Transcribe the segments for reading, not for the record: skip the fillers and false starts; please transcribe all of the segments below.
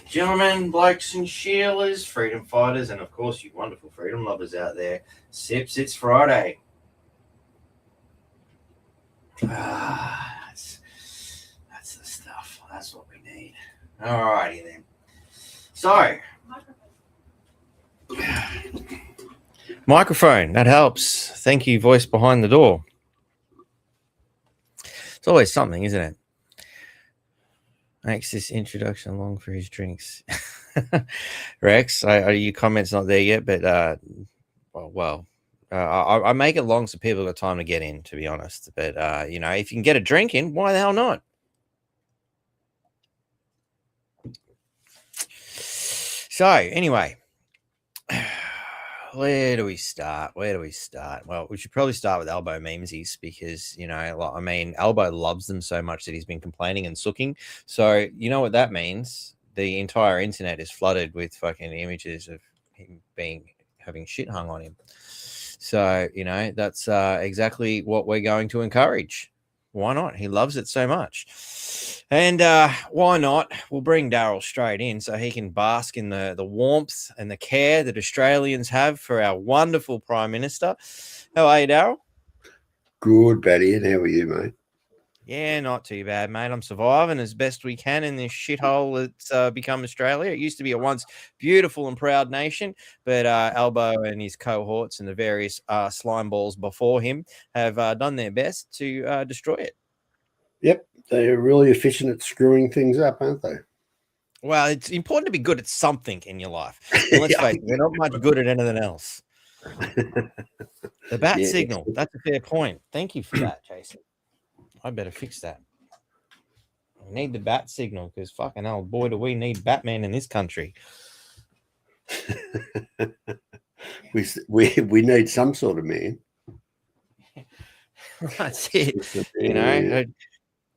Gentlemen, blokes and Sheilas, freedom fighters, and of course you wonderful freedom lovers out there. Sips, it's Friday. That's the stuff. That's what we need. Alrighty then. So, microphone, that helps. Thank you, voice behind the door. It's always something, isn't it? Makes this introduction long for his drinks. Rex, your comments not there yet, but I make it long so people got time to get in, to be honest. But if you can get a drink in, why the hell not? So anyway, where do we start? Well, we should probably start with Elbow memesies because, Elbow loves them so much that he's been complaining and sooking. So you know what that means? The entire internet is flooded with fucking images of him having shit hung on him. So, that's exactly what we're going to encourage. Why not? He loves it so much. And why not? We'll bring Darryl straight in so he can bask in the warmth and the care that Australians have for our wonderful Prime Minister. How are you, Darryl? Good, Batty. And how are you, mate? Yeah, not too bad, mate. I'm surviving as best we can in this shithole that's become Australia. It used to be a once beautiful and proud nation, but Elbow and his cohorts and the various slime balls before him have done their best to destroy it. Yep, they're really efficient at screwing things up, aren't they? Well, it's important to be good at something in your life. And let's face it, we're not much good at anything else. The bat signal, that's a fair point. Thank you for that, Jason. I better fix that. We need the bat signal because fucking hell, boy, do we need Batman in this country. we need some sort of man. That's it.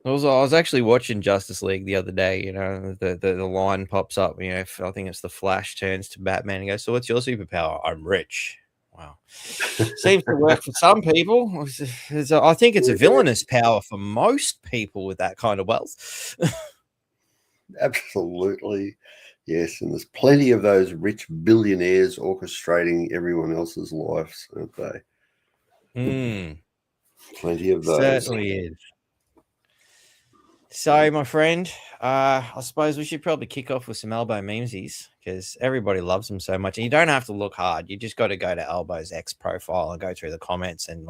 I was actually watching Justice League the other day. The line pops up. I think it's the Flash turns to Batman and goes, "So what's your superpower?" "I'm rich." Wow. Seems to work for some people. I think it's a villainous power for most people with that kind of wealth. Absolutely. Yes. And there's plenty of those rich billionaires orchestrating everyone else's lives, aren't they? Plenty of those. Certainly is. So, my friend, I suppose we should probably kick off with some Elbow memesies because everybody loves them so much. And you don't have to look hard. You just got to go to Elbow's X profile and go through the comments. And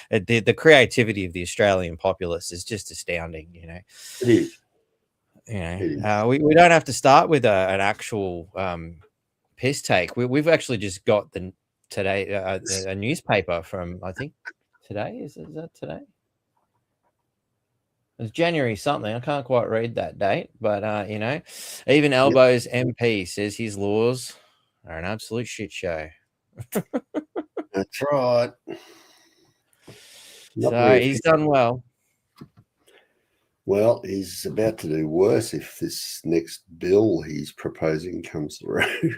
the creativity of the Australian populace is just astounding, It is. We don't have to start with an actual piss take. We've actually just got today a newspaper from, I think, today. Is that today? It's January something. I can't quite read that date, but even Elbow's MP says his laws are an absolute shit show. That's right. So he's done well. Well, he's about to do worse if this next bill he's proposing comes through.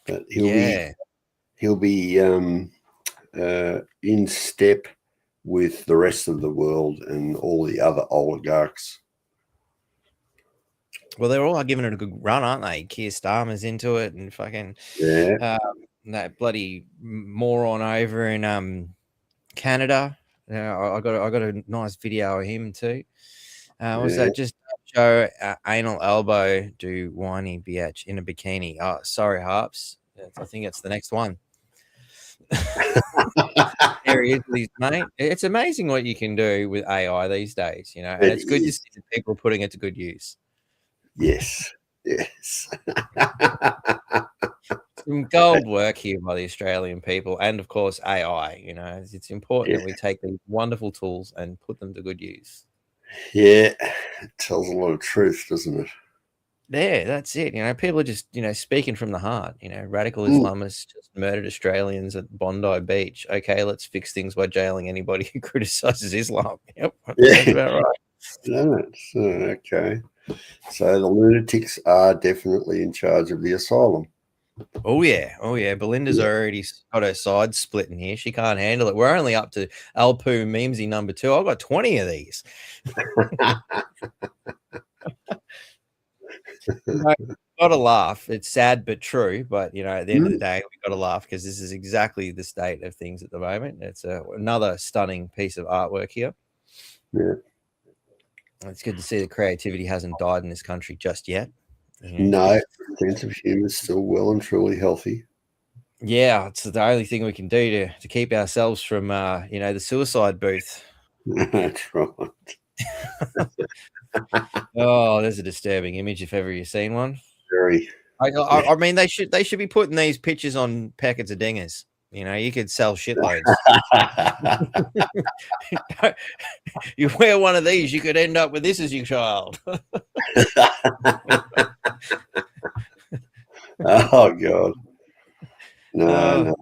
But he'll be in step with the rest of the world and all the other oligarchs. Well, they're all giving it a good run, aren't they? Keir Starmer's into it, and fucking that bloody moron over in Canada. I got a nice video of him too. Was that just show anal elbow do whiny bitch in a bikini? Oh, sorry, Harps. I think it's the next one. There he is, mate. It's amazing what you can do with AI these days, and it's good to see people putting it to good use. Yes. Some gold work here by the Australian people, and of course AI. It's important that we take these wonderful tools and put them to good use. Yeah, it tells a lot of truth, doesn't it? Yeah, that's it. People are just, speaking from the heart. Radical Islamists just murdered Australians at Bondi Beach. Okay, let's fix things by jailing anybody who criticizes Islam. Yep, that's about right. Okay. So the lunatics are definitely in charge of the asylum. Oh yeah. Belinda's already got her side split in here. She can't handle it. We're only up to Alpoo memesy number 2. I've got 20 of these. got to laugh. It's sad but true. But at the end of the Mm. day, we got to laugh because this is exactly the state of things at the moment. It's another stunning piece of artwork here. Yeah. It's good to see that creativity hasn't died in this country just yet. No, sense of humour is still well and truly healthy. Yeah, it's the only thing we can do to keep ourselves from the suicide booth. That's right. Oh, there's a disturbing image if ever you've seen one. Very. I mean, they should be putting these pictures on packets of dingers. You could sell shitloads. You wear one of these, you could end up with this as your child. Oh God. No.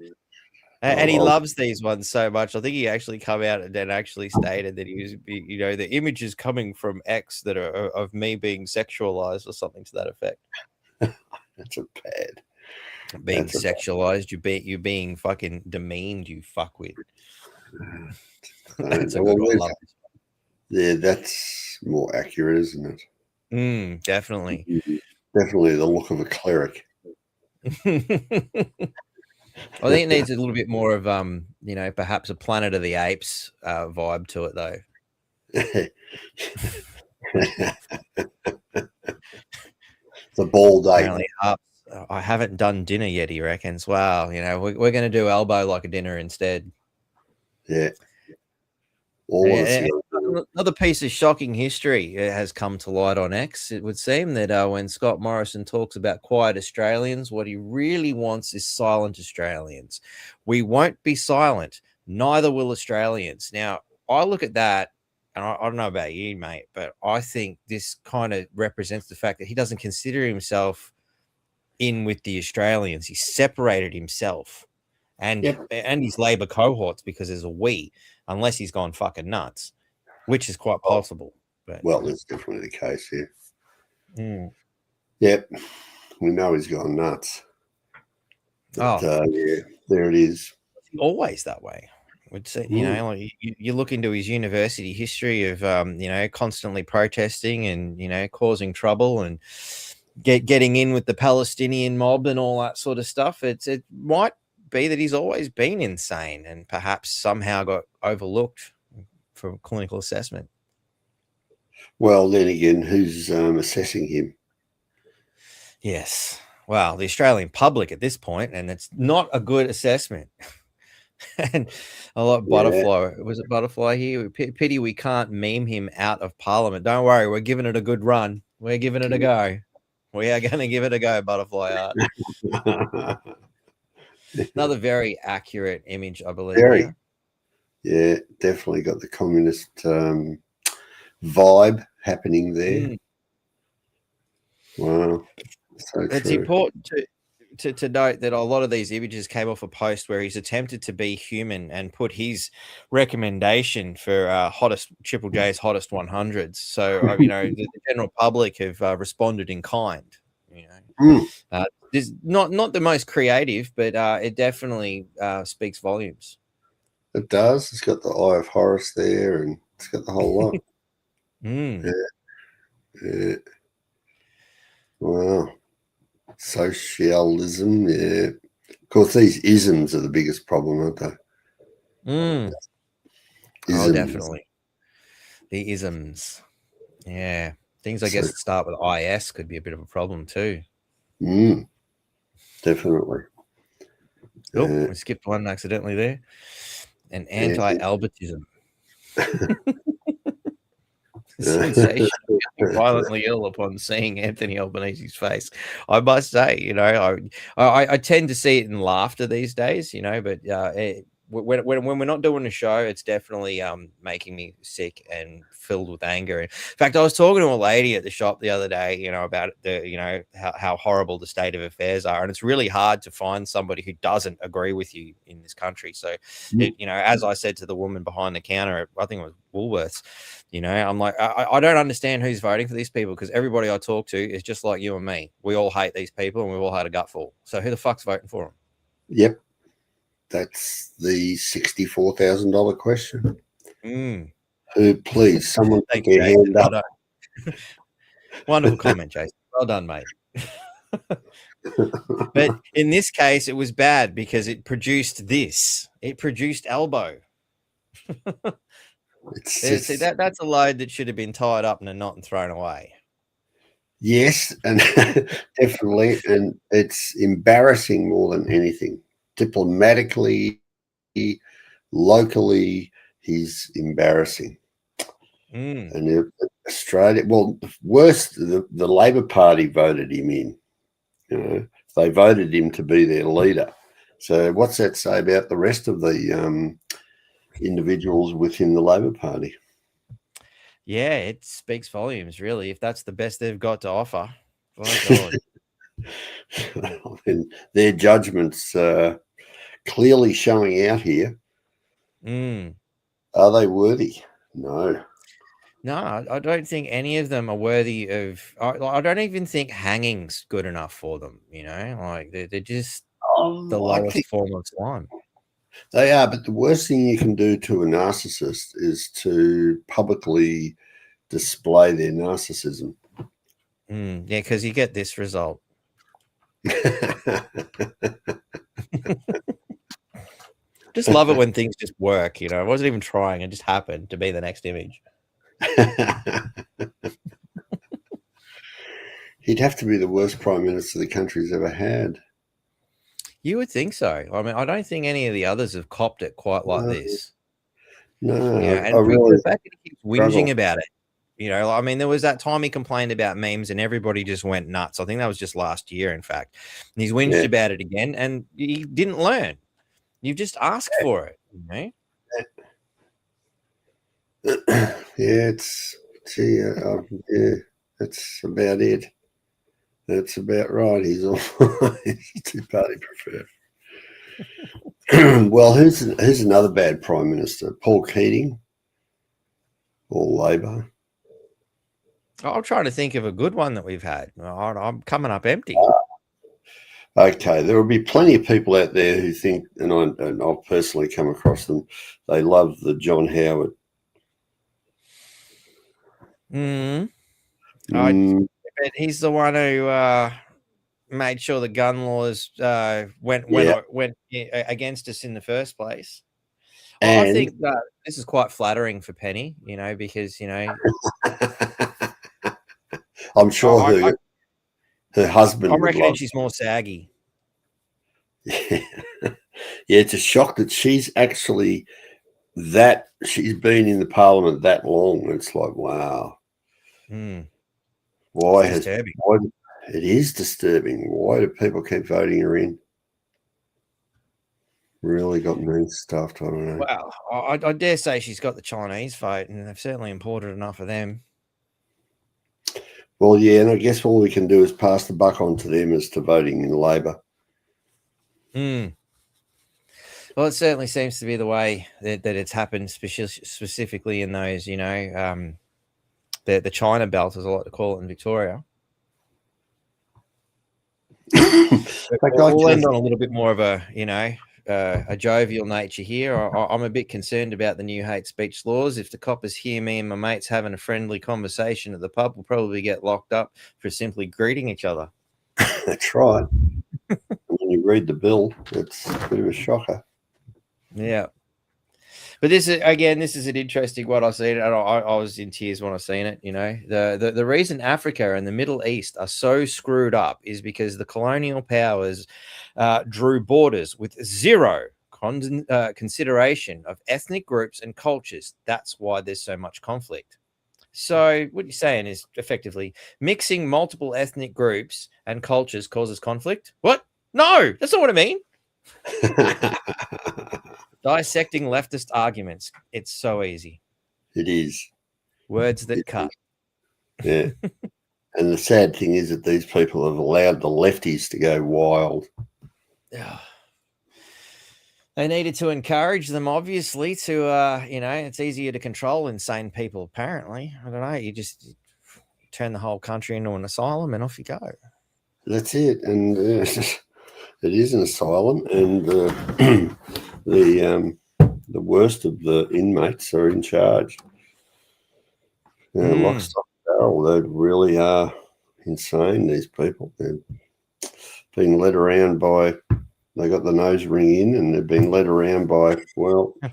And he loves these ones so much. I think he actually come out and then actually stated that he was, the images coming from X that are of me being sexualized or something to that effect. That's a bad. Being sexualized, you being fucking demeaned, you fuckwit. That's a good one. Yeah, that's more accurate, isn't it? Definitely. Definitely the look of a cleric. I think it needs a little bit more of perhaps a Planet of the Apes vibe to it, though. The bald ape. I haven't done dinner yet, he reckons. Wow, we're going to do elbow like a dinner instead. Yeah. Another piece of shocking history has come to light on X. It would seem that when Scott Morrison talks about quiet Australians, what he really wants is silent Australians. We won't be silent. Neither will Australians. Now, I look at that, and I don't know about you, mate, but I think this kind of represents the fact that he doesn't consider himself in with the Australians. He separated himself and his Labor cohorts because there's a we, unless he's gone fucking nuts, which is quite possible. But well, that's definitely the case here. Yeah. Yep, we know he's gone nuts. But, yeah, there it is. Always that way. Would say, you look into his university history of constantly protesting and causing trouble and getting in with the Palestinian mob and all that sort of stuff. It might be that he's always been insane and perhaps somehow got overlooked for clinical assessment. Well, then again, who's assessing him? Yes. Well, the Australian public at this point, and it's not a good assessment. And a lot of Butterfly. Was it Butterfly here? Pity we can't meme him out of Parliament. Don't worry, we're giving it a good run. We're giving it a go. We are going to give it a go, Butterfly art. Another very accurate image, I believe. Very. Yeah, definitely got the communist vibe happening there. Wow. So it's important to note that a lot of these images came off a post where he's attempted to be human and put his recommendation for Triple J's hottest 100s. So the general public have responded in kind. This not the most creative, but it definitely speaks volumes. It does. It's got the Eye of Horus there, and it's got the whole lot. Yeah. Wow. Socialism, yeah. Of course, these isms are the biggest problem, aren't they? Oh, definitely. The isms. Yeah. Things, I guess, that start with IS could be a bit of a problem too. Definitely. Oh, we skipped one accidentally there. An anti-Albertism. Sensation, violently ill upon seeing Anthony Albanese's face. I must say, I tend to see it in laughter these days, but when we're not doing a show, it's definitely making me sick and filled with anger. In fact, I was talking to a lady at the shop the other day, about how horrible the state of affairs are, and it's really hard to find somebody who doesn't agree with you in this country. So, as I said to the woman behind the counter, I think it was Woolworths, I'm like, I don't understand who's voting for these people, because everybody I talk to is just like you and me. We all hate these people and we've all had a gutful. So who the fuck's voting for them? Yep. That's the $64,000 question. Please, someone put their hand up. Wonderful comment, Jason. Well done, mate. But in this case, it was bad because it produced this. It produced elbow. See, that's a load that should have been tied up in a knot and thrown away. Yes, and definitely, and it's embarrassing more than anything. Diplomatically, locally, he's embarrassing. And Australia, well, worst, the Labor Party voted him in. You know, they voted him to be their leader. So what's that say about the rest of the individuals within the Labor Party? Yeah, it speaks volumes, really, if that's the best they've got to offer. My God. I mean, their judgment's clearly showing out here. Are they worthy? No. No, I don't think any of them are worthy of. I don't even think hanging's good enough for them. You know, like they're just the lowest form of slime. They are, but the worst thing you can do to a narcissist is to publicly display their narcissism. Yeah, because you get this result. Just love it when things just work. You know, I wasn't even trying; it just happened to be the next image. He'd have to be the worst prime minister the country's ever had. You would think so. I mean, I don't think any of the others have copped it quite like this. No, yeah, and the fact that he keeps whinging about it. You know, I mean, there was that time he complained about memes and everybody just went nuts. I think that was just last year, in fact. And he's whinged about it again, and he didn't learn. You've just asked for it, you know? That's about it. That's about right. He's all he's two-party preferred. Well, who's another bad prime minister? Paul Keating or Labor? I'm trying to think of a good one that we've had. I'm coming up empty. Okay, there will be plenty of people out there who think, and I've personally come across them, they love the John Howard. But he's the one who made sure the gun laws went against us in the first place. I think this is quite flattering for Penny, you know, because, you know, I'm sure her husband. I reckon she's more saggy. Yeah, it's a shock that she's actually she's been in the parliament that long. It's like, wow. Why it is disturbing. Why do people keep voting her in? Really got me stuffed. I don't know. Well, I dare say she's got the Chinese vote, and they've certainly imported enough of them. Well, yeah, and I guess all we can do is pass the buck on to them as to voting in Labor. Well, it certainly seems to be the way that it's happened, specifically in those, you know, the China belt, as I like to call it, in Victoria. We'll end on a little bit more of a, you know, a jovial nature here. I'm a bit concerned about the new hate speech laws. If the coppers hear me and my mates having a friendly conversation at the pub, we'll probably get locked up for simply greeting each other. That's right. When you read the bill, it's a bit of a shocker. Yeah. But this is an interesting one. I seen it, and I was in tears when I seen it. You know, the reason Africa and the Middle East are so screwed up is because the colonial powers drew borders with zero consideration of ethnic groups and cultures. That's why there's so much conflict. So what you're saying is effectively mixing multiple ethnic groups and cultures causes conflict. What? No, that's not what I mean. Dissecting leftist arguments. It's so easy. It is. Words that cut. Yeah. And the sad thing is that these people have allowed the lefties to go wild. They needed to encourage them, obviously, to, you know, it's easier to control insane people, apparently. I don't know. You just turn the whole country into an asylum and off you go. That's it. And it is an asylum. And the worst of the inmates are in charge. Lock, stock, barrel. They really are insane, these people. being led around by, they got the nose ring in and they're being led around by, well, a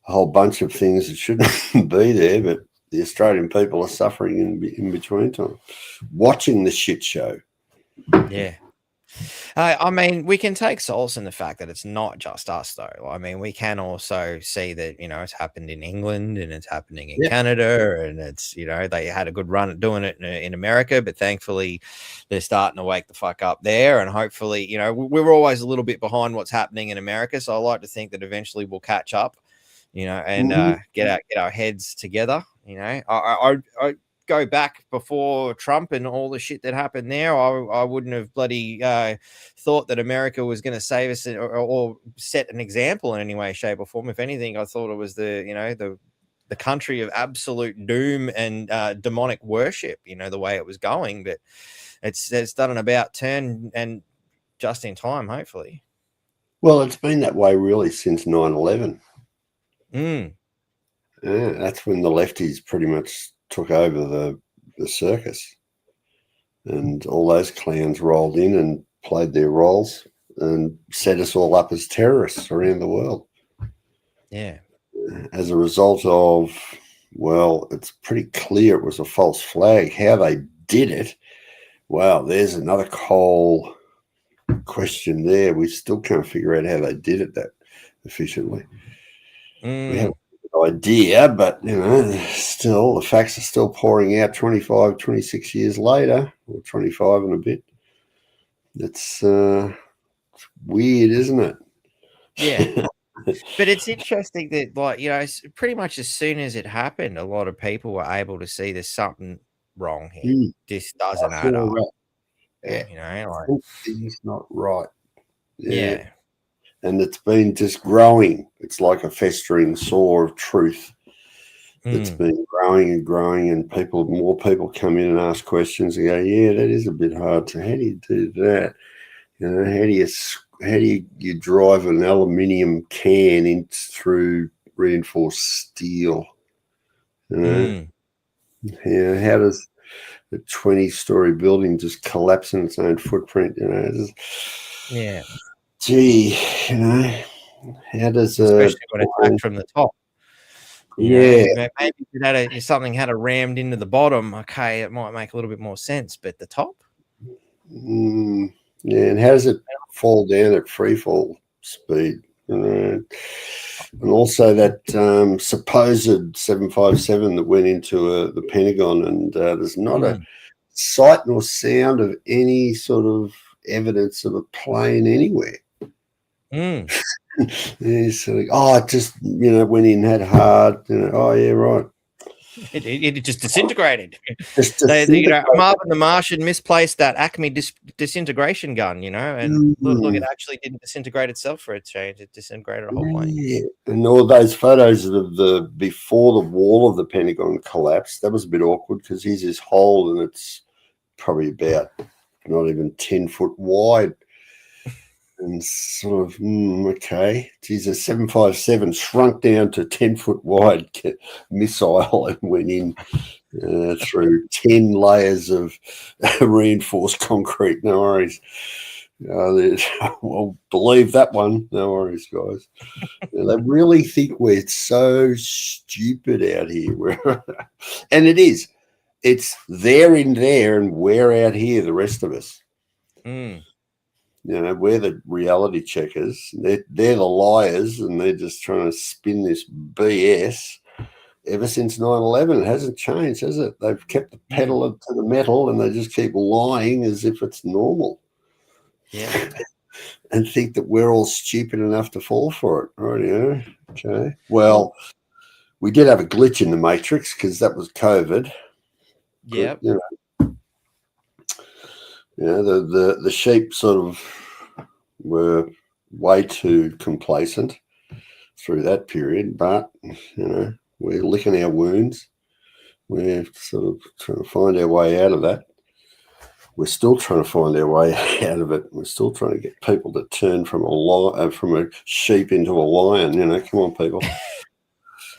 whole bunch of things that shouldn't be there, but the Australian people are suffering in between time, watching the shit show. Yeah. I mean, we can take solace in the fact that it's not just us, though. I mean, we can also see that, it's happened in England and it's happening in Canada, and it's, they had a good run at doing it in America, but thankfully they're starting to wake the fuck up there. And hopefully, we're always a little bit behind what's happening in America. So I like to think that eventually we'll catch up, and get our heads together. I go back before Trump and all the shit that happened there, I wouldn't have bloody thought that America was going to save us or set an example in any way, shape, or form. If anything, I thought it was the country of absolute doom and demonic worship. The way it was going, but it's done an about turn, and just in time, hopefully. Well, it's been that way really since 9/11. Yeah, that's when the lefties pretty much took over the circus, and all those clowns rolled in and played their roles and set us all up as terrorists around the world. Yeah. As a result of, well, it's pretty clear it was a false flag. How they did it, wow, there's another whole question there. We still can't figure out how they did it that efficiently. We have idea, but still the facts are still pouring out 25, 26 years later, or 25 and a bit. It's weird, isn't it? Yeah. But it's interesting that, pretty much as soon as it happened, a lot of people were able to see there's something wrong here. This doesn't add up. Yeah. Something's not right. Yeah. And it's been just growing. It's like a festering sore of truth that's been growing and growing, and more people come in and ask questions and go, yeah, that is a bit hard. So how do you do that? How do you drive an aluminium can in through reinforced steel? How does the 20-story building just collapse in its own footprint? Yeah. Gee, how does especially when it's back from the top? Maybe if something had rammed into the bottom, okay, it might make a little bit more sense, but the top? And how does it fall down at free fall speed? And also that supposed 757 that went into the Pentagon, and there's not a sight nor sound of any sort of evidence of a plane anywhere. It just went in, had hard. Oh yeah, right. It just disintegrated. Marvin the Martian misplaced that Acme disintegration gun, and look, it actually didn't disintegrate itself for a change. It disintegrated a whole plane. Yeah, and all those photos of before the wall of the Pentagon collapsed, that was a bit awkward because here's this hole and it's probably about not even 10 foot wide. And sort of, okay, geez, a 757 shrunk down to 10 foot wide missile and went in through 10 layers of reinforced concrete. No worries. Well, believe that one. No worries, guys. They really think we're so stupid out here. And it is. It's they're in there and we're out here, the rest of us. We're the reality checkers. They're the liars, and they're just trying to spin this BS. Ever since 9/11, it hasn't changed, has it? They've kept the pedal to the metal, and they just keep lying as if it's normal. Yeah. And think that we're all stupid enough to fall for it. Right? Okay. Well, we did have a glitch in the matrix because that was COVID. Yeah. The sheep sort of were way too complacent through that period, but we're licking our wounds. We're sort of trying to find our way out of that. We're still trying to find our way out of it. We're still trying to get people to turn from a sheep into a lion. Come on, people.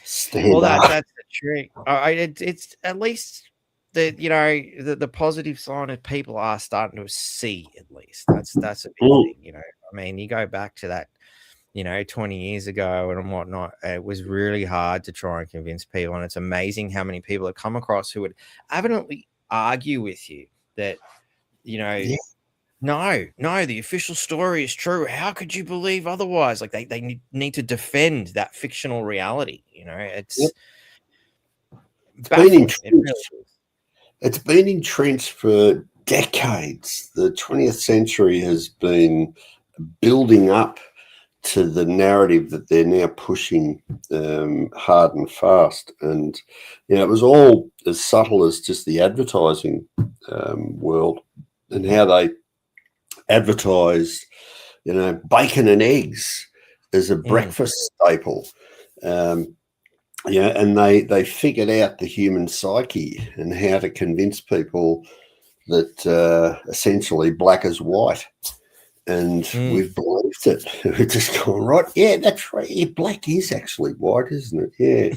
Stand up. That's the trick. It's at least the positive sign is people are starting to see, at least. That's a big thing, you know. I mean, you go back to that, 20 years ago and whatnot, it was really hard to try and convince people. And it's amazing how many people have come across who would evidently argue with you that, no, the official story is true. How could you believe otherwise? Like they need to defend that fictional reality. It's baffling. It really is. It's been entrenched for decades. The 20th century has been building up to the narrative that they're now pushing hard and fast. And, it was all as subtle as just the advertising world and how they advertised, bacon and eggs as a breakfast staple. And they figured out the human psyche and how to convince people that essentially black is white. And we've believed it. We're just going, right, yeah, that's right. Yeah, black is actually white, isn't it? Yeah.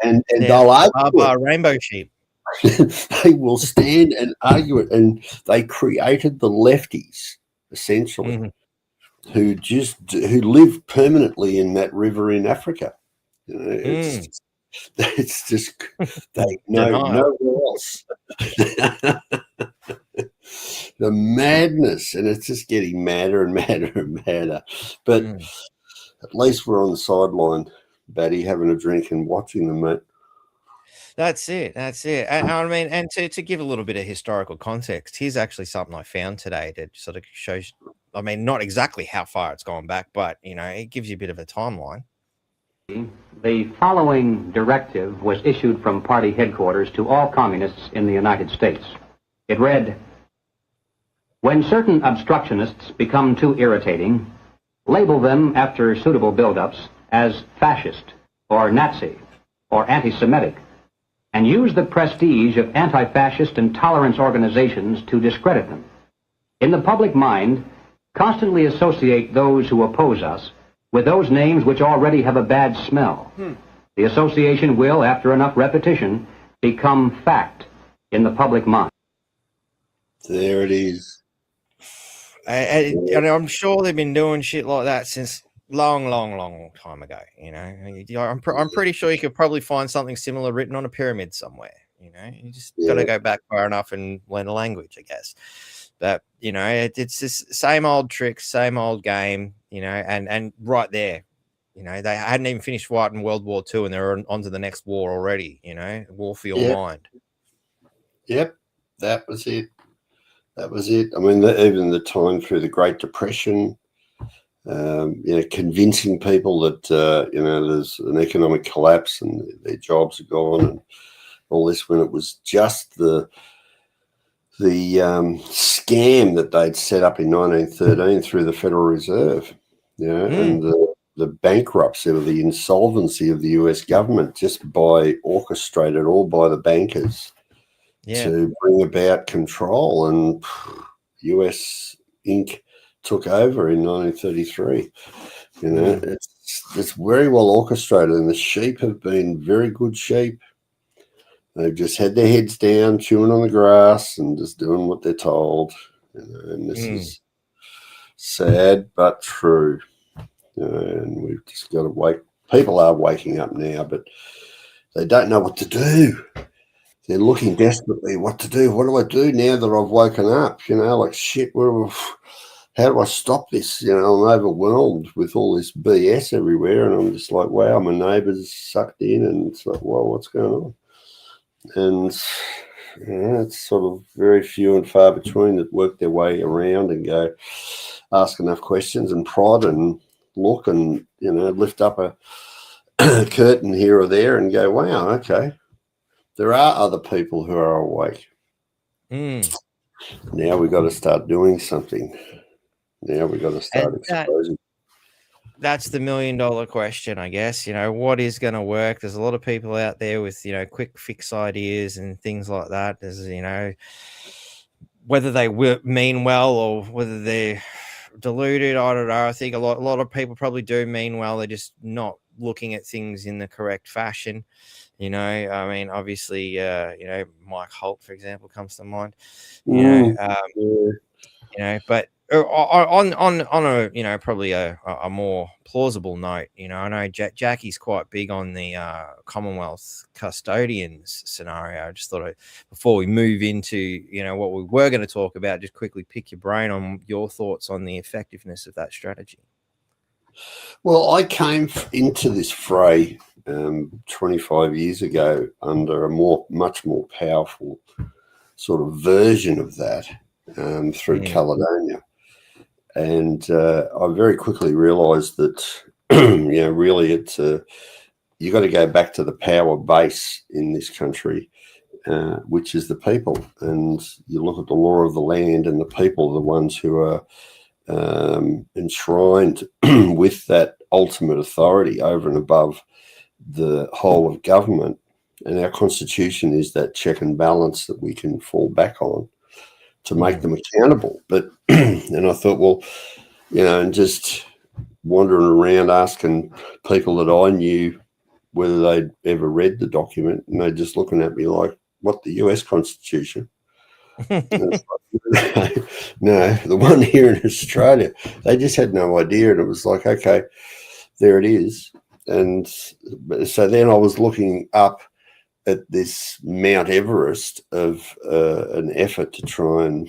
And they'll argue rainbow sheep. They will stand and argue it. And they created the lefties, essentially, who live permanently in that river in Africa. It's just they know nowhere else. The madness, and it's just getting madder and madder and madder. But at least we're on the sideline, Batty, having a drink and watching them, mate. That's it. And I mean, and to give a little bit of historical context, here's actually something I found today that sort of shows, I mean, not exactly how far it's gone back, but, it gives you a bit of a timeline. The following directive was issued from party headquarters to all communists in the United States. It read, "When certain obstructionists become too irritating, label them after suitable buildups as fascist or Nazi or anti-Semitic, and use the prestige of anti-fascist and tolerance organizations to discredit them. In the public mind, constantly associate those who oppose us with those names which already have a bad smell. The association will, after enough repetition, become fact in the public mind." There it is. And I'm sure they've been doing shit like that since long time ago. I'm pretty sure you could probably find something similar written on a pyramid somewhere. You just got to go back far enough and learn a language, I guess. But it's just same old tricks, same old game. And right there, they hadn't even finished fighting World War II, and they're on to the next war already. War for your mind. Yep, that was it. I mean, even the time through the Great Depression, convincing people that there's an economic collapse and their jobs are gone and all this, when it was just the scam that they'd set up in 1913 through the Federal Reserve, and the bankruptcy or the insolvency of the US government, just orchestrated all by the bankers to bring about control. And US Inc. took over in 1933. It's very well orchestrated, and the sheep have been very good sheep. They've just had their heads down, chewing on the grass and just doing what they're told. And this is sad but true. And we've just got to wait. People are waking up now, but they don't know what to do. They're looking desperately what to do. What do I do now that I've woken up? Like, shit, how do I stop this? I'm overwhelmed with all this BS everywhere. And I'm just like, wow, my neighbour's sucked in. And it's like, well, what's going on? And it's sort of very few and far between that work their way around and go ask enough questions and prod and look and lift up a curtain here or there and go, wow, okay, there are other people who are awake. Now we've got to start doing something. Now we've got to start exposing. That's the $1 million question, I guess. What is going to work? There's a lot of people out there with, quick fix ideas and things like that. There's, whether they mean well or whether they're deluded, I don't know. I think a lot of people probably do mean well. They're just not looking at things in the correct fashion. You know, I mean, obviously, you know, Mike Holt, for example, comes to mind. You know, but on a, you know, probably a more plausible note, you know, I know Jackie's quite big on the Commonwealth custodians scenario. I just thought before we move into, you know, what we were going to talk about, just quickly pick your brain on your thoughts on the effectiveness of that strategy. Well, I came into this fray 25 years ago under a much more powerful sort of version of that through Caledonia. And I very quickly realised that, you know, really it's you got to go back to the power base in this country, which is the people. And you look at the law of the land, and the people are the ones who are enshrined with that ultimate authority over and above the whole of government. And our constitution is that check and balance that we can fall back on to make them accountable. But and I thought, well, you know, and just wandering around asking people that I knew whether they'd ever read the document, and they're just looking at me like, what, the US Constitution? Like, no, the one here in Australia. They just had no idea, and it was like, okay, there it is. And so then I was looking up at this Mount Everest of an effort to try and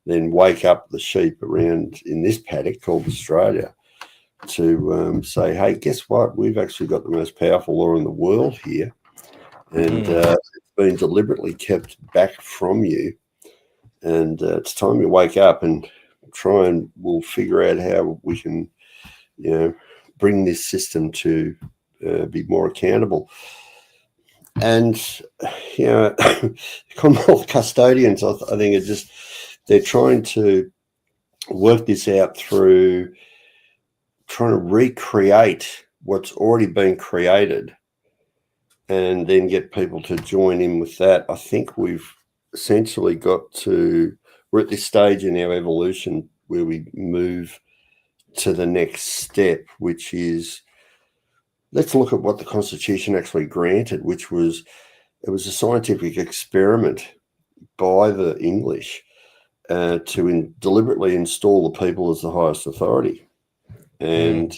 then wake up the sheep around in this paddock called Australia to say, hey, guess what? We've actually got the most powerful law in the world here, and it's been deliberately kept back from you. And it's time you wake up and try, and we'll figure out how we can, you know, bring this system to be more accountable. And, you know, Commonwealth custodians, I think, are just, they're trying to work this out through trying to recreate what's already been created and then get people to join in with that. I think we've essentially we're at this stage in our evolution where we move to the next step, which is, let's look at what the Constitution actually granted, which was, it was a scientific experiment by the English to deliberately install the people as the highest authority. And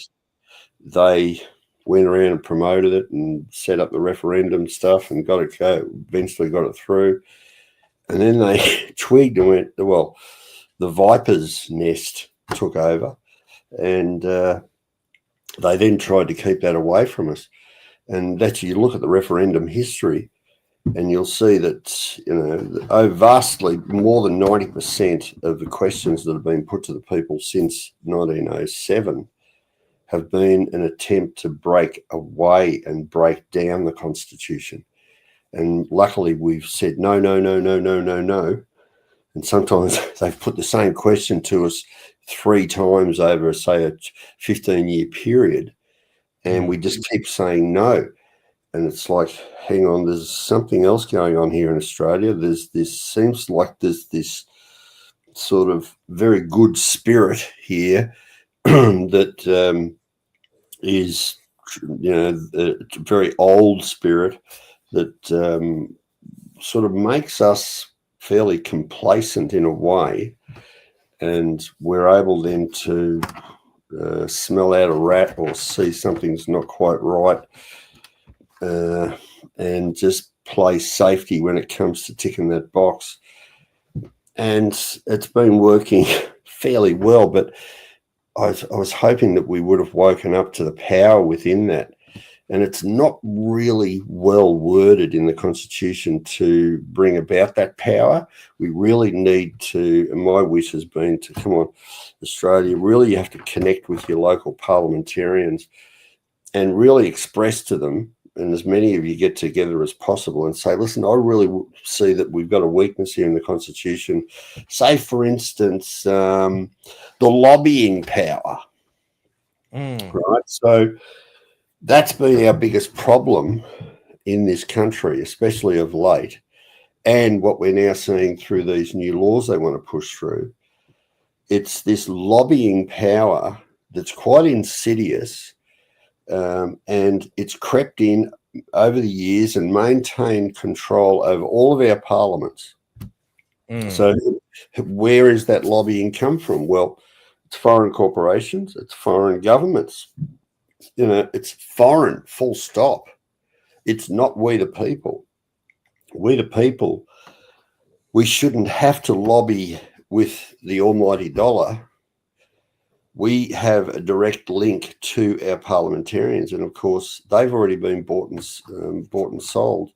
they went around and promoted it and set up the referendum stuff and eventually got it through. And then they twigged and went, well, the viper's nest took over, and they then tried to keep that away from us. And that's, you look at the referendum history, and you'll see that, you know, vastly more than 90% of the questions that have been put to the people since 1907 have been an attempt to break away and break down the Constitution. And luckily we've said no, no, no, no, no, no, no. And sometimes they've put the same question to us 3 times over, say, a 15-year period, and we just keep saying no. And it's like, hang on, there's something else going on here in Australia. Seems like there's this sort of very good spirit here that is, you know, a very old spirit that sort of makes us fairly complacent in a way, and we're able then to smell out a rat or see something's not quite right, and just play safety when it comes to ticking that box. And it's been working fairly well, but I was hoping that we would have woken up to the power within that. And it's not really well worded in the Constitution to bring about that power. We really need to, and my wish has been to, come on, Australia, really you have to connect with your local parliamentarians and really express to them, and as many of you get together as possible and say, listen, I really see that we've got a weakness here in the Constitution. Say, for instance, the lobbying power, right? So that's been our biggest problem in this country, especially of late. And what we're now seeing through these new laws they want to push through, it's this lobbying power that's quite insidious, and it's crept in over the years and maintained control over all of our parliaments. So where is that lobbying come from? Well, it's foreign corporations, it's foreign governments. You know, it's foreign, full stop. It's not we the people. We the people, we shouldn't have to lobby with the almighty dollar. We have a direct link to our parliamentarians, and of course, they've already been bought and sold.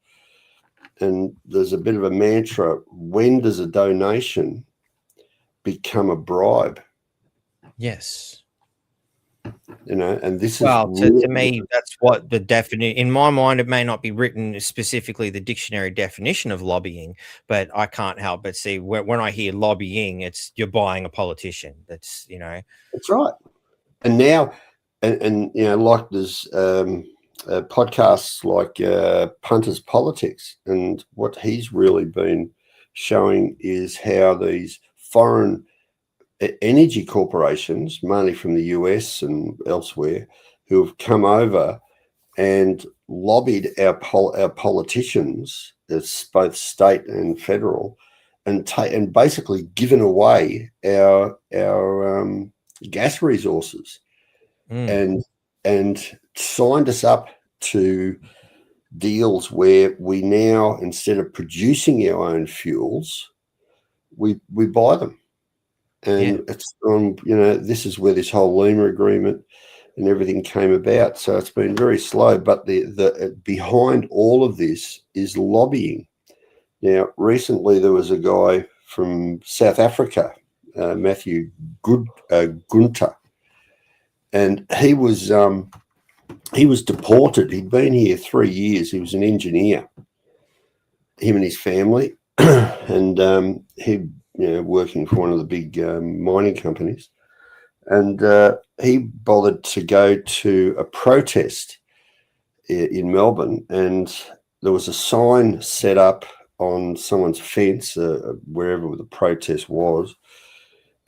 And there's a bit of a mantra: when does a donation become a bribe? Yes. You know, and this well, is to me, that's what the definition. In my mind, it may not be written specifically the dictionary definition of lobbying, but I can't help but see when I hear lobbying, it's you're buying a politician. That's That's right. And now, and you know, like there's podcasts like Punter's Politics, and what he's really been showing is how these foreign energy corporations, mainly from the US and elsewhere, who have come over and lobbied our politicians, it's both state and federal, and basically given away our gas resources, and signed us up to deals where we now, instead of producing our own fuels, we buy them. And it's this is where this whole Lima agreement and everything came about. So it's been very slow, but the behind all of this is lobbying. Now, recently there was a guy from South Africa, Matthew Gunter, and he was deported. He'd been here 3 years. He was an engineer, him and his family, and he working for one of the big mining companies. And he bothered to go to a protest in Melbourne, and there was a sign set up on someone's fence, wherever the protest was,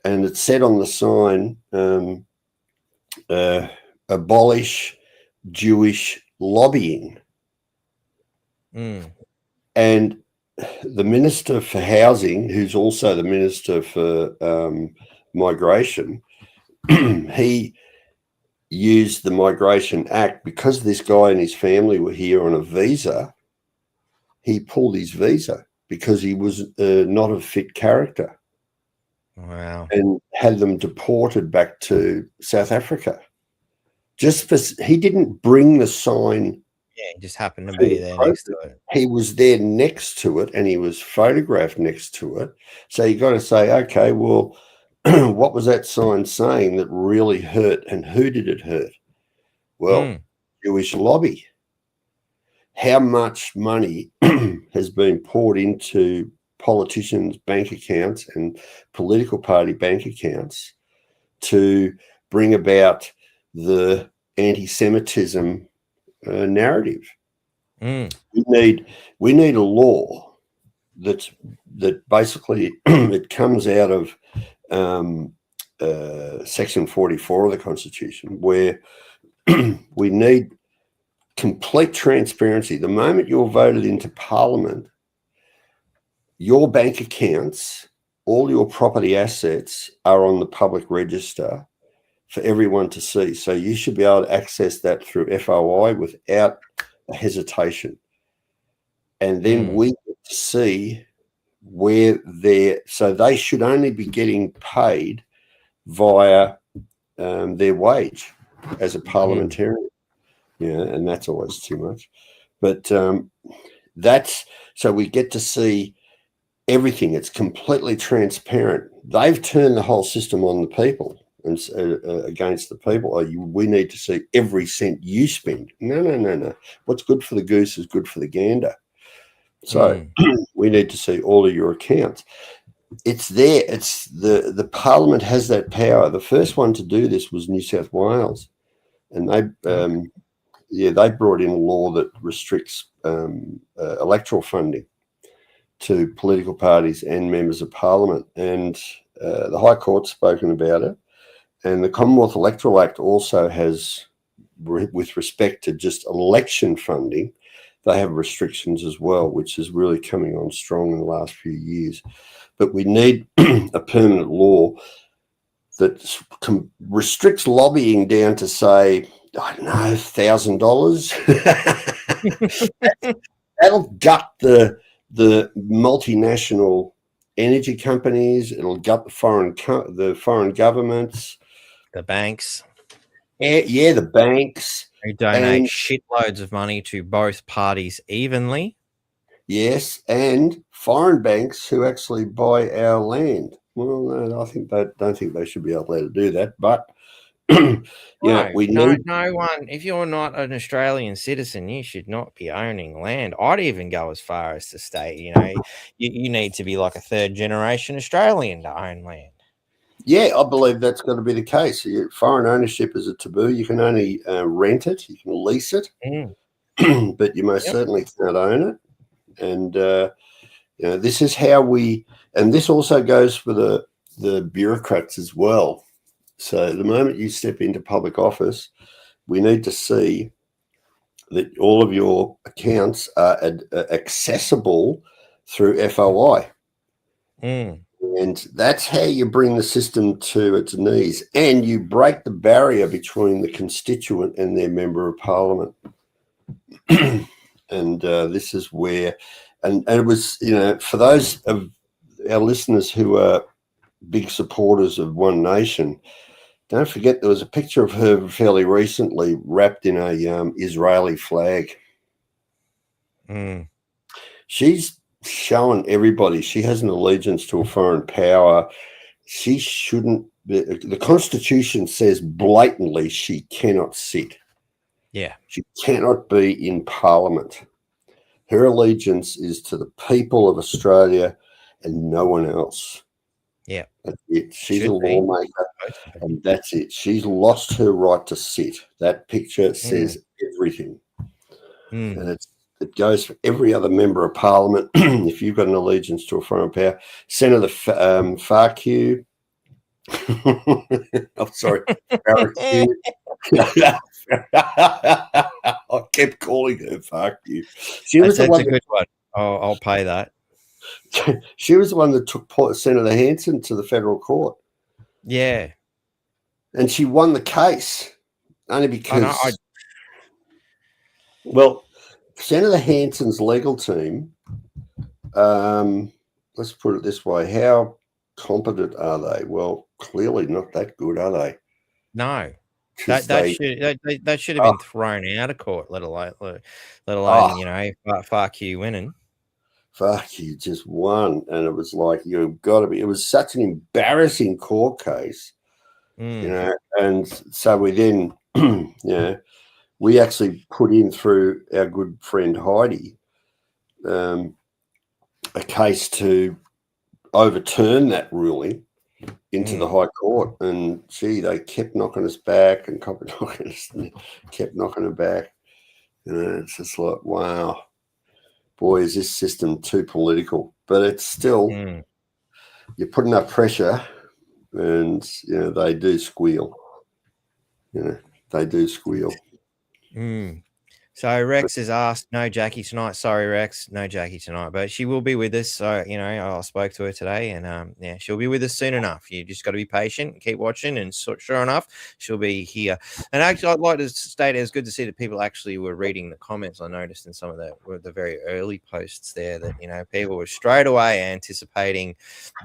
and it said on the sign, abolish Jewish lobbying. And the Minister for Housing, who's also the Minister for Migration, he used the Migration Act because this guy and his family were here on a visa. He pulled his visa because he was not of fit character. Wow. And had them deported back to South Africa. He didn't bring the sign. Yeah, he just happened to be there next to it. He was there next to it, and he was photographed next to it. So you got to say, okay, well, what was that sign saying that really hurt, and who did it hurt? Well, Jewish lobby. How much money has been poured into politicians' bank accounts and political party bank accounts to bring about the anti-Semitism narrative? We need a law that basically it comes out of Section 44 of the Constitution, where we need complete transparency. The moment you're voted into Parliament, your bank accounts, all your property assets are on the public register for everyone to see. So you should be able to access that through FOI without a hesitation. And then we get to see where so they should only be getting paid via their wage as a parliamentarian. Yeah, and that's always too much. But so we get to see everything. It's completely transparent. They've turned the whole system on the people and against the people. We need to see every cent you spend. No. What's good for the goose is good for the gander. So we need to see all of your accounts. It's there. It's the Parliament has that power. The first one to do this was New South Wales, and they brought in a law that restricts electoral funding to political parties and members of Parliament, and the High Court's spoken about it. And the Commonwealth Electoral Act also has with respect to just election funding, they have restrictions as well, which is really coming on strong in the last few years. But we need a permanent law that restricts lobbying down to, say, I don't know, $1,000. That'll gut the multinational energy companies. It'll gut the foreign governments, the banks. Yeah, the banks who donate shitloads of money to both parties evenly. Yes, and foreign banks who actually buy our land. Well, no, don't think they should be allowed to do that. But no one. If you're not an Australian citizen, you should not be owning land. I'd even go as far as to state, you need to be like a third generation Australian to own land. Yeah, I believe that's going to be the case. Foreign ownership is a taboo. You can only rent it, you can lease it, but you most certainly can't own it. And this is how and this also goes for the bureaucrats as well. So the moment you step into public office, we need to see that all of your accounts are accessible through FOI. And that's how you bring the system to its knees, and you break the barrier between the constituent and their member of parliament. And this is where, and it was, for those of our listeners who are big supporters of One Nation, don't forget there was a picture of her fairly recently wrapped in a Israeli flag. She's showing everybody she has an allegiance to a foreign power. She shouldn't be, the Constitution says blatantly she cannot sit. Yeah. She cannot be in Parliament. Her allegiance is to the people of Australia and no one else. Yeah. That's it. She's a lawmaker, and that's it. She's lost her right to sit. That picture says everything. And it goes for every other member of Parliament. If you've got an allegiance to a foreign power, Senator Farquhar. I'm sorry, Farquhar. I kept calling her Farquhar. That's a good one. I'll pay that. She was the one that took Senator Hanson to the federal court. Yeah. And she won the case only because... Well, Senator Hanson's legal team, let's put it this way, how competent are they? Well, clearly not that good, are they? No. That should have been thrown out of court, let alone Farquhar winning. Farquhar just won, and it was like, you've got to be. It was such an embarrassing court case, and so we then, we actually put in through our good friend Heidi a case to overturn that ruling into the High Court, and they kept knocking us back and kept knocking it back. It's just like, wow, boy, is this system too political? But it's still, you put enough pressure, and they do squeal. They do squeal. So Rex has asked, no Jackie tonight. Sorry, Rex, no Jackie tonight, but she will be with us. So, I spoke to her today, and she'll be with us soon enough. You just got to be patient and keep watching, and sure enough, she'll be here. And actually, I'd like to state it's good to see that people actually were reading the comments. I noticed in some of the very early posts there that, people were straight away anticipating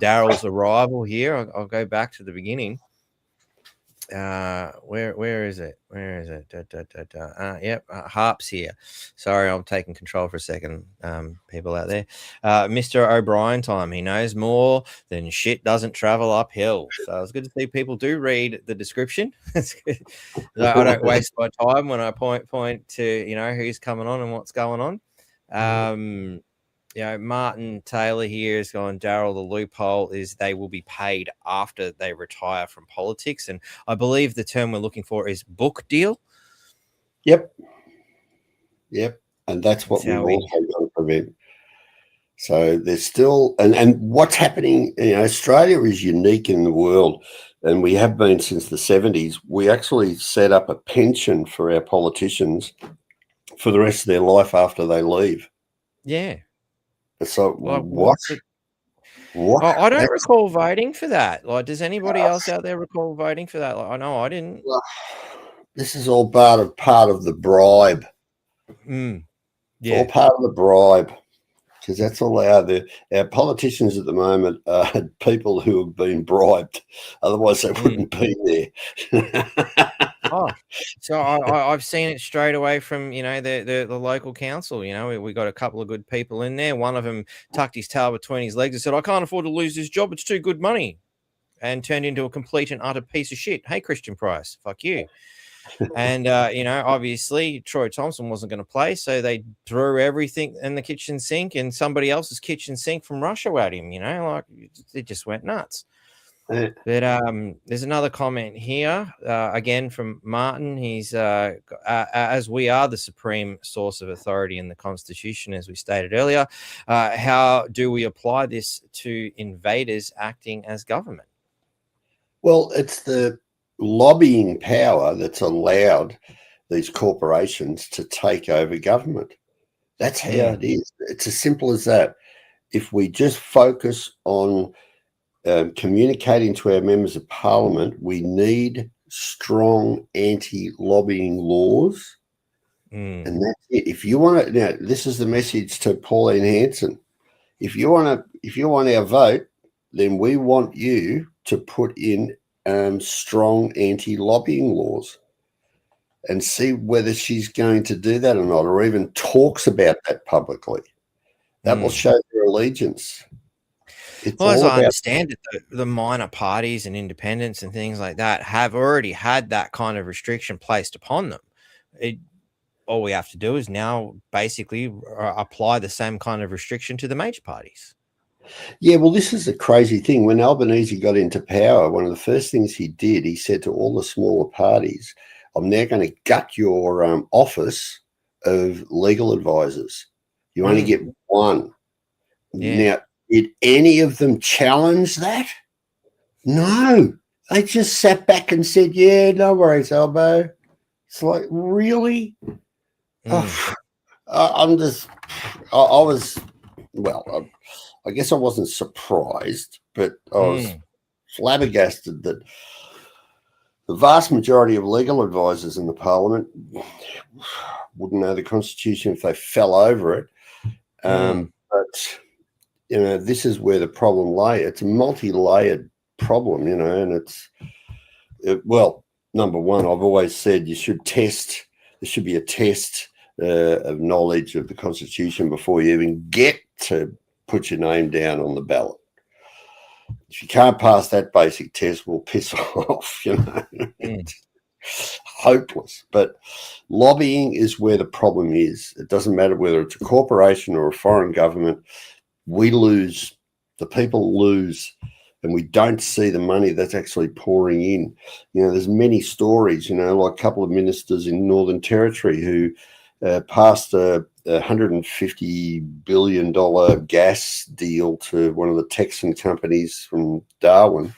Darryl's arrival here. I'll go back to the beginning. Where is it? Harp's here. Sorry, I'm taking control for a second. People out there, Mr. O'Brien time. He knows more than shit doesn't travel uphill. So it's good to see people do read the description. It's good. I don't waste my time when I point to who's coming on and what's going on. Martin Taylor here is going, Darryl, the loophole is they will be paid after they retire from politics. And I believe the term we're looking for is book deal. Yep. And that's what we also got to prevent. So there's still, and what's happening, Australia is unique in the world, and we have been since the 70s. We actually set up a pension for our politicians for the rest of their life after they leave. Yeah. So Like, what? I don't recall voting for that. Like, does anybody else out there recall voting for that? Like, I know I didn't. Well, this is all part of the bribe. Yeah. It's all part of the bribe. Because that's all they are. Our politicians at the moment are people who have been bribed. Otherwise, they wouldn't be there. So I've seen it straight away from, the local council. We got a couple of good people in there. One of them tucked his tail between his legs and said, "I can't afford to lose this job. It's too good money," and turned into a complete and utter piece of shit. Hey, Christian Price, fuck you. And, obviously Troy Thompson wasn't going to play. So they threw everything in the kitchen sink and somebody else's kitchen sink from Russia at him, like it just went nuts. But there's another comment here, again from Martin. He's as we are the supreme source of authority in the Constitution, as we stated earlier, how do we apply this to invaders acting as government? Well, it's the lobbying power that's allowed these corporations to take over government. That's how it is. It's as simple as that. If we just focus on communicating to our members of parliament, we need strong anti-lobbying laws, and that's it. If you want to, now this is the message to Pauline Hanson. If you want our vote, then we want you to put in strong anti-lobbying laws, and see whether she's going to do that or not, or even talks about that publicly. That will show their allegiance. Well, as I understand it, the minor parties and independents and things like that have already had that kind of restriction placed upon them. All we have to do is now basically apply the same kind of restriction to the major parties. Yeah, well, this is a crazy thing. When Albanese got into power, one of the first things he did, he said to all the smaller parties, "I'm now going to gut your office of legal advisors. You only get one." Yeah. Now, did any of them challenge that? No. They just sat back and said, "Yeah, no worries, Albo." It's like, really? I was, well, I guess I wasn't surprised, but I was flabbergasted that the vast majority of legal advisors in the parliament wouldn't know the Constitution if they fell over it. But, this is where the problem lay. It's a multi-layered problem, and well, number one, I've always said there should be a test of knowledge of the Constitution before you even get to put your name down on the ballot. If you can't pass that basic test, we'll piss off, Hopeless. But lobbying is where the problem is. It doesn't matter whether it's a corporation or a foreign government. We lose, the people lose, and we don't see the money that's actually pouring in. There's many stories, like a couple of ministers in Northern Territory who passed a $150 billion gas deal to one of the Texan companies from Darwin.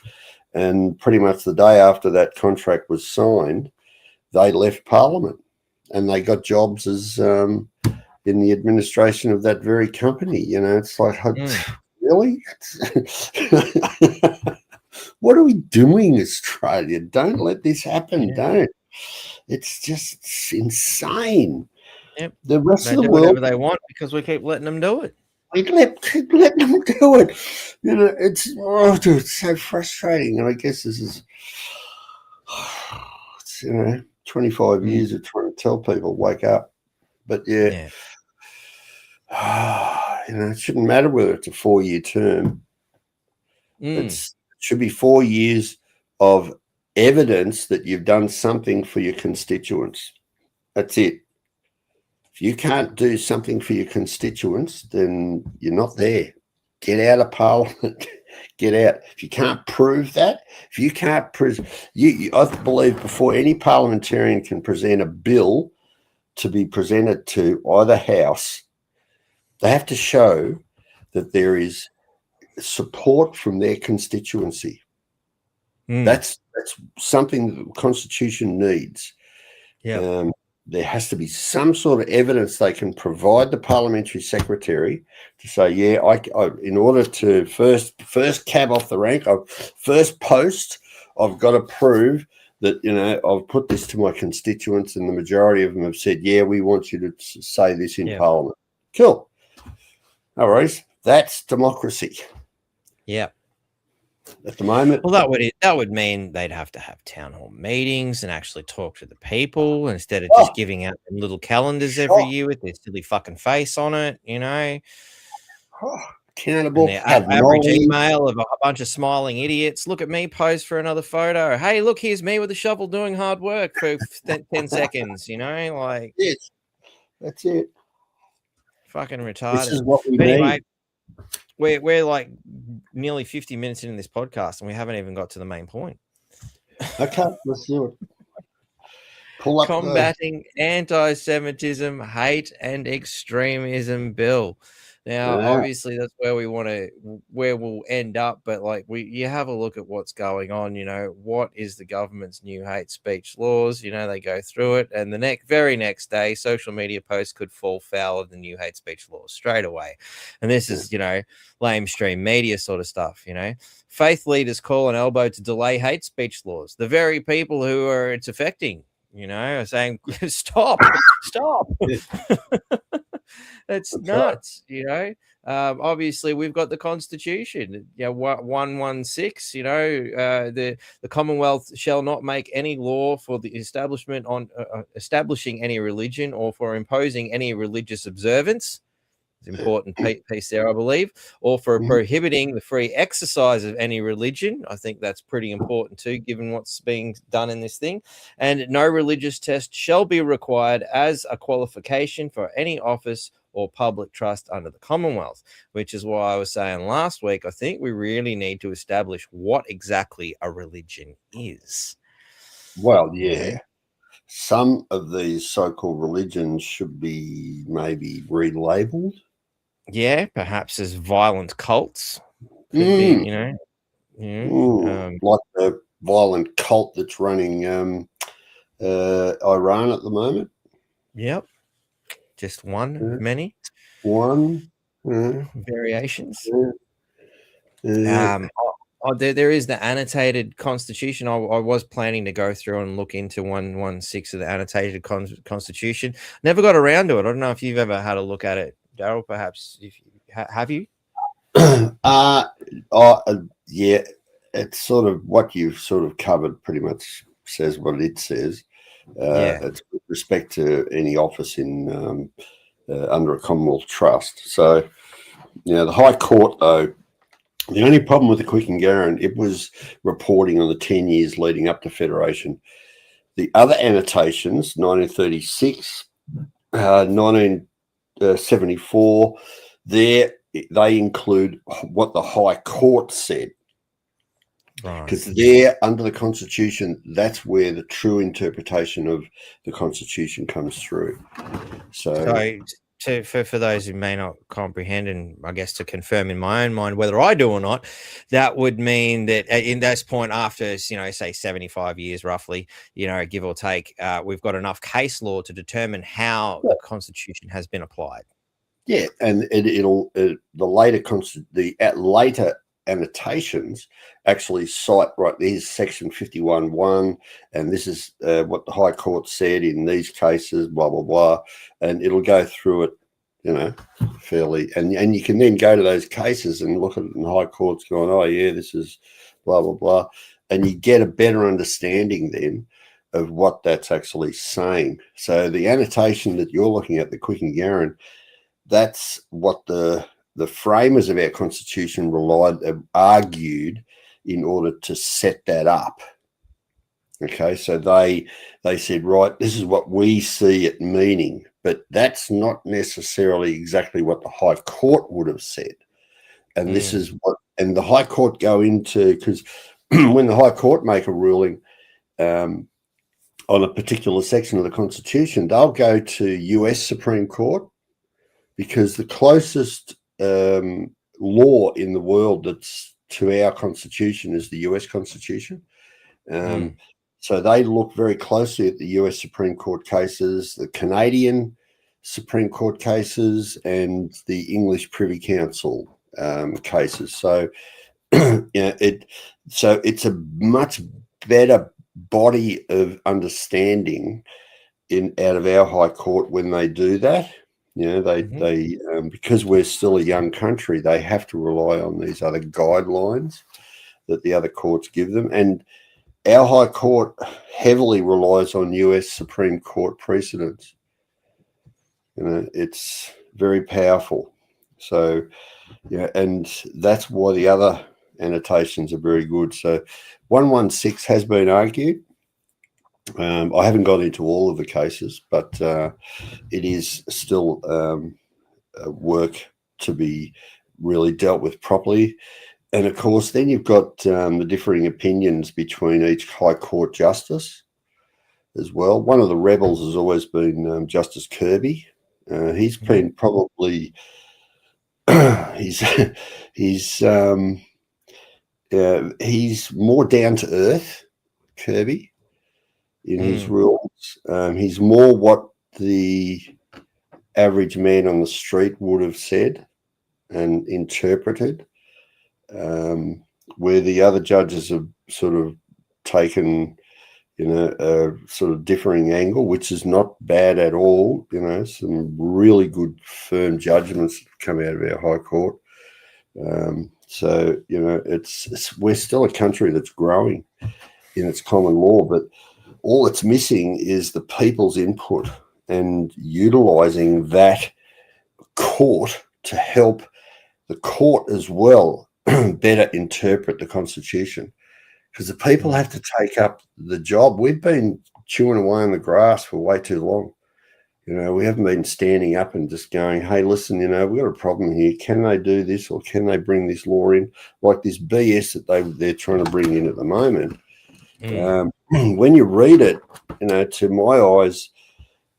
And pretty much the day after that contract was signed, they left Parliament and they got jobs as in the administration of that very company. It's like, really? What are we doing, Australia? Don't let this happen. Don't. It's just insane. Yep. The rest of the do world, whatever they want because we keep letting them do it. We keep letting them do it. It's so frustrating. And I guess this is, 25 years of trying to tell people, wake up. But it shouldn't matter whether it's a 4-year term. It should be 4 years of evidence that you've done something for your constituents. That's it. If you can't do something for your constituents, then you're not there. Get out of Parliament. Get out. If you can't prove that, I believe before any parliamentarian can present a bill to be presented to either house, they have to show that there is support from their constituency. That's something that the Constitution needs. Yeah. There has to be some sort of evidence they can provide the parliamentary secretary to say, yeah, I in order to first cab off the rank, first post, I've got to prove that, I've put this to my constituents, and the majority of them have said, yeah, we want you to say this in Parliament. Cool. No worries. That's democracy. Yeah. At the moment. Well, that would mean they'd have to have town hall meetings and actually talk to the people instead of just giving out them little calendars every year with their silly fucking face on it, Accountable. Average email of a bunch of smiling idiots. Look at me, pose for another photo. Hey, look, here's me with a shovel doing hard work for 10 seconds, like. Yes, that's it. Fucking retarded. This is what we need. We're like nearly 50 minutes into this podcast and we haven't even got to the main point. Okay, let's do it. Pull up Combating anti-Semitism, hate, and extremism bill. Now, obviously, that's where we'll end up. But you have a look at what's going on. What is the government's new hate speech laws? They go through it, and the very next day, social media posts could fall foul of the new hate speech laws straight away. And this is, lamestream media sort of stuff. Faith leaders call an elbow to delay hate speech laws. The very people who it's affecting, are saying, stop. That's nuts, obviously we've got the Constitution, 116, the Commonwealth shall not make any law for the establishment on establishing any religion or for imposing any religious observance. It's important piece there, I believe, or for prohibiting the free exercise of any religion. I think that's pretty important too, given what's being done in this thing. And no religious test shall be required as a qualification for any office or public trust under the Commonwealth, which is why I was saying last week, I think we really need to establish what exactly a religion is. Well, yeah. Some of these so-called religions should be maybe relabeled. Yeah, perhaps as violent cults. Could be, like the violent cult that's running Iran at the moment. Yep. Just one of many. One. Variations. There is the annotated Constitution. I was planning to go through and look into 116 of the annotated Constitution. Never got around to it. I don't know if you've ever had a look at it, Darryl. Perhaps if you have you? Yeah. It's sort of what you've sort of covered. Pretty much says what it says. It's with respect to any office in under a Commonwealth trust. So, the High Court though. The only problem with the Quick and Garran, it was reporting on the 10 years leading up to Federation. The other annotations, 1936, 1974, they include what the High Court said. Because there, under the Constitution, that's where the true interpretation of the Constitution comes through. So for those who may not comprehend, and I guess to confirm in my own mind whether I do or not, that would mean that in this point after, say 75 years roughly, give or take, we've got enough case law to determine how the Constitution has been applied. Yeah, and the later annotations actually cite, right, there's section 51(1), and this is what the High Court said in these cases, blah, blah, blah, and it'll go through it, fairly, and you can then go to those cases and look at it, and the High Court's going, oh, yeah, this is blah, blah, blah, and you get a better understanding then of what that's actually saying. So the annotation that you're looking at, the Quick and Garran, that's what the framers of our Constitution argued in order to set that up. Okay, so they said, right, this is what we see it meaning, but that's not necessarily exactly what the High Court would have said. And this is what, and the High Court go into, because when the High Court make a ruling on a particular section of the Constitution, they'll go to US Supreme Court, because the closest law in the world that's to our constitution is the US Constitution. So they look very closely at the US Supreme Court cases, the Canadian Supreme Court cases, and the English Privy Council cases. So, it's a much better body of understanding out of our High Court when they do that. They because we're still a young country, they have to rely on these other guidelines that the other courts give them. And our High Court heavily relies on US Supreme Court precedents. It's very powerful. So, and that's why the other annotations are very good. So 116 has been argued. I haven't got into all of the cases, but it is still work to be really dealt with properly. And of course, then you've got the differing opinions between each High Court justice as well. One of the rebels has always been Justice Kirby. He's been probably he's more down to earth, Kirby, in his rules. He's more what the average man on the street would have said and interpreted, where the other judges have sort of taken, a sort of differing angle, which is not bad at all. Some really good, firm judgments come out of our High Court. So, we're still a country that's growing in its common law, but all it's missing is the people's input and utilising that court to help the court as well better interpret the Constitution, because the people have to take up the job. We've been chewing away on the grass for way too long. We haven't been standing up and just going, hey, listen, we've got a problem here. Can they do this, or can they bring this law in? Like this BS that they're trying to bring in at the moment. When you read it, to my eyes,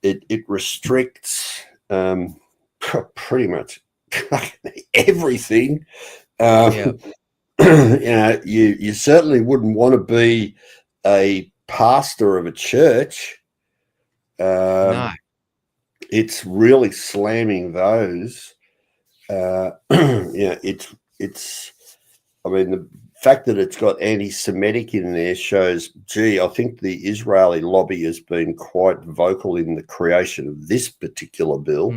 it restricts pretty much everything. You certainly wouldn't want to be a pastor of a church. No. It's really slamming those. It's. I mean, the fact that it's got anti-Semitic in there shows, I think the Israeli lobby has been quite vocal in the creation of this particular bill.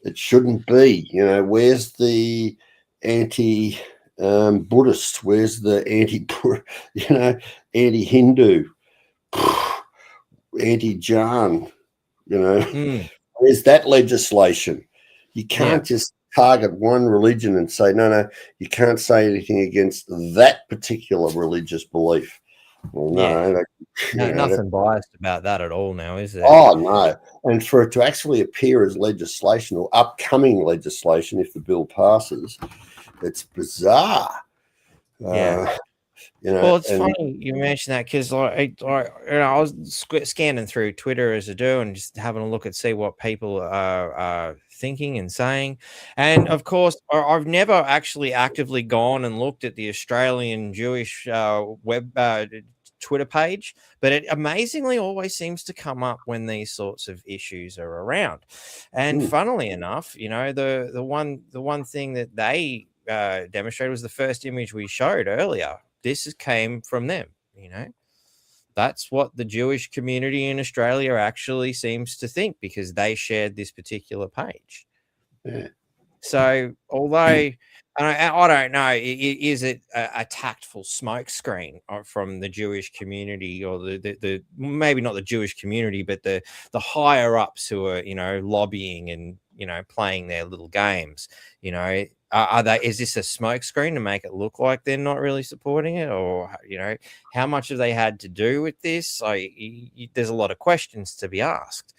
It shouldn't be. Where's the anti-Buddhist? Where's the anti-Hindu, anti-Jan? Where's that legislation? You can't just target one religion and say, no, you can't say anything against that particular religious belief. Well, nothing biased about that at all now, is there? Oh, no. And for it to actually appear as legislation or upcoming legislation, if the bill passes, it's bizarre. Well, it's funny you mentioned that, because I was scanning through Twitter as I do and just having a look and see what people are thinking and saying. And of course, I've never actually actively gone and looked at the Australian Jewish web Twitter page, but it amazingly always seems to come up when these sorts of issues are around. And funnily enough, the one thing that they demonstrated was the first image we showed earlier. This came from them. That's what the Jewish community in Australia actually seems to think, because they shared this particular page. So although I don't know, is it a tactful smokescreen from the Jewish community, or the maybe not the Jewish community, but the higher ups who are lobbying and playing their little games? Are they? Is this a smokescreen to make it look like they're not really supporting it, or how much have they had to do with this? There's a lot of questions to be asked.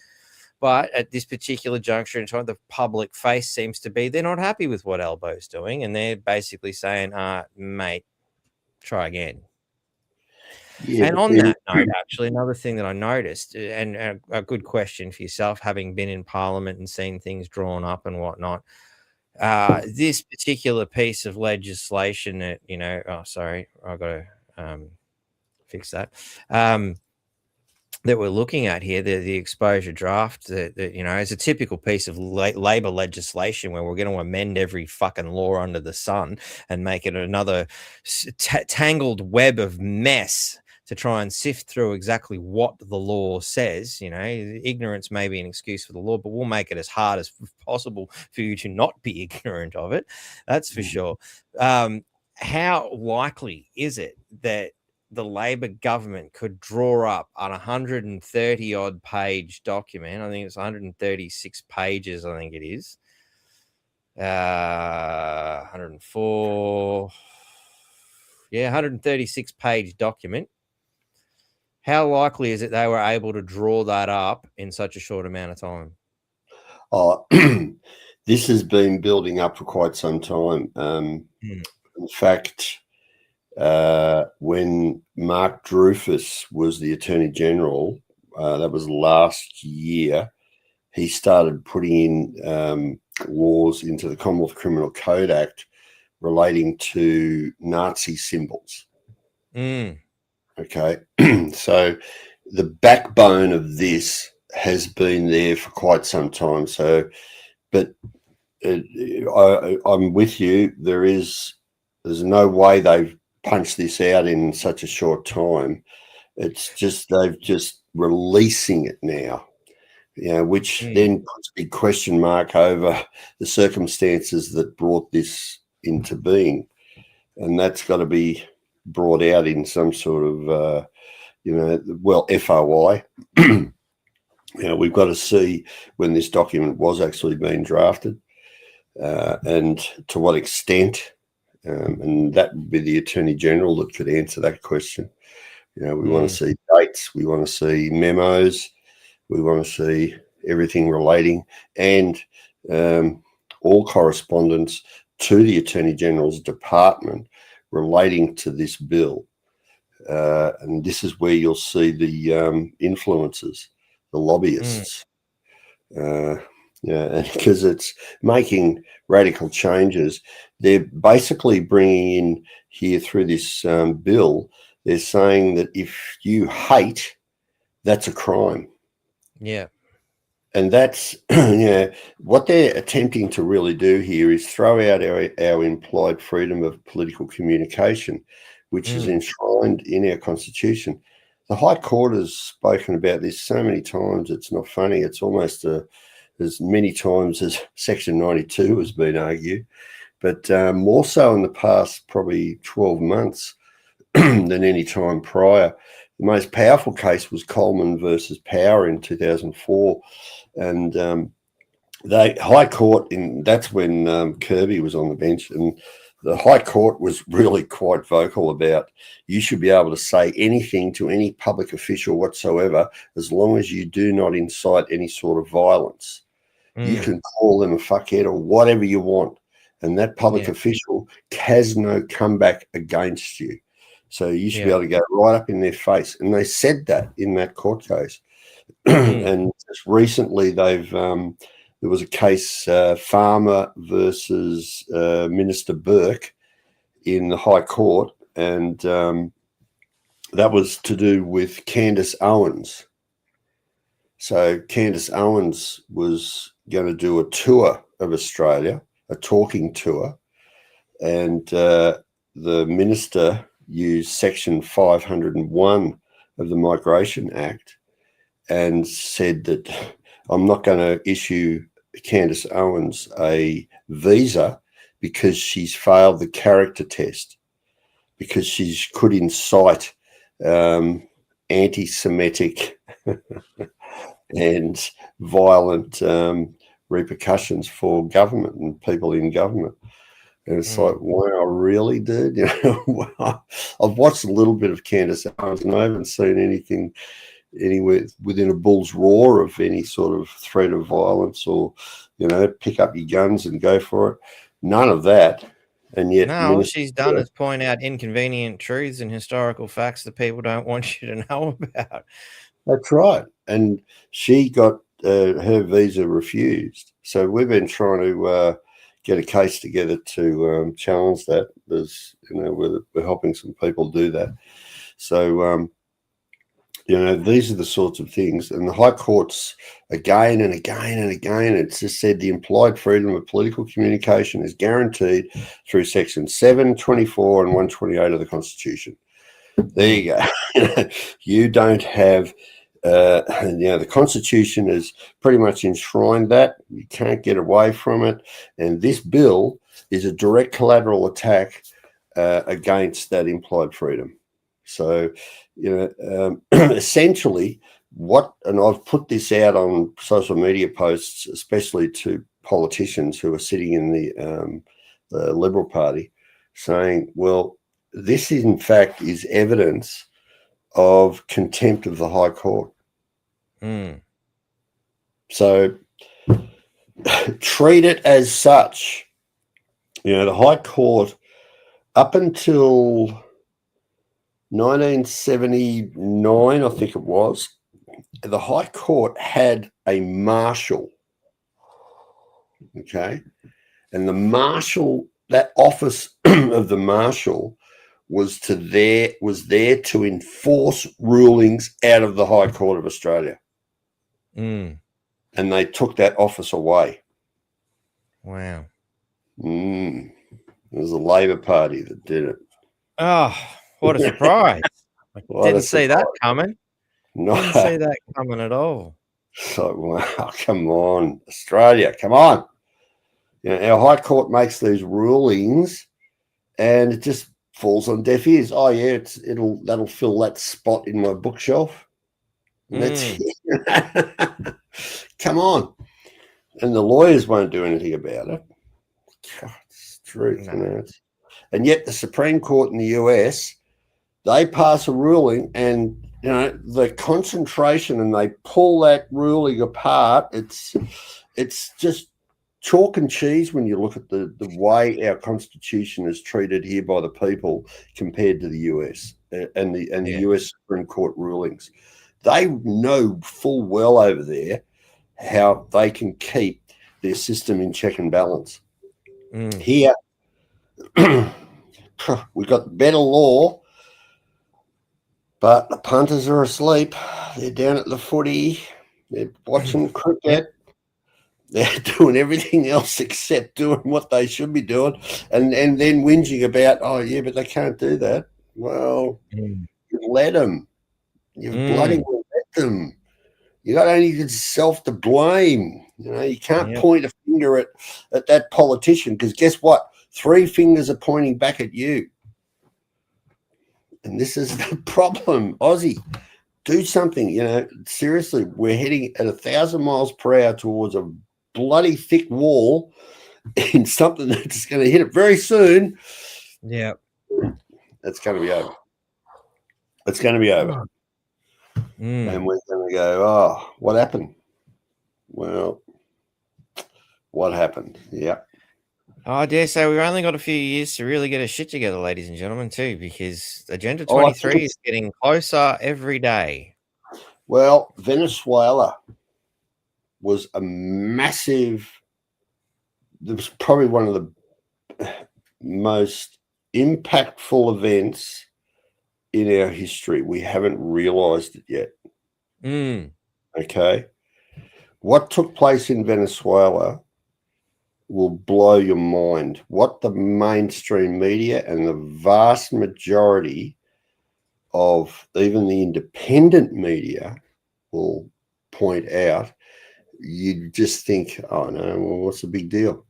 But at this particular juncture in time, the public face seems to be they're not happy with what Elbow's doing, and they're basically saying, mate, try again. And on that note, actually, another thing that I noticed, and a good question for yourself, having been in Parliament and seen things drawn up and whatnot, This particular piece of legislation that, oh, sorry, I've got to fix that. That we're looking at here, the exposure draft, that is a typical piece of Labor legislation where we're going to amend every fucking law under the sun and make it another tangled web of mess to try and sift through exactly what the law says. Ignorance may be an excuse for the law, but we'll make it as hard as possible for you to not be ignorant of it. That's for sure. How likely is it that the Labor government could draw up on 130 odd page document? I think it's 136 pages. I think it is 104. Yeah, 136 page document. How likely is it they were able to draw that up in such a short amount of time? Oh, this has been building up for quite some time. In fact, when Mark Dreyfus was the Attorney General, that was last year, he started putting in laws into the Commonwealth Criminal Code Act relating to Nazi symbols. Okay, so the backbone of this has been there for quite some time. So, but I'm with you. There's no way they've punched this out in such a short time. It's just they've just releasing it now, which then puts a big question mark over the circumstances that brought this into being, and that's got to be brought out in some sort of FOI. We've got to see when this document was actually being drafted, and to what extent. And that would be the Attorney General that could answer that question. We want to see dates, we want to see memos, we want to see everything relating, and all correspondence to the Attorney General's department relating to this bill. And this is where you'll see the influencers, the lobbyists. Because it's making radical changes. They're basically bringing in here through this bill, they're saying that if you hate, that's a crime. Yeah. And that's, what they're attempting to really do here is throw out our implied freedom of political communication, which is enshrined in our Constitution. The High Court has spoken about this so many times, it's not funny. It's almost as many times as Section 92 has been argued, but more so in the past probably 12 months than any time prior. The most powerful case was Coleman versus Power in 2004, and the High Court, that's when Kirby was on the bench, and the High Court was really quite vocal about you should be able to say anything to any public official whatsoever as long as you do not incite any sort of violence. You can call them a fuckhead or whatever you want, and that public official has no comeback against you. So you should be able to go right up in their face. And they said that in that court case. And just recently there was a case, Farmer versus Minister Burke in the High Court, and that was to do with Candace Owens. So Candace Owens was going to do a tour of Australia, a talking tour, and the minister used Section 501 of the Migration Act and said that I'm not going to issue Candace Owens a visa because she's failed the character test, because she could incite anti-Semitic and violent repercussions for government and people in government. And it's like, wow, really, dude? I've watched a little bit of Candace Owens and I haven't seen anything anywhere within a bull's roar of any sort of threat of violence or, pick up your guns and go for it. None of that. And yet, no, all she's done is point out inconvenient truths and historical facts that people don't want you to know about. That's right. And she got her visa refused. So we've been trying to get a case together to challenge that. There's, we're helping some people do that. So, these are the sorts of things. And the High Court's again and again and again, it's just said the implied freedom of political communication is guaranteed through Section 7, 24 and 128 of the Constitution. There you go. You don't have, the Constitution has pretty much enshrined that. You can't get away from it. And this bill is a direct collateral attack against that implied freedom. So, essentially and I've put this out on social media posts, especially to politicians who are sitting in the Liberal Party, saying, well, this in fact is evidence of contempt of the High Court. So treat it as such. The High Court, up until 1979, I think it was, the High Court had a marshal. Okay. And the marshal, that office of the marshal was there to enforce rulings out of the High Court of Australia. And they took that office away. Wow. It was the Labor Party that did it. Oh, what a surprise. I didn't see that coming. No. Didn't see that coming at all. So, wow, come on, Australia, come on. Our High Court makes these rulings and it just falls on deaf ears. Oh, yeah, that'll fill that spot in my bookshelf. And that's it. Come on. And the lawyers won't do anything about it. God, it's the truth. No. And yet the Supreme Court in the US, they pass a ruling and, the concentration, and they pull that ruling apart. It's just chalk and cheese when you look at the way our Constitution is treated here by the people compared to the US and the US Supreme Court rulings. They know full well over there how they can keep their system in check and balance. Here, we've got better law, but the punters are asleep. They're down at the footy. They're watching cricket. They're doing everything else except doing what they should be doing, and then whinging about, oh, yeah, but they can't do that. Well, you let them. You bloody well let them. You got only yourself to blame. You can't point a finger at that politician, because guess what? 3 fingers are pointing back at you. And this is the problem. Aussie, do something. Seriously, we're heading at 1,000 miles per hour towards a bloody thick wall in something that's going to hit it very soon. Yeah. It's going to be over. It's going to be over. And we're going to go, oh, what happened? Well, what happened? Yeah. Oh, I dare say we've only got a few years to really get a shit together, ladies and gentlemen, too, because Agenda 23 is getting closer every day. Well, Venezuela was a massive, it was probably one of the most impactful events in our history. We haven't realized it yet. Okay. What took place in Venezuela will blow your mind. What the mainstream media and the vast majority of even the independent media will point out, you just think, oh no, well, what's the big deal?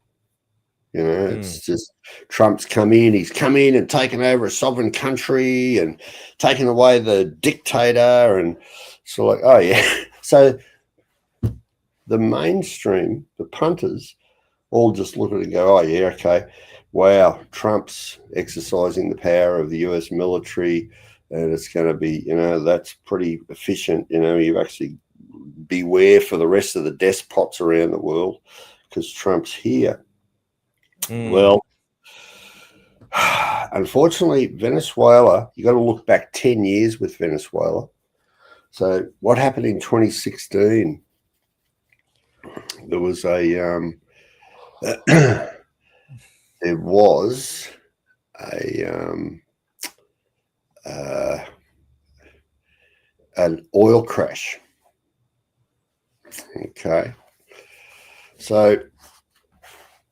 It's just Trump's come in, he's come in and taken over a sovereign country and taken away the dictator, and so like, oh yeah. So the mainstream, the punters, all just look at it and go, oh yeah, okay, wow, Trump's exercising the power of the US military, and it's going to be, that's pretty efficient. You actually beware for the rest of the despots around the world because Trump's here. Well, unfortunately, Venezuela, you got to look back 10 years with Venezuela. So what happened in 2016? There was a there was an oil crash. Okay. So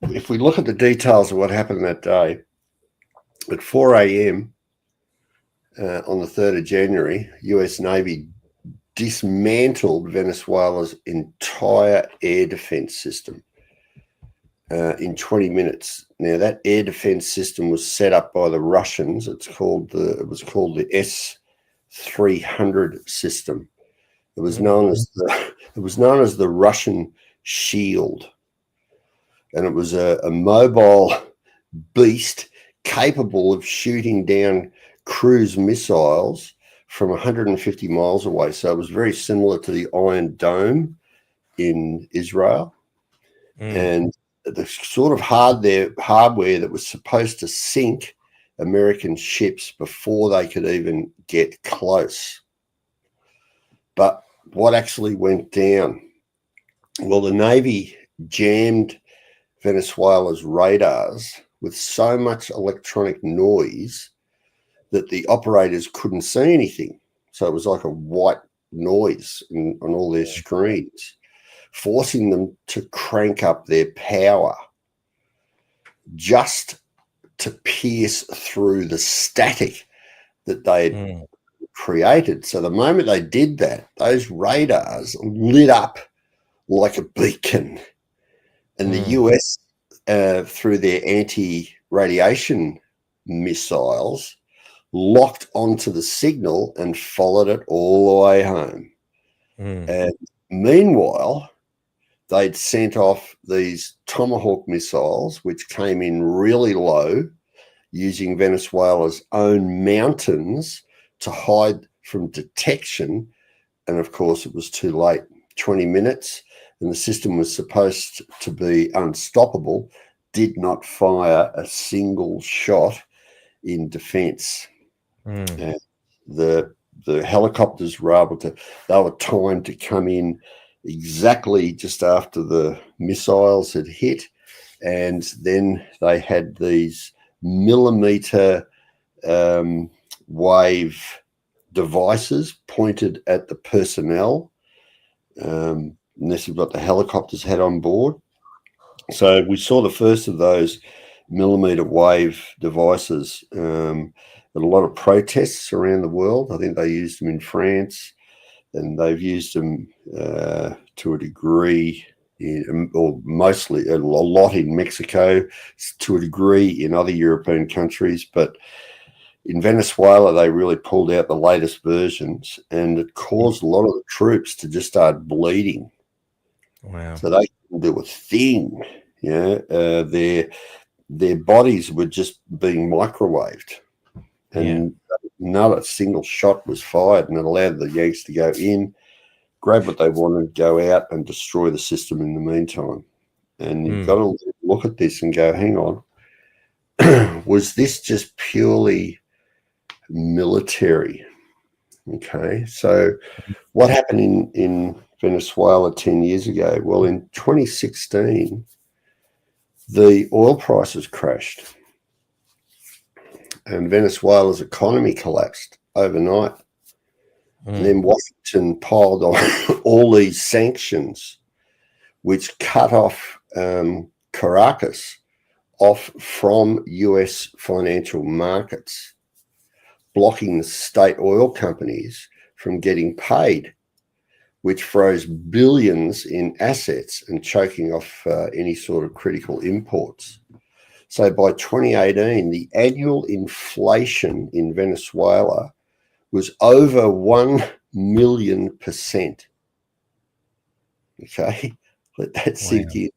if we look at the details of what happened that day, at 4 a.m. On the 3rd of January, US Navy dismantled Venezuela's entire air defense system in 20 minutes. Now, that air defense system was set up by the Russians. It was called the S-300 system. It was known as the Russian Shield, and it was a mobile beast capable of shooting down cruise missiles from 150 miles away. So it was very similar to the Iron Dome in Israel. And the sort of hardware that was supposed to sink American ships before they could even get close. But what actually went down? Well, the Navy jammed Venezuela's radars with so much electronic noise that the operators couldn't see anything. So it was like a white noise on all their screens, forcing them to crank up their power just to pierce through the static that they had created. So the moment they did that, those radars lit up like a beacon. And the US, through their anti-radiation missiles, locked onto the signal and followed it all the way home. And meanwhile, they'd sent off these Tomahawk missiles, which came in really low, using Venezuela's own mountains to hide from detection. And of course, it was too late. 20 minutes, and the system was supposed to be unstoppable, did not fire a single shot in defense. And the helicopters were timed to come in exactly just after the missiles had hit, and then they had these millimeter wave devices pointed at the personnel, unless you've got the helicopters had on board. So we saw the first of those millimeter wave devices at a lot of protests around the world. I think they used them in France, and they've used them to a degree, or mostly a lot in Mexico, to a degree in other European countries. But in Venezuela, they really pulled out the latest versions, and it caused a lot of the troops to just start bleeding. Wow. So they couldn't do a thing. Their bodies were just being microwaved. And not a single shot was fired, and it allowed the Yanks to go in, grab what they wanted, go out and destroy the system in the meantime. And you've got to look at this and go, hang on, was this just purely military? Okay, so what happened in Venezuela 10 years ago? Well, in 2016, the oil prices crashed, and Venezuela's economy collapsed overnight. And then Washington piled on all these sanctions, which cut off Caracas off from US financial markets, blocking the state oil companies from getting paid, which froze billions in assets and choking off any sort of critical imports. So by 2018, the annual inflation in Venezuela was over 1 million %. Okay, let that sink in.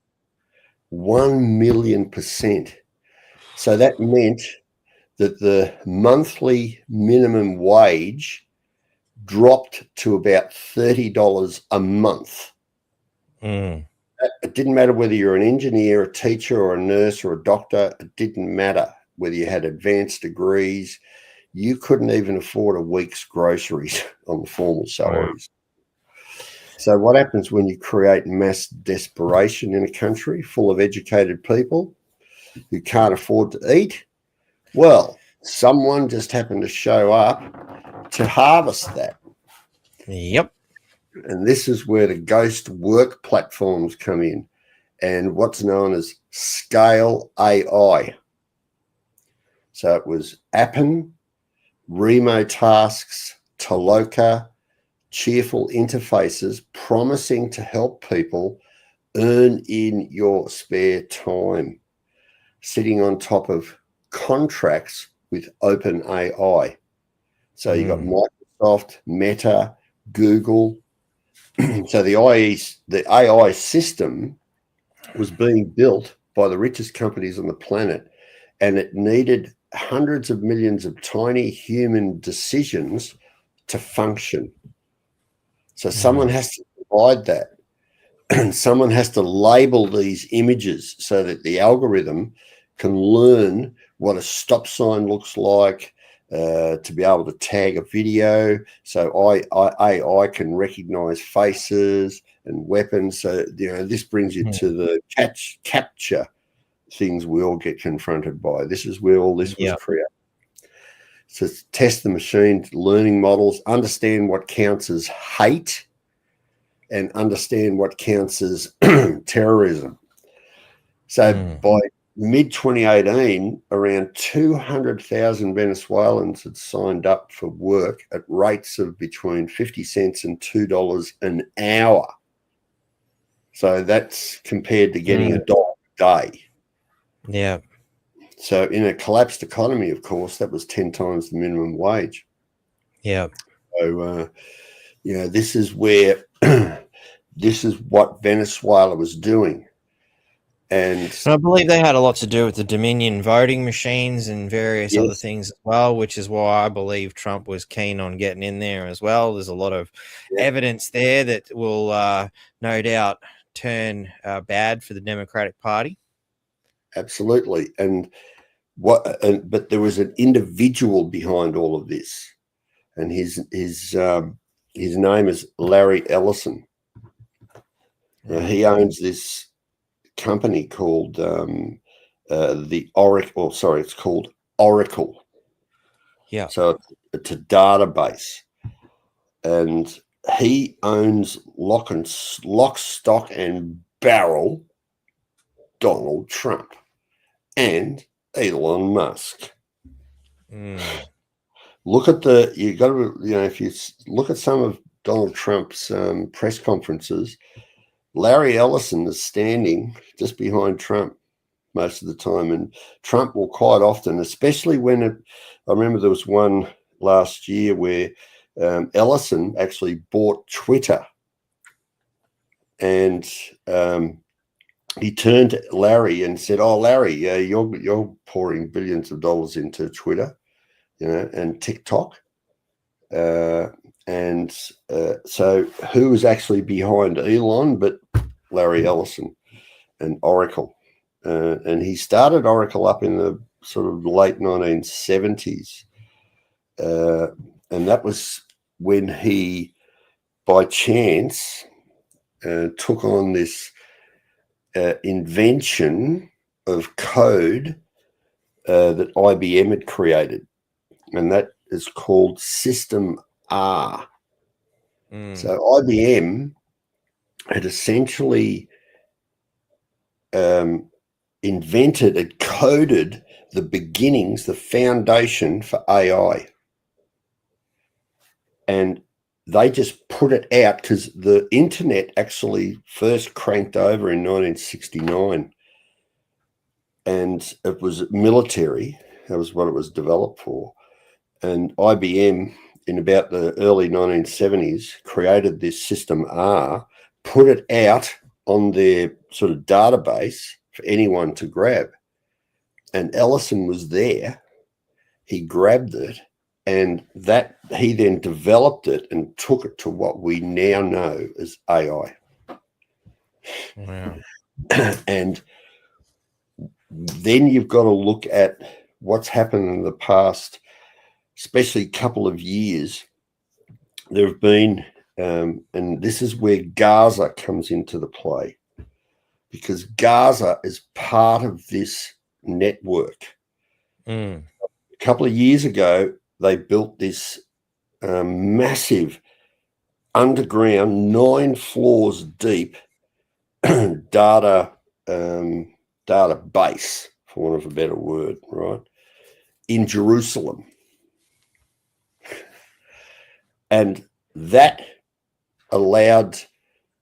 1 million %. So that meant that the monthly minimum wage dropped to about $30 a month. It didn't matter whether you're an engineer, a teacher, or a nurse, or a doctor. It didn't matter whether you had advanced degrees. You couldn't even afford a week's groceries on the formal salaries. So what happens when you create mass desperation in a country full of educated people? who can't afford to eat. Well, someone just happened to show up to harvest that. Yep. And this is where the ghost work platforms come in, and what's known as scale AI. So it was Appen, Remo Tasks, Toloka, cheerful interfaces promising to help people earn in your spare time, sitting on top of contracts with open AI. So you got Microsoft, Meta, Google. So the AI system was being built by the richest companies on the planet, and it needed hundreds of millions of tiny human decisions to function. So someone has to provide that. And someone has to label these images so that the algorithm can learn what a stop sign looks like, to be able to tag a video. So AI can recognize faces and weapons. So, this brings you to the capture things we all get confronted by. This is where all this was created. So test the machine learning models, understand what counts as hate, and understand what counts as terrorism. So by mid-2018, around 200,000 Venezuelans had signed up for work at rates of between 50 cents and $2 an hour. So that's compared to getting $1 a day. Yeah. So in a collapsed economy, of course, that was 10 times the minimum wage. Yeah. So, this is where, this is what Venezuela was doing. And I believe they had a lot to do with the Dominion voting machines and various other things as well, which is why I believe Trump was keen on getting in there as well. There's a lot of evidence there that will no doubt turn bad for the Democratic Party. Absolutely. But there was an individual behind all of this, and his name is Larry Ellison. Now, he owns this company called the Oracle. Sorry, it's called Oracle. Yeah. So it's a database, and he owns lock, stock, and barrel Donald Trump and Elon Musk. Look at if you look at some of Donald Trump's press conferences, Larry Ellison is standing just behind Trump most of the time. And Trump will quite often, especially when I remember there was one last year where Ellison actually bought Twitter. And he turned to Larry and said, "Oh, Larry, you're pouring billions of dollars into Twitter, and TikTok." So who was actually behind Elon but Larry Ellison and Oracle? And he started Oracle up in the sort of late 1970s. And that was when he, by chance, took on this invention of code that IBM had created. And that is called System R. So IBM had essentially invented and coded the beginnings, the foundation for AI. And they just put it out because the internet actually first cranked over in 1969. And it was military. That was what it was developed for. And IBM, in about the early 1970s, created this System R, put it out on their sort of database for anyone to grab. And Ellison was there. He grabbed it, and that he then developed it and took it to what we now know as AI. Wow. And then you've got to look at what's happened in the past, especially couple of years. There have been, and this is where Gaza comes into the play, because Gaza is part of this network. A couple of years ago, they built this massive underground, 9 floors deep data base, for want of a better word, right, in Jerusalem. And that allowed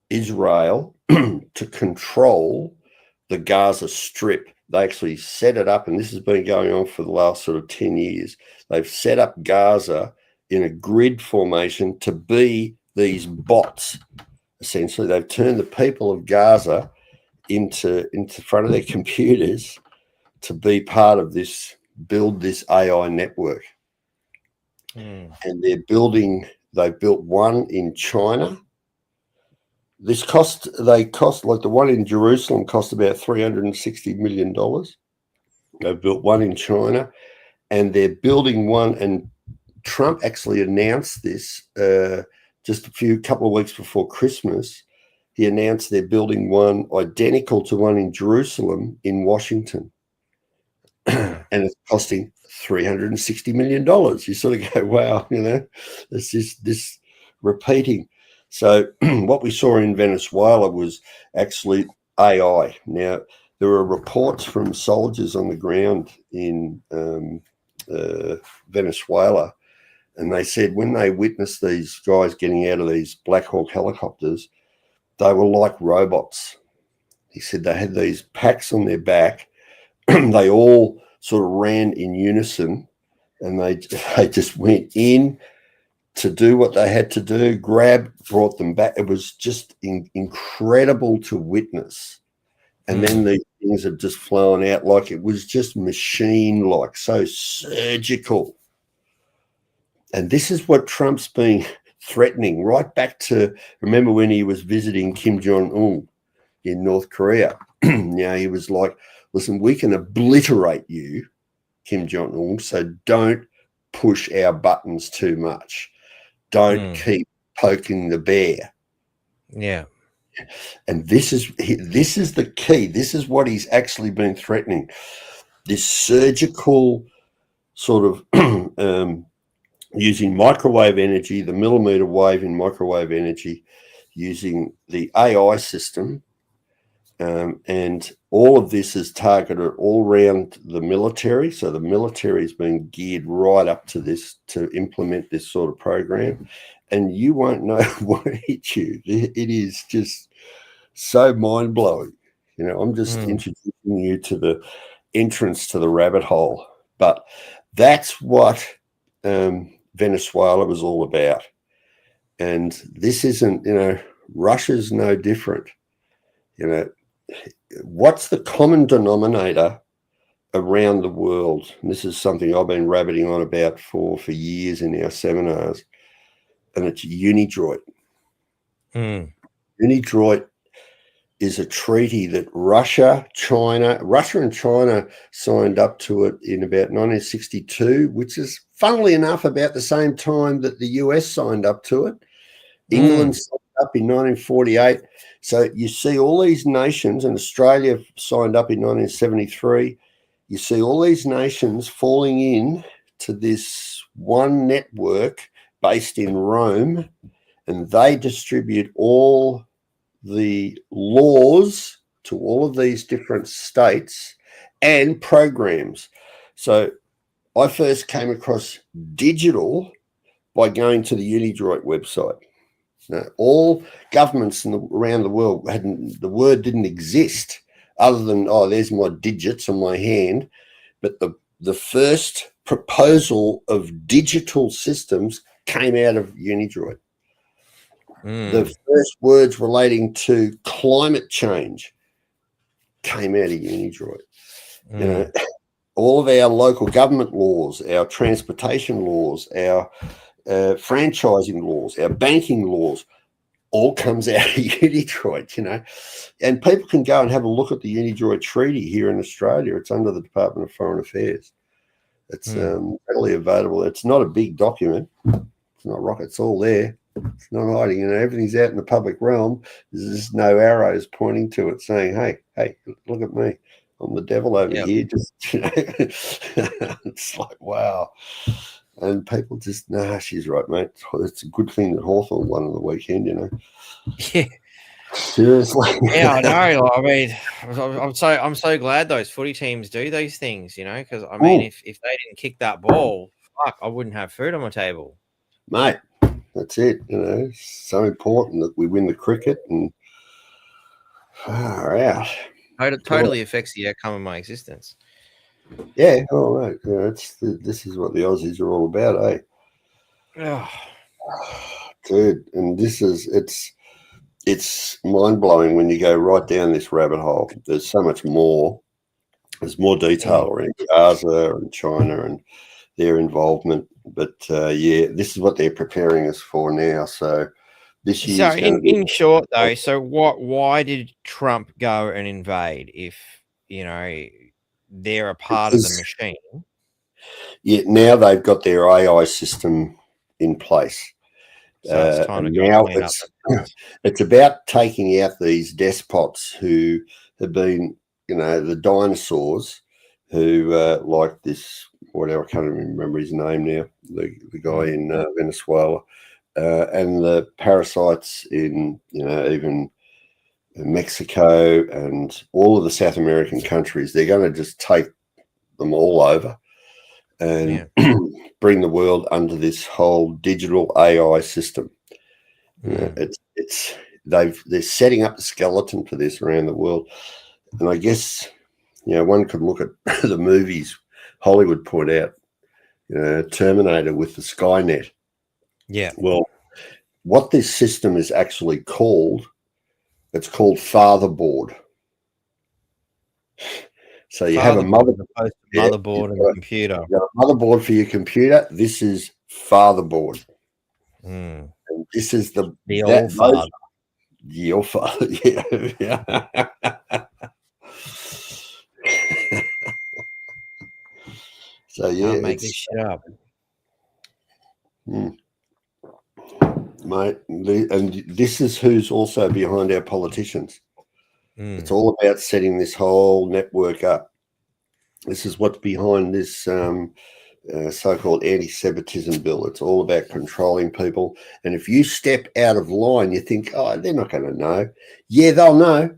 Israel to control the Gaza Strip. They actually set it up, and this has been going on for the last sort of 10 years. They've set up Gaza in a grid formation to be these bots. Essentially, they've turned the people of Gaza into front of their computers to be part of this, build this AI network. And they built one in China. They cost like the one in Jerusalem cost about $360 million. They've built one in China, and they're building one. And Trump actually announced this just couple of weeks before Christmas. He announced they're building one identical to one in Jerusalem in Washington, and it's costing $360 million. You sort of go, wow, it's just this repeating. So what we saw in Venezuela was actually AI. Now, there were reports from soldiers on the ground in Venezuela, and they said when they witnessed these guys getting out of these Black Hawk helicopters, they were like robots. He said they had these packs on their back. They all sort of ran in unison, and they just went in to do what they had to do, brought them back. It was just incredible to witness. And then these things have just flown out like it was just machine-like, so surgical. And this is what Trump's been threatening right back to, remember when he was visiting Kim Jong-un in North Korea? He was like, listen, we can obliterate you, Kim Jong-un, so don't push our buttons too much. Don't keep poking the bear. Yeah. And this is the key. This is what he's actually been threatening. This surgical sort of using microwave energy, the millimeter wave in microwave energy, using the AI system. And all of this is targeted all around the military. So the military is being geared right up to this, to implement this sort of program. And you won't know what hit you. It is just so mind-blowing. I'm just introducing you to the entrance to the rabbit hole. But that's what Venezuela was all about. And this isn't, Russia's no different. What's the common denominator around the world? And this is something I've been rabbiting on about for years in our seminars, and it's Unidroit. Unidroit is a treaty that Russia and China signed up to it in about 1962, which is, funnily enough, about the same time that the US signed up to it. England signed up in 1948. So you see all these nations, and Australia signed up in 1973. You see all these nations falling in to this one network based in Rome, and they distribute all the laws to all of these different states and programs. So I first came across digital by going to the Unidroit website. Now, all governments around the world the word didn't exist other than, there's my digits on my hand. But the first proposal of digital systems came out of Unidroit. The first words relating to climate change came out of Unidroit. All of our local government laws, our transportation laws, our franchising laws, our banking laws, all comes out of Unidroit, And people can go and have a look at the Unidroit Treaty here in Australia. It's under the Department of Foreign Affairs. It's readily available. It's not a big document. It's not rocket. It's all there. It's not hiding. Everything's out in the public realm. There's just no arrows pointing to it saying, hey, look at me. I'm the devil over here. Just, it's like, wow. And people just, nah, she's right, mate. It's a good thing that Hawthorn won on the weekend, Yeah. Seriously. Yeah, I know. I mean, I'm so glad those footy teams do these things, because I mean, if they didn't kick that ball, fuck, I wouldn't have food on my table. Mate, that's it. It's so important that we win the cricket and far out. It totally affects the outcome of my existence. Yeah, oh right. This is what the Aussies are all about, eh? Oh. Dude, and it's mind-blowing when you go right down this rabbit hole. There's so much more. There's more detail around Gaza and China and their involvement. But this is what they're preparing us for now. So this year. So in short, though, why did Trump go and invade if they're a part of the machine? Yeah, now they've got their AI system in place. So it's time to now it's about taking out these despots who have been, the dinosaurs who like this, whatever, I can't even remember his name now, the guy in Venezuela, and the parasites in, even Mexico and all of the South American countries. They're going to just take them all over and bring the world under this whole digital AI system. They're setting up the skeleton for this around the world. And I guess, one could look at the movies Hollywood put out, Terminator with the Skynet. Yeah. Well, what this system is actually called, it's called fatherboard. So you have a motherboard and a computer. You got a motherboard for your computer. This is fatherboard. And this is the old father. Your father, yeah. So Can't make this shit up. Mate, and this is who's also behind our politicians. It's all about setting this whole network up. This is what's behind this so-called anti-Semitism bill. It's all about controlling people. And if you step out of line, you think, oh, they're not going to know. Yeah, they'll know.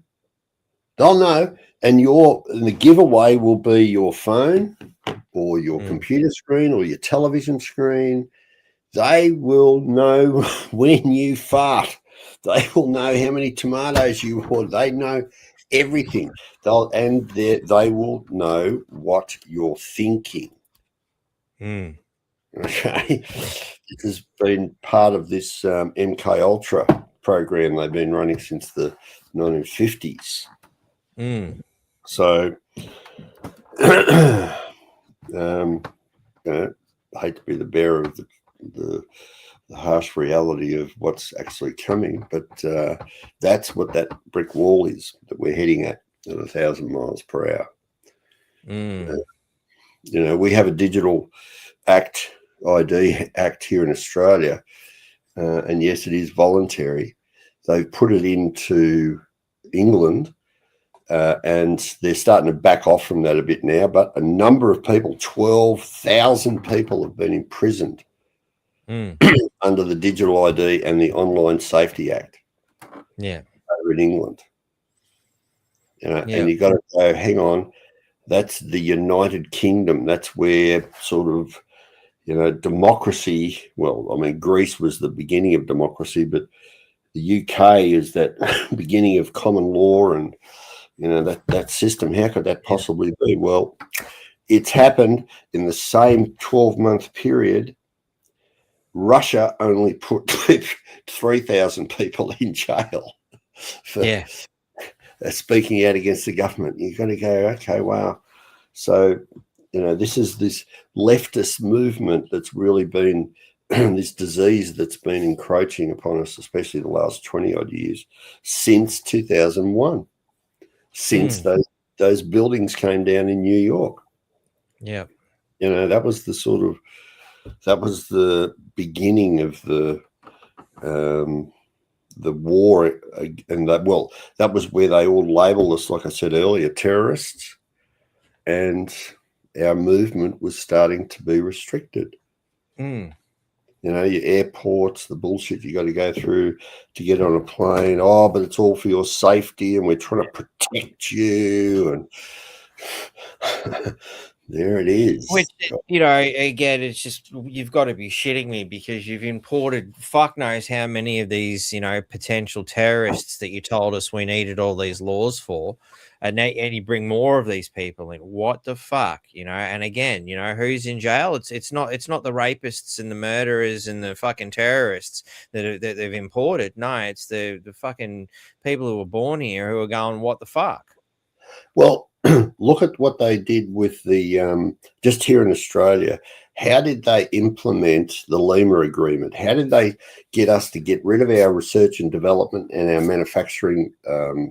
They'll know. And the giveaway will be your phone or your computer screen or your television screen. They will know when you fart. They will know how many tomatoes you want. They know everything. They will know what you're thinking. Okay, this has been part of this MK Ultra program they've been running since the 1950s. So, I hate to be the bearer of the harsh reality of what's actually coming, but that's what that brick wall is that we're heading at 1,000 miles per hour. We have a digital ID act here in Australia, and yes, it is voluntary. They've put it into England, and they're starting to back off from that a bit now, but a number of people, 12,000 people, have been imprisoned under the Digital ID and the Online Safety Act. Over in England. And you got to go, hang on, that's the United Kingdom. That's where sort of, democracy, well, I mean, Greece was the beginning of democracy, but the UK is that beginning of common law and, that system. How could that possibly be? Well, it's happened in the same 12-month period. Russia only put 3,000 people in jail for speaking out against the government. You've got to go, okay, wow. So, this is this leftist movement that's really been this disease that's been encroaching upon us, especially the last 20-odd years, since 2001, since those buildings came down in New York. Yeah. That was the beginning of the war, and that was where they all labeled us, like I said earlier, terrorists. and our movement was starting to be restricted. You know, your airports, the bullshit you got to go through to get on a plane. Oh, but it's all for your safety, and we're trying to protect you. And there it is. Which, you know, again, it's just, you've got to be shitting me, because you've imported fuck knows how many of these, you know, potential terrorists that you told us we needed all these laws for. And you bring more of these people in. What the fuck, you know? And again, you know, who's in jail? It's not the rapists and the murderers and the fucking terrorists that they've imported. No, it's the fucking people who were born here who are going, what the fuck? Well, look at what they did with the just here in Australia. How did they implement the Lima Agreement? How did they get us to get rid of our research and development and our manufacturing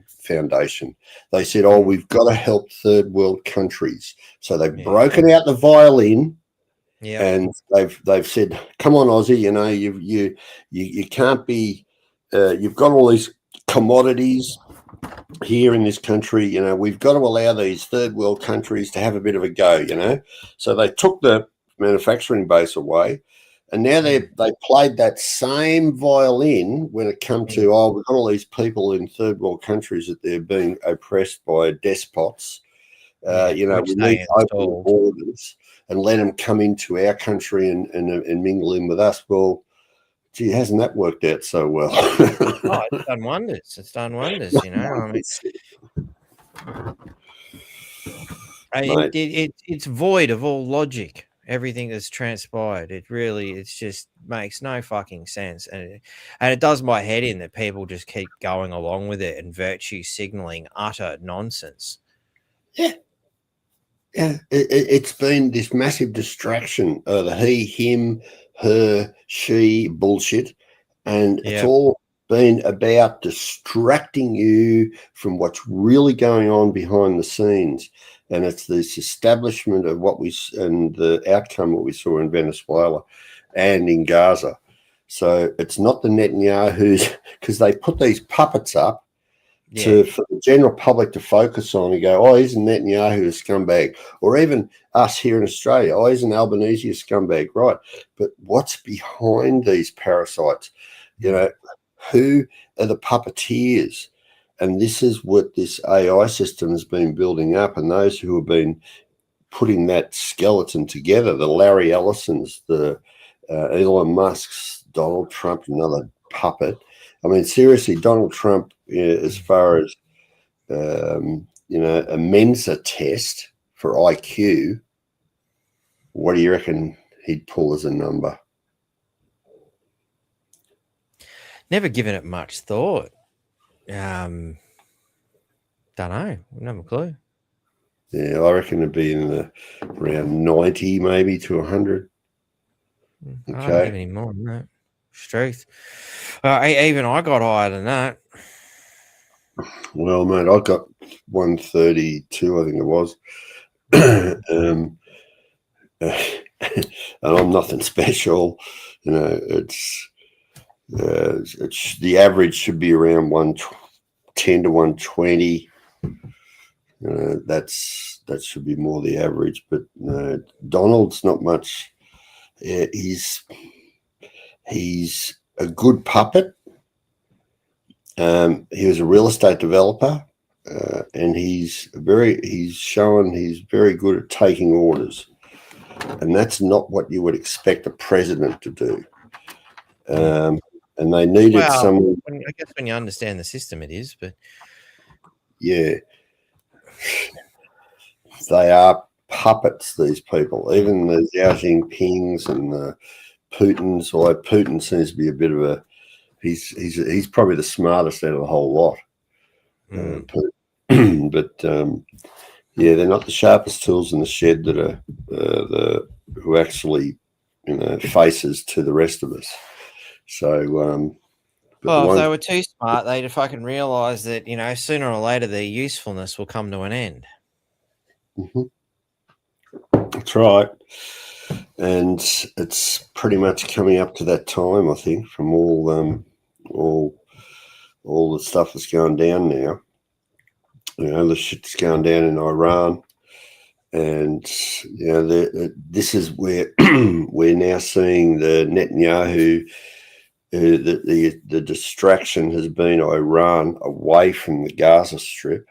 foundation? They said, "Oh, we've got to help third world countries." So they've broken out the violin, and they've said, "Come on, Aussie, you know, you can't be. You've got all these commodities here in this country, you know, we've got to allow these third world countries to have a bit of a go, you know." So they took the manufacturing base away, and now they played that same violin when it come to, oh, we've got all these people in third world countries that they're being oppressed by despots. You know, we need to open the borders and let them come into our country and mingle in with us. Well, gee, hasn't that worked out so well? Oh, it's done wonders. It's done wonders, you know. I mean, it's void of all logic. Everything that's transpired, it just makes no fucking sense, and it does my head in that people just keep going along with it and virtue signaling utter nonsense. Yeah. It's been this massive distraction of the he, him, her, she bullshit, and it's all been about distracting you from what's really going on behind the scenes. And it's this establishment of and the outcome what we saw in Venezuela and in Gaza. So it's not the Netanyahu's, because they put these puppets up for the general public to focus on and go, oh, isn't Netanyahu a scumbag? Or even us here in Australia, oh, isn't Albanese a scumbag? Right. But what's behind these parasites? You know, who are the puppeteers? And this is what this AI system has been building up. And those who have been putting that skeleton together, the Larry Ellisons, the Elon Musk's, Donald Trump, another puppet. I mean, seriously, Donald Trump, as far as, you know, a Mensa test for IQ, what do you reckon he'd pull as a number? Never given it much thought. Don't know. Never a clue. Yeah, I reckon it'd be in around 90, maybe to 100. Okay. I don't give any more than that. Strength. Even I got higher than that. Well, mate, I got 132, I think it was. And I'm nothing special. You know, it's the average should be around 110 to 120. That should be more the average. But Donald's not much. He's a good puppet. He was a real estate developer, and he's shown he's very good at taking orders, and that's not what you would expect a president to do. And they needed someone. I guess when you understand the system, it is. But yeah, they are puppets. These people, even the Xi Jinpings and the Putin's. Although Putin seems to be a bit of a he's probably the smartest out of the whole lot. But yeah, they're not the sharpest tools in the shed that are who actually, you know, faces to the rest of us. So, well, if they were too smart, they'd fucking realise that, you know, sooner or later their usefulness will come to an end. Mm-hmm. That's right. And it's pretty much coming up to that time, I think, from all the stuff that's going down now. You know, the shit's going down in Iran, And this is where we're now seeing the Netanyahu. The distraction has been Iran away from the Gaza Strip,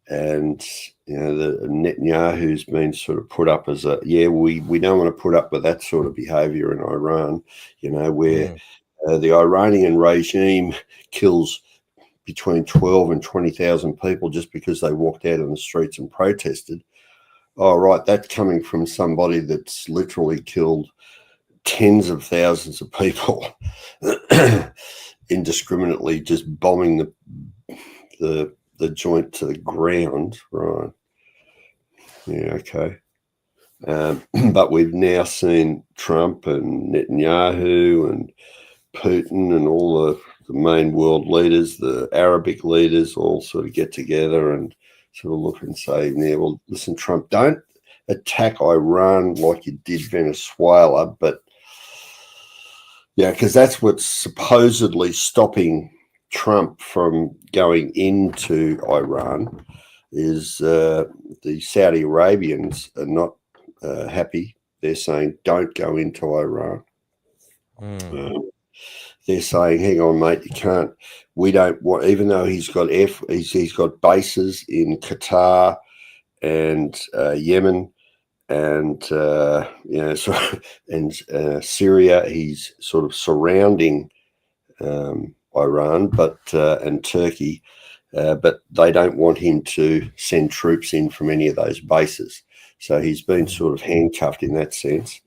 and the Netanyahu's been sort of put up as we don't want to put up with that sort of behaviour in Iran, where the Iranian regime kills between 12 and 20,000 people just because they walked out on the streets and protested. Oh, right, that's coming from somebody that's literally killed tens of thousands of people indiscriminately, just bombing the joint to the ground, right? Yeah, okay. But we've now seen Trump and Netanyahu and Putin and all the main world leaders, the Arabic leaders, all sort of get together and sort of look and say, yeah, well, listen, Trump, don't attack Iran like you did Venezuela, but because that's what's supposedly stopping Trump from going into Iran is the Saudi Arabians are not happy. They're saying, don't go into Iran. They're saying, hang on, mate, you can't. We don't want, even though he's got bases in Qatar and Yemen and Syria. He's sort of surrounding Iran, and Turkey, but they don't want him to send troops in from any of those bases. So he's been sort of handcuffed in that sense.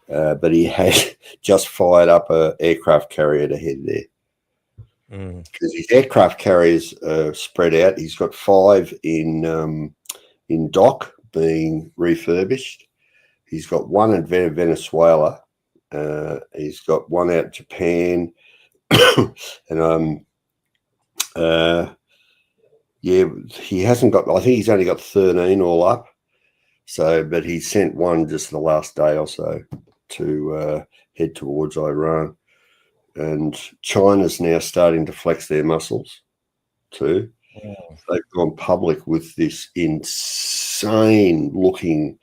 But he has just fired up an aircraft carrier to head there. Because his aircraft carriers are spread out. He's got 5 in dock being refurbished. He's got 1 in Venezuela. He's got 1 out in Japan. And he hasn't got, I think he's only got 13 all up. So, but he sent 1 just the last day or so to head towards Iran. And China's now starting to flex their muscles too. They've gone public with this insane looking,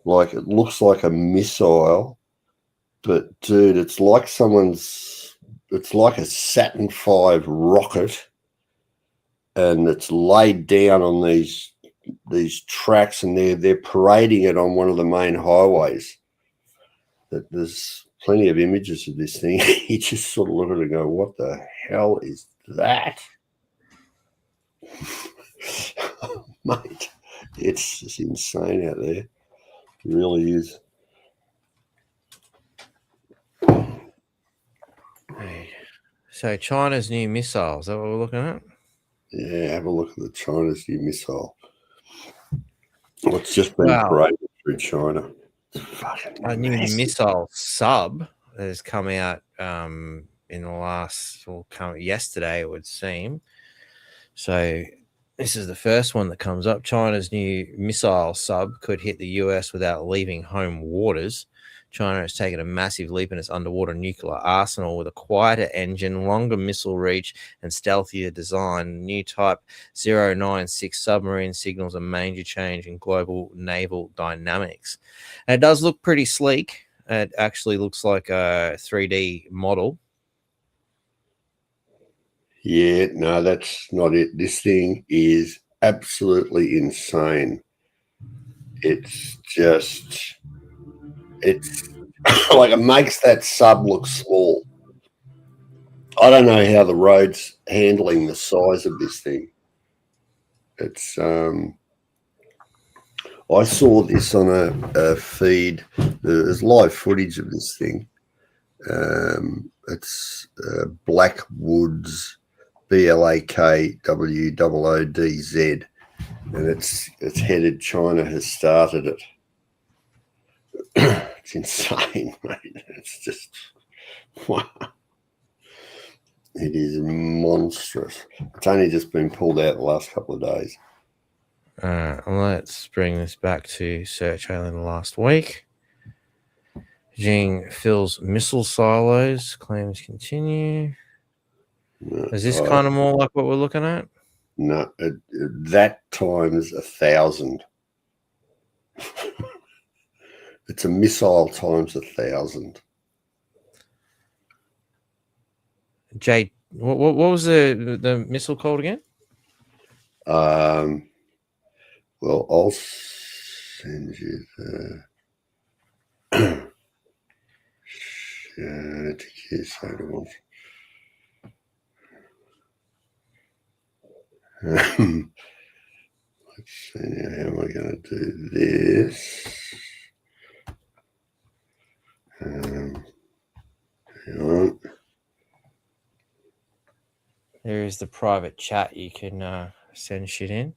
like it looks like a missile, but dude, it's like a Saturn V rocket, and it's laid down on these tracks, and they're parading it on one of the main highways. That there's plenty of images of this thing. You just sort of look at it and go, what the hell is that? Mate, it's just insane out there. It really is. So China's new missile, is that what we're looking at? Yeah, have a look at the China's new missile. It's just been paraded through China. A new missile sub that has come out in the last, yesterday, it would seem. So this is the first one that comes up. China's new missile sub could hit the US without leaving home waters. China has taken a massive leap in its underwater nuclear arsenal with a quieter engine, longer missile reach, and stealthier design. New type 096 submarine signals a major change in global naval dynamics. And it does look pretty sleek. It actually looks like a 3D model. Yeah, no, that's not it. This thing is absolutely insane. It's like it makes that sub look small. I don't know how the road's handling the size of this thing. It's I saw this on a feed. There's live footage of this thing. It's Blackwoods, BLAKWOODZ, and it's headed. China has started it. It's insane, mate. It's just wow. It is monstrous. It's only just been pulled out the last couple of days. Let's bring this back to Search Alien last week. Beijing fills missile silos. Claims continue. No, is this kind of more like what we're looking at? No, that times 1,000. It's a missile times 1,000. Jay, what was the missile called again? Well, I'll send you the let's see, how am I going to do this? Hang on. There is the private chat. You can send shit in,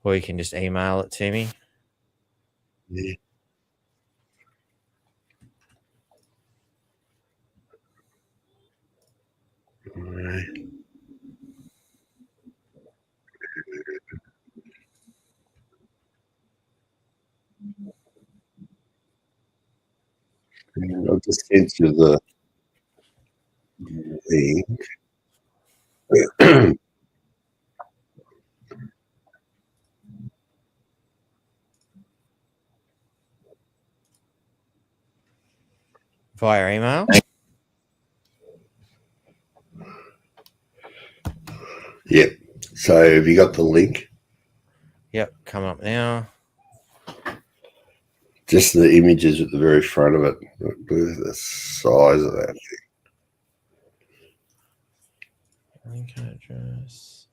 or you can just email it to me. Yeah. All right. And I'll just send you the link. Via email? Yep. So have you got the link? Yep, come up now. Just the images at the very front of it. Look at the size of that thing. Link address.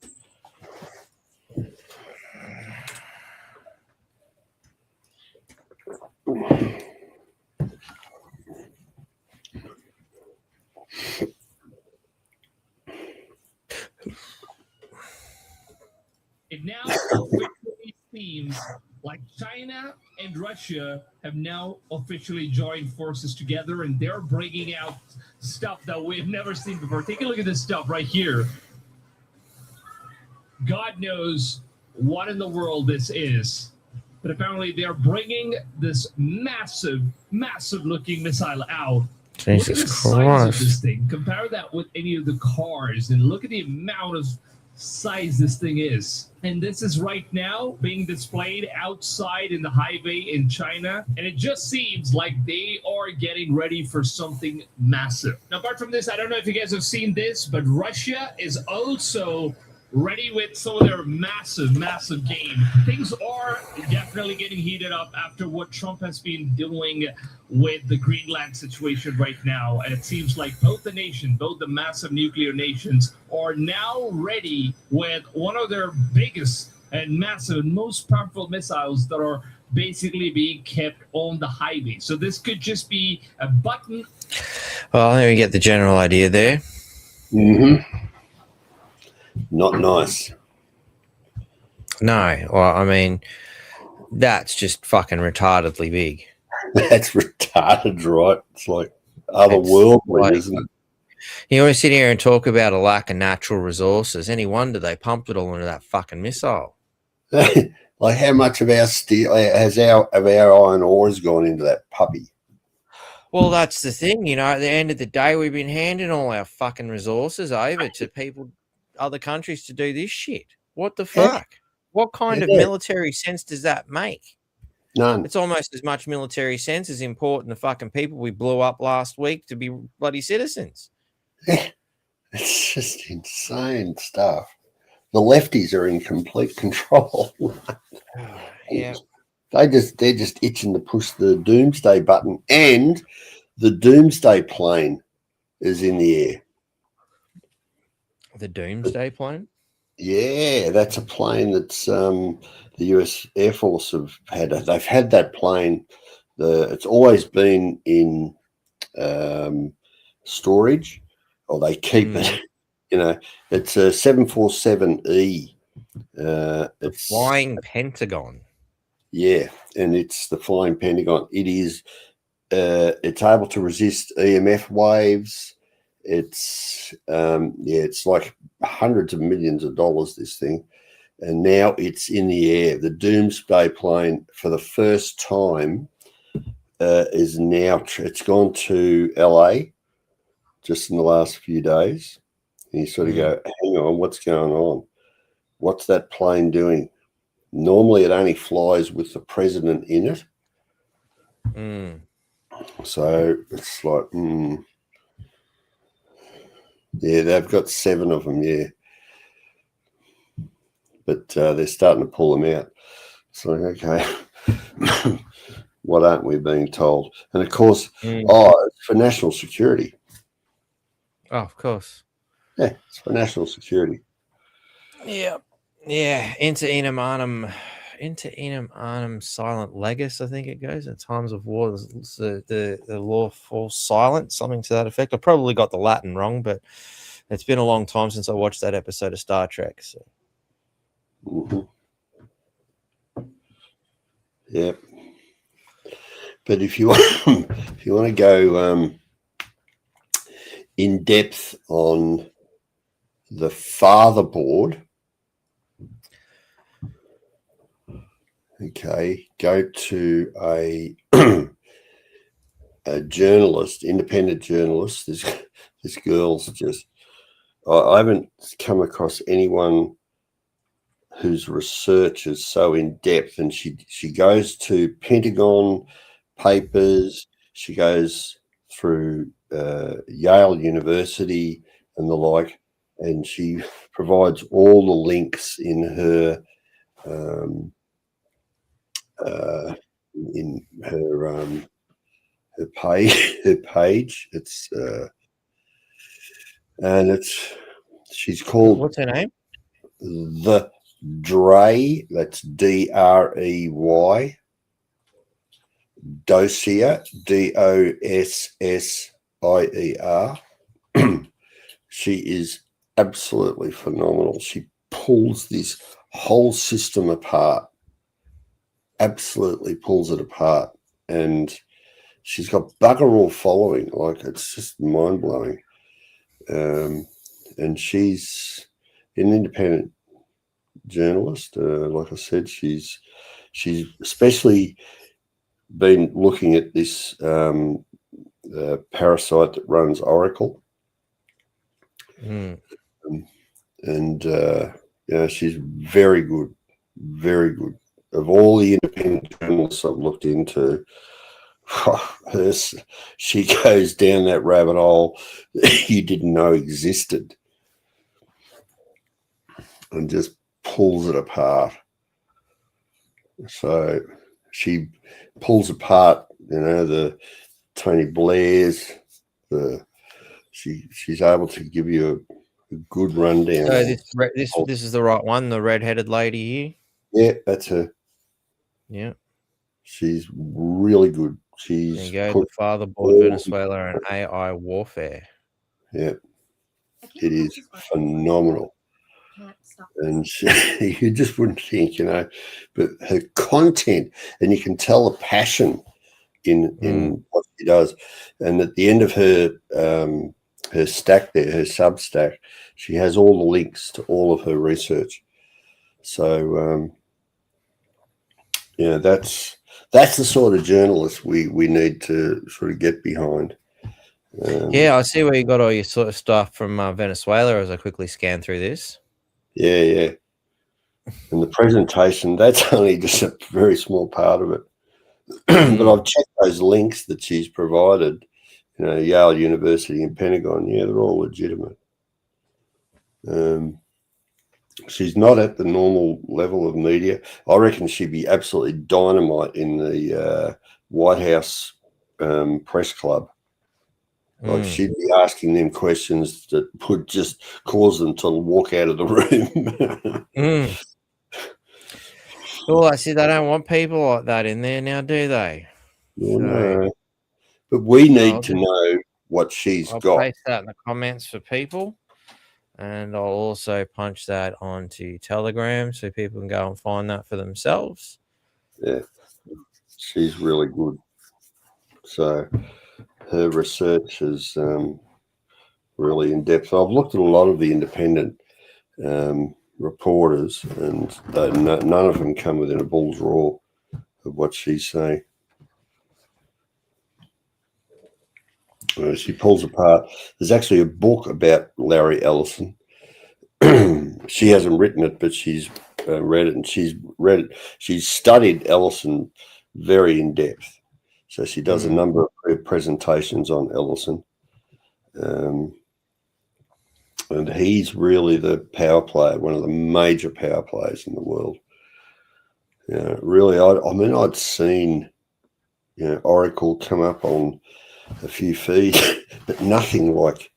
It now officially seems like China and Russia have now officially joined forces together, and they're bringing out stuff that we've never seen before. Take a look at this stuff right here. God knows what in the world this is, but apparently they're bringing this massive, massive-looking missile out. Jesus look at the Christ. size of this thing. Compare that with any of the cars, and look at the amount of size this thing is. And this is right now being displayed outside in the highway in China, and it just seems like they are getting ready for something massive. Now, apart from this, I don't know if you guys have seen this, but Russia is also ready with some of their massive, massive game. Things are definitely getting heated up after what Trump has been doing with the Greenland situation right now. And it seems like both the massive nuclear nations, are now ready with one of their biggest and massive and most powerful missiles that are basically being kept on the highway. So this could just be a button. Well, I think we get the general idea there. Mm-hmm. Not nice. No, well, I mean, that's just fucking retardedly big. That's retarded, right? It's like otherworldly, isn't it? You want to sit here and talk about a lack of natural resources. Any wonder they pumped it all into that fucking missile. Like how much of our steel of our iron ore has gone into that puppy? Well, that's the thing, you know, at the end of the day, we've been handing all our fucking resources over to people, other countries to do this shit. What the fuck? What kind of military sense does that make? None. It's almost as much military sense as important the fucking people we blew up last week to be bloody citizens. It's just insane stuff. The lefties are in complete control. Yeah. They're just itching to push the doomsday button, and the doomsday plane is in the air. The doomsday plane? Yeah, that's a plane that's the US Air Force have had. They've had that plane. It's always been in storage, or they keep it. You know, it's a 747E. It's Flying Pentagon. Yeah, and it's the Flying Pentagon. It is. It's able to resist EMF waves. It's it's like hundreds of millions of dollars, this thing, and now it's in the air. The doomsday plane, for the first time, is now. It's gone to LA just in the last few days. And you sort of go, hang on, what's going on? What's that plane doing? Normally, it only flies with the president in it. So it's like, yeah, they've got 7 of them, yeah. But they're starting to pull them out. So, okay, what aren't we being told? And, of course, it's for national security. Oh, of course. Yeah, it's for national security. Yeah. Yeah. Inter enum arnum silent legis, I think it goes. In times of war, the law falls silent, something to that effect. I probably got the Latin wrong, but it's been a long time since I watched that episode of Star Trek. So. Yeah. But if you want to go in depth on the fatherboard, okay, go to a journalist, independent journalist. This girl's just, I haven't come across anyone whose research is so in depth, and she goes to Pentagon papers, she goes through Yale University and the like, and she provides all the links in her her page. It's and it's she's called, what's her name? The Drey, that's Drey, Dossier, Dossier. She is absolutely phenomenal. She pulls this whole system apart, absolutely pulls it apart, and she's got bugger all following. Like, it's just mind-blowing. And she's an independent journalist. Like I said, she's especially been looking at this parasite that runs Oracle. And she's very good, very good. Of all the independent journalists I've looked into, she goes down that rabbit hole you didn't know existed, and just pulls it apart. So she pulls apart, the Tony Blair's. She's able to give you a good rundown. So this is the right one, the red-headed lady here. Yeah, that's her. Yeah, she's really good. She's there you go. The fatherboard, Venezuela, and AI warfare. Yeah, it is phenomenal. And you just wouldn't think, but her content, and you can tell the passion in what she does. And at the end of her stack there, her Substack, she has all the links to all of her research. So that's the sort of journalist we need to sort of get behind. Yeah, I see where you got all your sort of stuff from Venezuela as I quickly scan through this. Yeah. And the presentation, that's only just a very small part of it. But I've checked those links that she's provided, Yale University and Pentagon. Yeah, they're all legitimate. She's not at the normal level of media. I reckon she'd be absolutely dynamite in the White House press club. Like, she'd be asking them questions that would just cause them to walk out of the room. Well, I see they don't want people like that in there now, do they? Well, no. But we need to know what she's got. I'll paste that in the comments for people. And I'll also punch that onto Telegram so people can go and find that for themselves. Yeah, she's really good. So her research is really in depth. I've looked at a lot of the independent reporters, and none of them come within a bull's roar of what she's saying. She pulls apart. There's actually a book about Larry Ellison. She hasn't written it, but she's read it, and she's studied Ellison very in depth. So she does a number of presentations on Ellison. And he's really the power player, one of the major power players in the world. Really, I mean, I'd seen, Oracle come up on a few feeds, but nothing like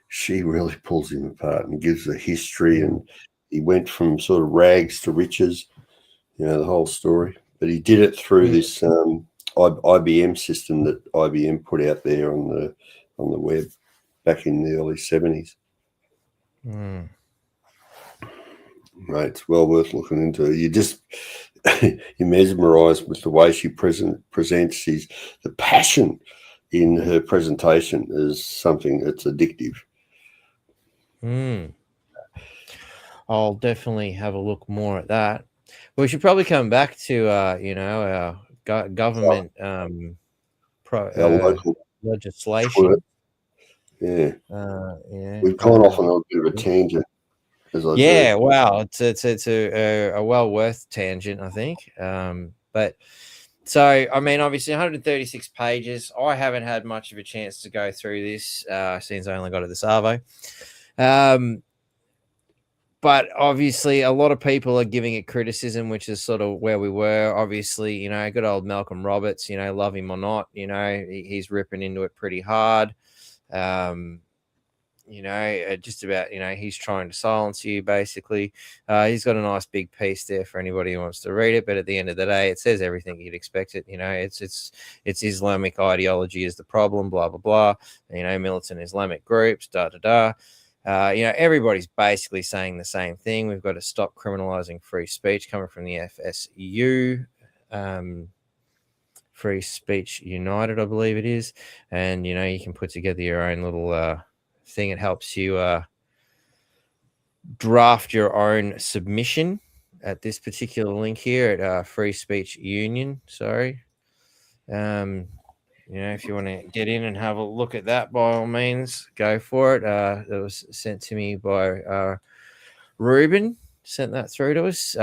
she really pulls him apart and gives the history. And he went from sort of rags to riches, the whole story. But he did it through this IBM system that IBM put out there on the web back in the early 70s. Mate, it's well worth looking into. You just you're mesmerised with the way she presents. The passion in her presentation is something that's addictive. I'll definitely have a look more at that. We should probably come back to our government local legislation. We've gone off on a bit of a tangent. Wow, it's a well worth tangent, I think. But so I mean, obviously 136 pages. I haven't had much of a chance to go through this since I only got to the Savo. But obviously a lot of people are giving it criticism, which is sort of where we were. Obviously, good old Malcolm Roberts, love him or not, he's ripping into it pretty hard. Just about, he's trying to silence you, basically. He's got a nice big piece there for anybody who wants to read it, but at the end of the day, it says everything you'd expect it. It's Islamic ideology is the problem, blah, blah, blah. Militant Islamic groups, everybody's basically saying the same thing. We've got to stop criminalizing free speech, coming from the FSU, Free Speech United, I believe it is. And, you can put together your own little thing. It helps you draft your own submission at this particular link here at Free Speech Union. Sorry. If you want to get in and have a look at that, by all means, go for it. That was sent to me by Ruben. Sent that through to us.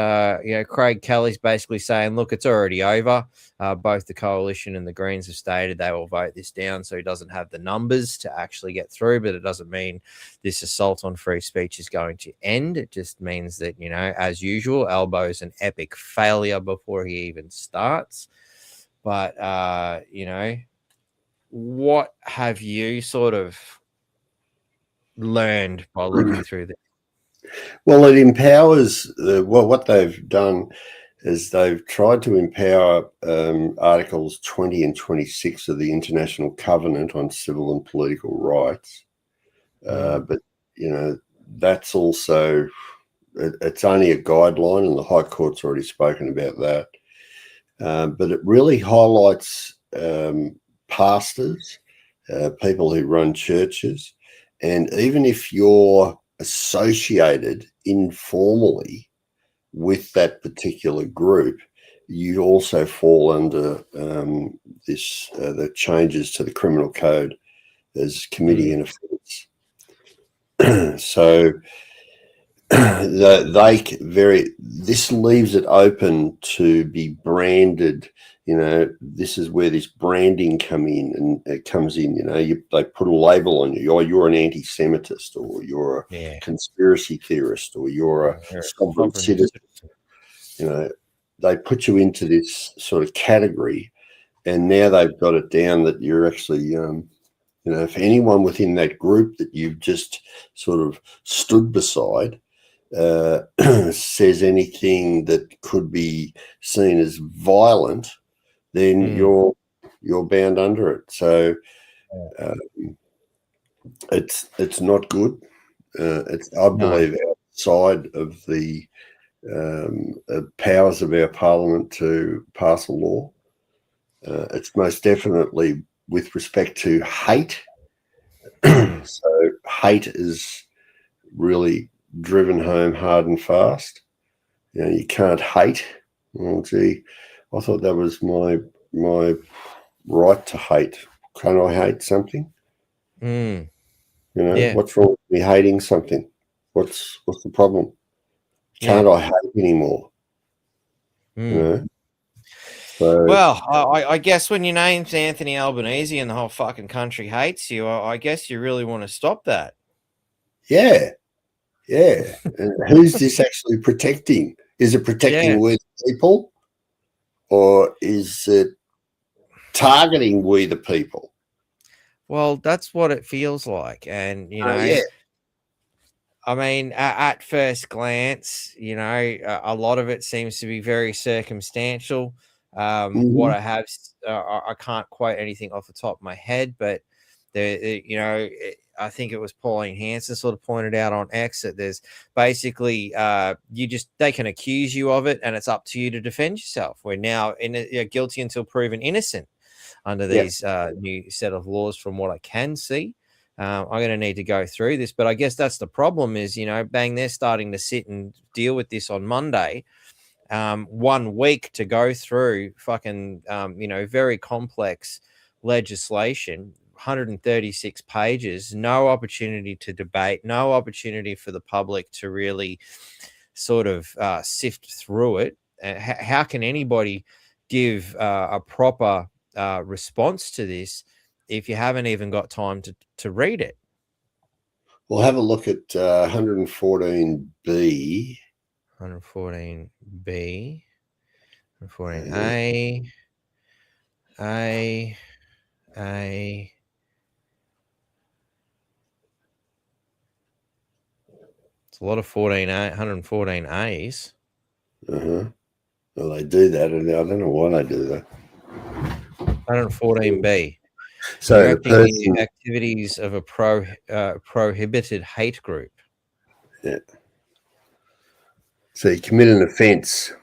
Craig Kelly's basically saying, look, it's already over. Both the coalition and the Greens have stated they will vote this down, so he doesn't have the numbers to actually get through, but it doesn't mean this assault on free speech is going to end. It just means that, as usual, Albo's an epic failure before he even starts. But, what have you sort of learned by looking through this? Well, it empowers. What they've done is they've tried to empower Articles 20 and 26 of the International Covenant on Civil and Political Rights. But, that's also, it's only a guideline, and the High Court's already spoken about that. But it really highlights pastors, people who run churches, and even if you're associated informally with that particular group, you also fall under the changes to the criminal code as committing an offence. So this leaves it open to be branded. This is where this branding comes in. They put a label on you. You're an anti-Semitist, or you're a conspiracy theorist, or you're a sovereign citizen. They put you into this sort of category, and now they've got it down that you're actually, if anyone within that group that you've just sort of stood beside says anything that could be seen as violent, then you're bound under it. So it's not good. I believe outside of the powers of our parliament to pass a law. It's most definitely with respect to hate. So hate is really driven home hard and fast. You can't hate. Well, gee, I thought that was my right to hate. Can I hate something? What's wrong with me hating something? What's the problem? Can't I hate anymore? You know? So, well, I guess when your name's Anthony Albanese and the whole fucking country hates you, I guess you really want to stop that. Yeah. And who's this actually protecting? Is it protecting we the people, or is it targeting we the people? Well, that's what it feels like. And, you know, I mean, at first glance, you know, a lot of it seems to be very circumstantial. What I have, I can't quote anything off the top of my head, but you know, I think it was Pauline Hanson sort of pointed out on X that there's basically they can accuse you of it, and it's up to you to defend yourself. We're now guilty until proven innocent under these new set of laws, from what I can see. I'm going to need to go through this, but I guess that's the problem is, you know, bang, they're starting to sit and deal with this on Monday. 1 week to go through fucking, you know, very complex legislation, 136 pages, no opportunity to debate, no opportunity for the public to really sort of sift through it. How can anybody give a proper response to this if you haven't even got time to read it? We'll have a look at 114B. 114B, 114A, A. It's a lot of 114 A's. Well, they do that, and I don't know why they do that. 114B. So the activities of a prohibited hate group. Yeah. So you commit an offence.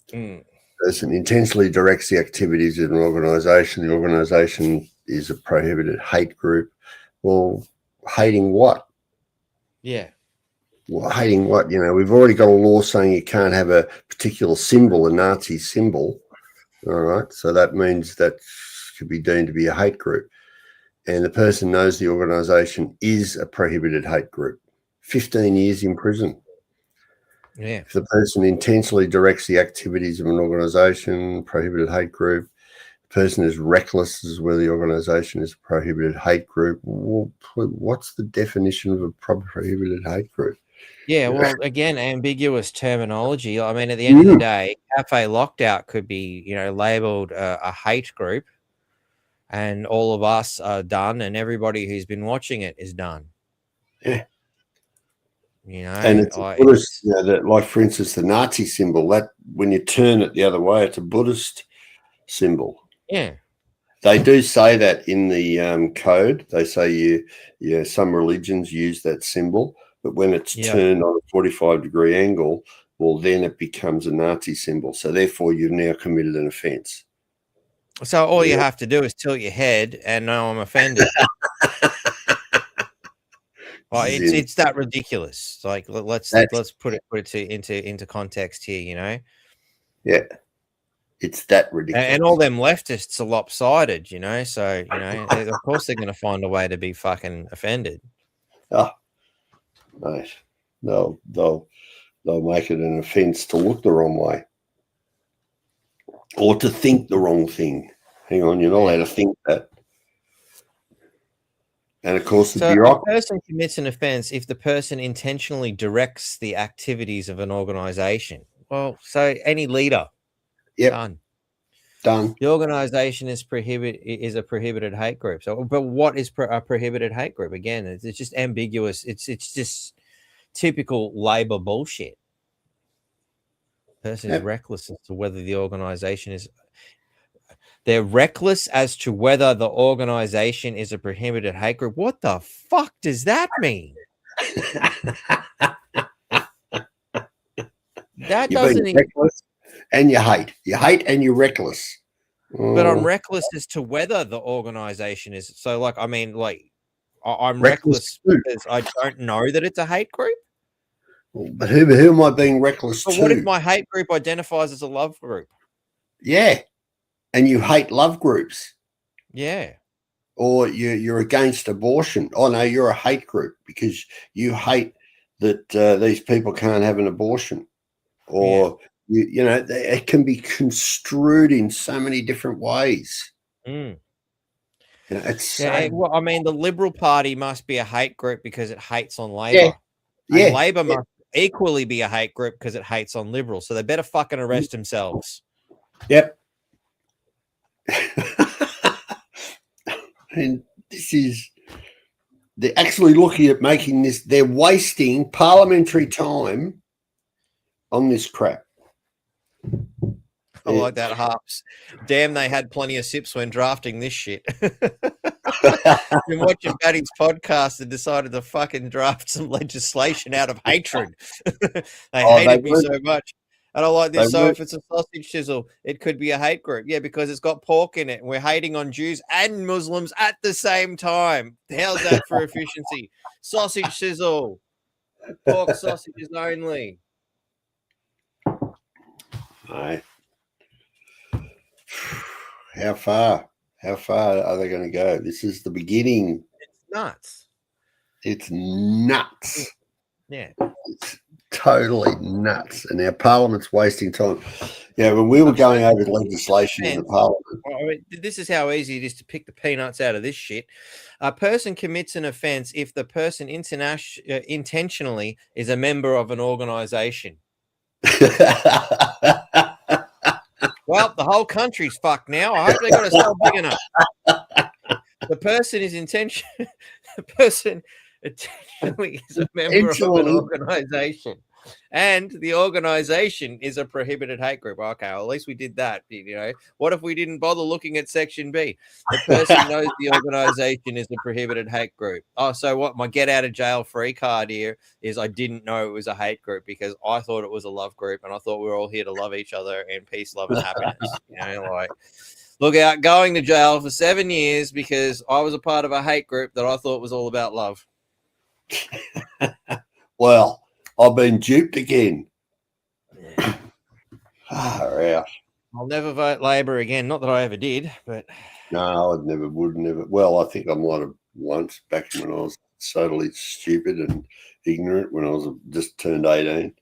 Person intentionally directs the activities of an organisation. The organisation is a prohibited hate group. Well, hating what? Yeah. Well, hating what? You know, we've already got a law saying you can't have a particular symbol, a Nazi symbol. All right. So that means that could be deemed to be a hate group. And the person knows the organisation is a prohibited hate group. 15 years in prison. Yeah. If the person intentionally directs the activities of an organisation, prohibited hate group, the person is reckless as whether the organisation is a prohibited hate group. Well, what's the definition of a prohibited hate group? Yeah, well, again, ambiguous terminology. I mean, at the end of the day, Cafe Lockout could be, you know, labelled a hate group, and all of us are done, and everybody who's been watching it is done. Yeah. You know, and it's a Buddhist, you know, that, like for instance, the Nazi symbol, that when you turn it the other way, it's a Buddhist symbol. Yeah. They do say that in the code. They say some religions use that symbol, but when it's turned on a 45-degree angle, well, then it becomes a Nazi symbol. So therefore, you've now committed an offence. So all you have to do is tilt your head and know I'm offended. Well, it's that ridiculous. Like let's put it into context here, you know. Yeah, it's that ridiculous. And all them leftists are lopsided, you know. So you know, of course they're going to find a way to be fucking offended. Oh, mate, they'll make it an offence to look the wrong way or to think the wrong thing. Hang on, you're not allowed to think that. And of course, so a person commits an offence if the person intentionally directs the activities of an organisation. Well, so any leader, done. The organisation is a prohibited hate group. So, but what is a prohibited hate group? Again, it's just ambiguous. It's just typical Labor bullshit. Person is reckless as to whether the organisation is. They're reckless as to whether the organization is a prohibited hate group. What the fuck does that mean? That doesn't even... reckless and you hate. You hate and you're reckless. But I'm reckless as to whether the organization is. So, like, I mean, like, I'm reckless because I don't know that it's a hate group. But who am I being reckless to? What if my hate group identifies as a love group? Yeah. And you hate love groups. Yeah. Or you're against abortion. Oh, no, you're a hate group because you hate that these people can't have an abortion. or you know, it can be construed in so many different ways. Mm. You know, it's well, I mean, the Liberal Party must be a hate group because it hates on Labor. Yeah. And Labor must equally be a hate group because it hates on Liberals. So they better fucking arrest themselves. Yep. And this is, they're actually looking at making this, they're wasting parliamentary time on this crap. I like that, Harps. Damn, they had plenty of sips when drafting this shit. Been watching Batty's podcast and decided to fucking draft some legislation out of hatred. They hated me so much. And I like this. So if it's a sausage sizzle, it could be a hate group. Yeah, because it's got pork in it. And we're hating on Jews and Muslims at the same time. How's that for efficiency? Sausage sizzle. Pork sausages only. Right. How far are they going to go? This is the beginning. It's nuts. It's nuts. Yeah. It's totally nuts. And our parliament's wasting time. Yeah, when we were going over legislation in the parliament. I mean, this is how easy it is to pick the peanuts out of this shit. A person commits an offence if the person intentionally is a member of an organisation. Well, the whole country's fucked now. I hope they got a cell big enough. The person intentionally is a member of an organisation, and the organisation is a prohibited hate group. Okay, well, at least we did that. You know, what if we didn't bother looking at Section B? The person knows the organisation is a prohibited hate group. Oh, so what? My get out of jail free card here is I didn't know it was a hate group because I thought it was a love group, and I thought we were all here to love each other in peace, love, and happiness. You know, like, look out, going to jail for 7 years because I was a part of a hate group that I thought was all about love. Well, I've been duped again. Yeah. Out. I'll never vote Labor again. Not that I ever did, but no, I would never. Well, I think I might have once back when I was totally stupid and ignorant when I was just turned 18.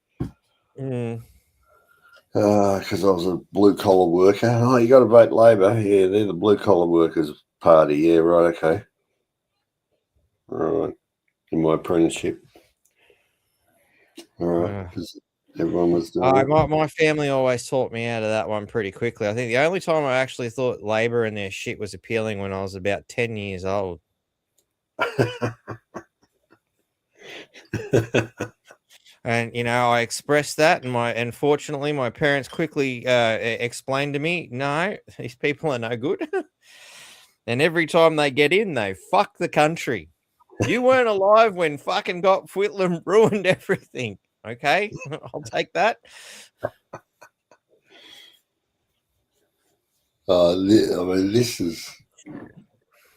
Because I was a blue collar worker. Oh, you got to vote Labor. Yeah, they're the blue collar workers party. Yeah, right. Okay. All right. In my apprenticeship. All right. Because everyone was doing it. My family always taught me out of that one pretty quickly. I think the only time I actually thought Labor and their shit was appealing when I was about 10 years old. And, you know, I expressed that, and fortunately my parents quickly explained to me, no, these people are no good. And every time they get in, they fuck the country. You weren't alive when fucking Gottfried Whitlam ruined everything. Okay, I'll take that. I mean, this is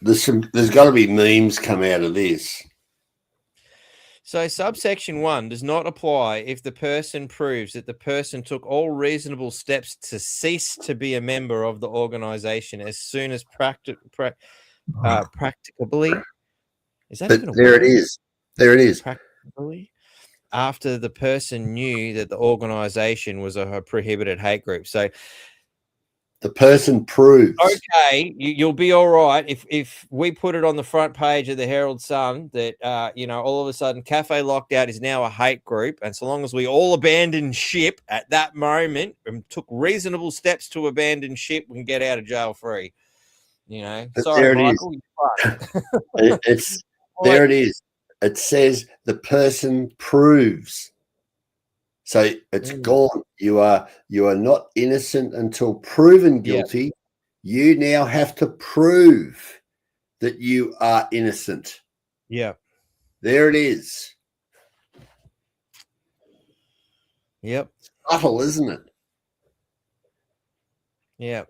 there's got to be memes come out of this. So subsection 1 does not apply if the person proves that the person took all reasonable steps to cease to be a member of the organisation as soon as practicably. Is that even a there word? It is. There it is. Practicably. After the person knew that the organisation was a prohibited hate group. So the person proves. Okay, you'll be all right if we put it on the front page of the Herald Sun that, you know, all of a sudden Cafe Lockdown is now a hate group. And so long as we all abandon ship at that moment and took reasonable steps to abandon ship, we can get out of jail free. You know, but sorry, there Michael. It's there. It is. It says the person proves. So it's gone. You are not innocent until proven guilty. Yep. You now have to prove that you are innocent. Yeah. There it is. Yep. Subtle, isn't it? Yeah.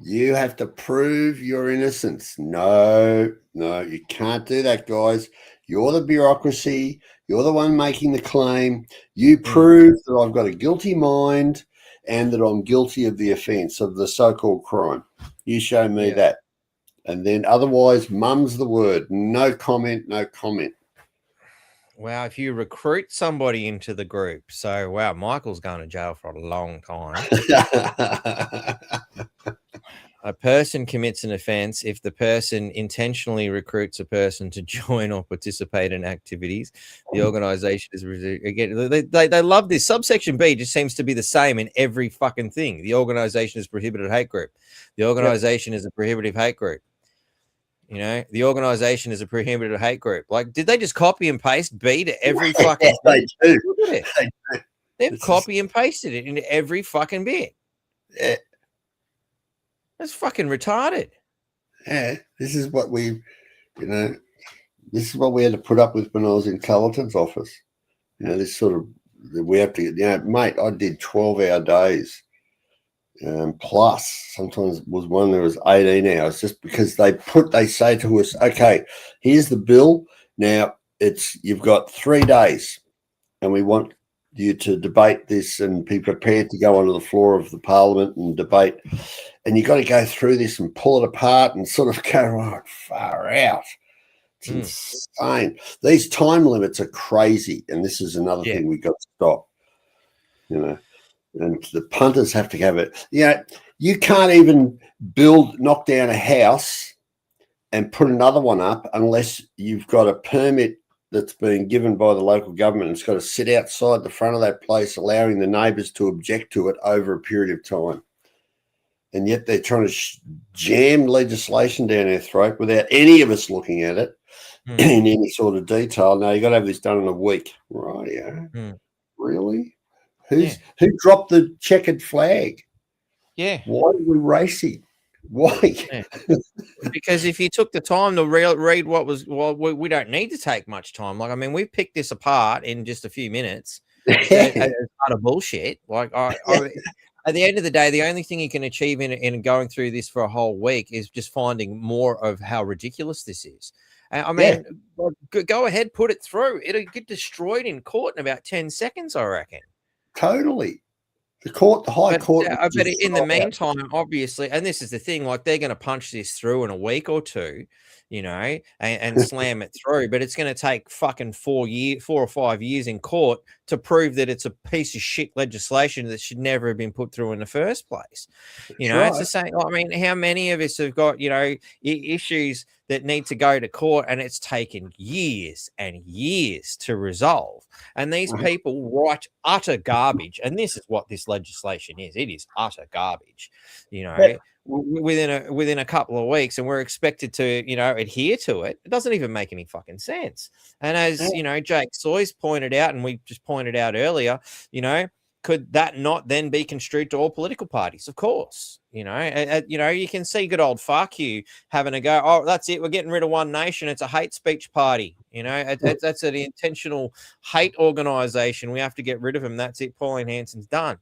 You have to prove your innocence. No, you can't do that, guys. You're the bureaucracy. You're the one making the claim. You prove that I've got a guilty mind and that I'm guilty of the offence, of the so-called crime. You show me that. And then otherwise, mum's the word. No comment, no comment. Wow, if you recruit somebody into the group, so wow, Michael's going to jail for a long time. A person commits an offence if the person intentionally recruits a person to join or participate in activities. The organisation is again. They love this. Subsection B just seems to be the same in every fucking thing. The organisation is prohibited hate group. The organisation is a prohibitive hate group. You know, the organisation is a prohibited hate group. Like, did they just copy and paste B to every fucking thing? They do. Look at it. They've copy and pasted it into every fucking bit. Yeah. That's fucking retarded. Yeah, this is what we, this is what we had to put up with when I was in Cullerton's office. This sort of, we have to, mate, I did 12-hour days. Plus sometimes it was one that was 18 hours, just because they say to us, okay, here's the bill. Now you've got 3 days and we want you to debate this and be prepared to go onto the floor of the parliament and debate. And you've got to go through this and pull it apart and sort of go, far out. It's insane. These time limits are crazy. And this is another thing we've got to stop, and the punters have to have it. You can't even knock down a house and put another one up unless you've got a permit that's been given by the local government. It's got to sit outside the front of that place, allowing the neighbours to object to it over a period of time. And yet they're trying to jam legislation down our throat without any of us looking at it in any sort of detail. No, you've got to have this done in a week. Right, Really? Who dropped the checkered flag? Yeah. Why are we racing? Why? Yeah. Because if you took the time to read what was, we don't need to take much time. Like, I mean, we picked this apart in just a few minutes. It's utter bullshit. Like, at the end of the day, the only thing you can achieve in going through this for a whole week is just finding more of how ridiculous this is. I mean, go ahead, put it through. It'll get destroyed in court in about 10 seconds, I reckon. Totally. The high court. But in the meantime, obviously, and this is the thing, like they're going to punch this through in a week or two, and slam it through. But it's going to take fucking 4 or 5 years in court to prove that it's a piece of shit legislation that should never have been put through in the first place. It's the same. I mean, how many of us have got, issues that need to go to court and it's taken years and years to resolve. And these people write utter garbage. And this is what this legislation is. It is utter garbage, within a couple of weeks, and we're expected to, adhere to it. It doesn't even make any fucking sense. And as, Jake Soy's pointed out, and we just pointed out earlier, could that not then be construed to all political parties? Of course. You can see good old fuck you having a go. Oh, that's it. We're getting rid of One Nation. It's a hate speech party. That's an intentional hate organization. We have to get rid of him. That's it. Pauline Hanson's done.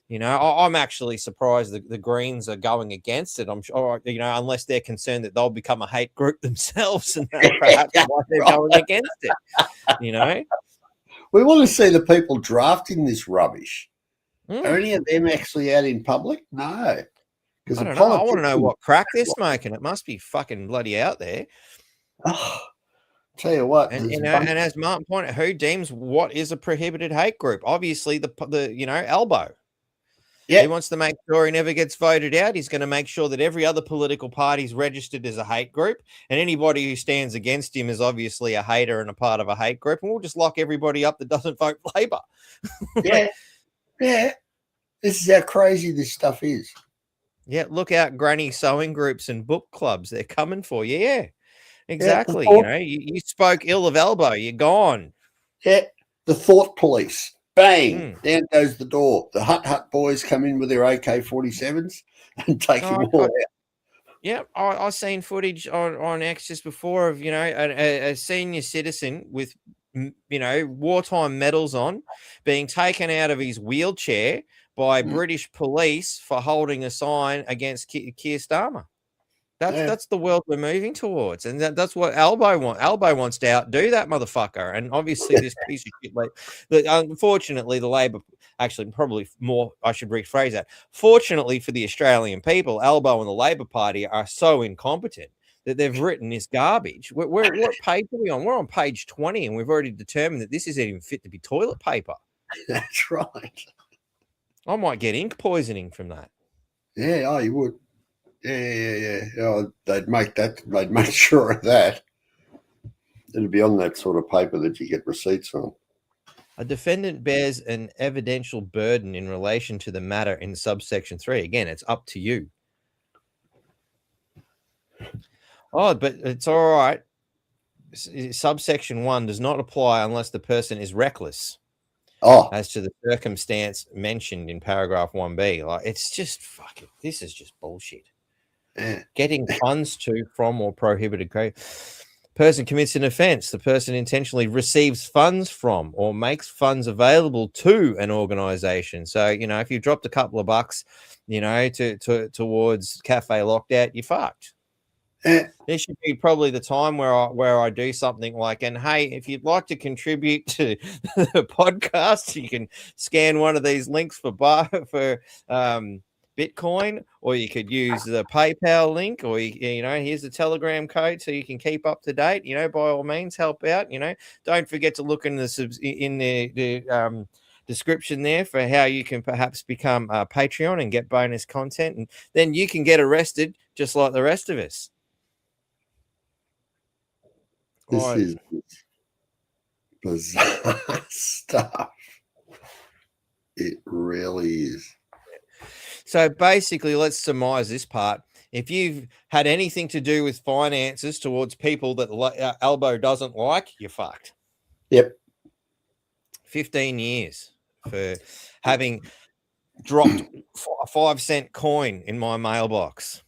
I'm actually surprised that the Greens are going against it. I'm sure, unless they're concerned that they'll become a hate group themselves, and that's perhaps why they're going against it. We want to see the people drafting this rubbish. Are any of them actually out in public? No. I don't know. I want to know what crack they're smoking. It must be fucking bloody out there. Oh, tell you what. And and as Martin pointed out, who deems what is a prohibited hate group? Obviously, the Elbow. Yeah. He wants to make sure he never gets voted out. He's going to make sure that every other political party is registered as a hate group, and anybody who stands against him is obviously a hater and a part of a hate group, and we'll just lock everybody up that doesn't vote Labor. Yeah. This is how crazy this stuff is. Yeah, look out, granny sewing groups and book clubs. They're coming for you. Yeah, exactly. You spoke ill of Elbow. You're gone. Yeah, the thought police. Bang! Down goes the door. The Hut boys come in with their AK-47s and take them all out. Yeah, I've seen footage on X just before of, a senior citizen with, wartime medals on being taken out of his wheelchair by British police for holding a sign against Keir Starmer. That's the world we're moving towards, and that's what Elbow wants. Elbow wants to outdo that motherfucker, and obviously this piece of shit. Unfortunately, the Labor, actually, probably more. I should rephrase that. Fortunately for the Australian people, Elbow and the Labor Party are so incompetent that they've written is garbage. What page are we on? We're on page 20, and we've already determined that this isn't even fit to be toilet paper. That's right. I might get ink poisoning from that. Yeah, oh, you would. Yeah. Oh, they'd make sure of that. It'd be on that sort of paper that you get receipts on. A defendant bears an evidential burden in relation to the matter in subsection 3. Again, it's up to you. Oh, but it's all right. Subsection 1 does not apply unless the person is reckless. As to the circumstance mentioned in paragraph 1B. Like, it's just fucking, this is just bullshit. Yeah. Getting funds to, from, or prohibited person commits an offense. The person intentionally receives funds from or makes funds available to an organization. So, you know, if you dropped a couple of bucks, you know, towards Cafe Locked Out, you're fucked. There should be probably the time where I do something like, and hey, if you'd like to contribute to the podcast, you can scan one of these links for Bitcoin, or you could use the PayPal link, or you know, here's the Telegram code so you can keep up to date. You know, by all means, help out. You know, don't forget to look in the description there for how you can perhaps become a Patreon and get bonus content, and then you can get arrested just like the rest of us. This is bizarre stuff. It really is. So basically, let's surmise this part. If you've had anything to do with finances towards people that Elbow doesn't like, you're fucked. Yep. 15 years for having dropped a 5-cent coin in my mailbox.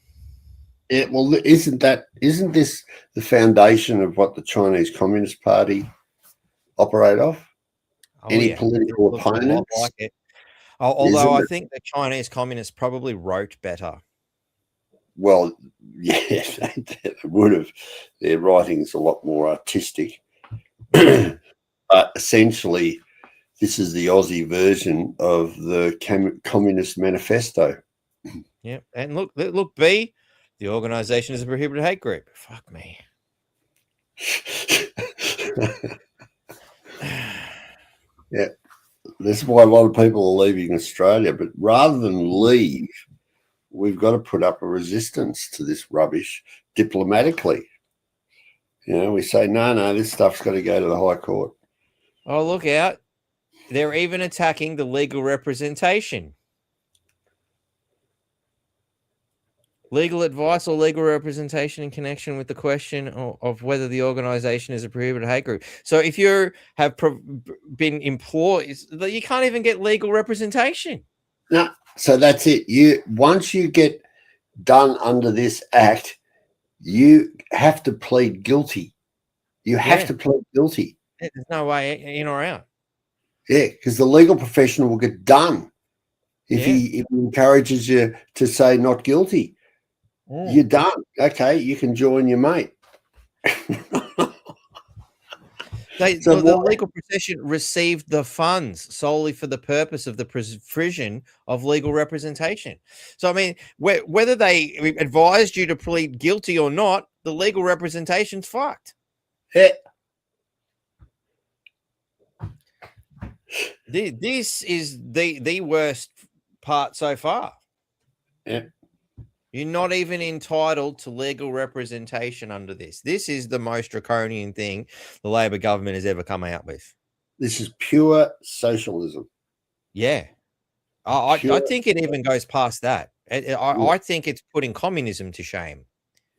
Yeah, well, isn't this the foundation of what the Chinese Communist Party operate off? Any political opponents? Like it. Although I think the Chinese communists probably wrote better. Well, yeah, they would have. Their writing's a lot more artistic. But essentially, this is the Aussie version of the Communist Manifesto. Yeah, and look, B. The organization is a prohibited hate group. Fuck me. Yeah, that's why a lot of people are leaving Australia. But rather than leave, we've got to put up a resistance to this rubbish diplomatically. You know, we say, no, this stuff's got to go to the High Court. Oh, look out. They're even attacking the legal representation. Legal advice or legal representation in connection with the question of whether the organization is a prohibited hate group. So if you have been employed, you can't even get legal representation. No, so that's it. Once you get done under this act, you have to plead guilty. You have to plead guilty. There's no way in or out. Yeah, because the legal profession will get done if he encourages you to say not guilty. You're done. Okay, you can join your mate. The legal profession received the funds solely for the purpose of the provision of legal representation. So, I mean, whether they advised you to plead guilty or not, the legal representation's fucked. Yeah. This is the worst part so far. Yeah. You're not even entitled to legal representation under this. This is the most draconian thing the Labor government has ever come out with. This is pure socialism. Yeah. I think it even goes past that. I think it's putting communism to shame.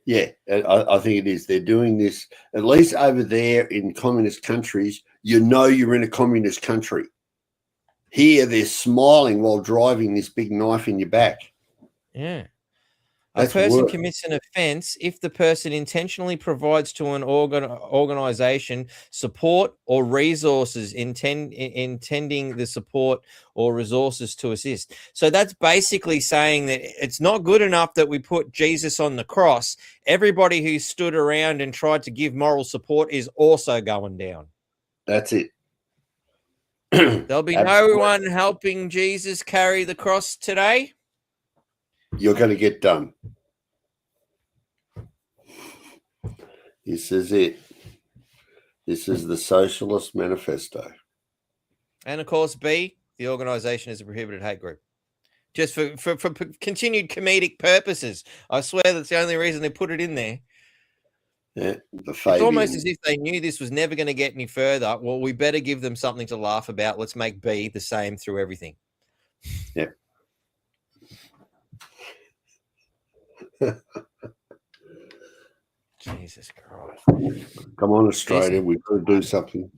Yeah, I think it is. They're doing this, at least over there in communist countries, you know you're in a communist country. Here, they're smiling while driving this big knife in your back. Yeah. A person commits an offense if the person intentionally provides to an organization support or resources intending the support or resources to assist. So that's basically saying that it's not good enough that we put Jesus on the cross. Everybody who stood around and tried to give moral support is also going down. That's it. There'll be no one helping Jesus carry the cross today. You're going to get done. This is it. This is the Socialist Manifesto. And of course, B, the organisation is a prohibited hate group. Just for continued comedic purposes. I swear that's the only reason they put it in there. Yeah, it's almost as if they knew this was never going to get any further. Well, we better give them something to laugh about. Let's make B the same through everything. Yeah. Jesus Christ. Come on, Australia. We've got to do something.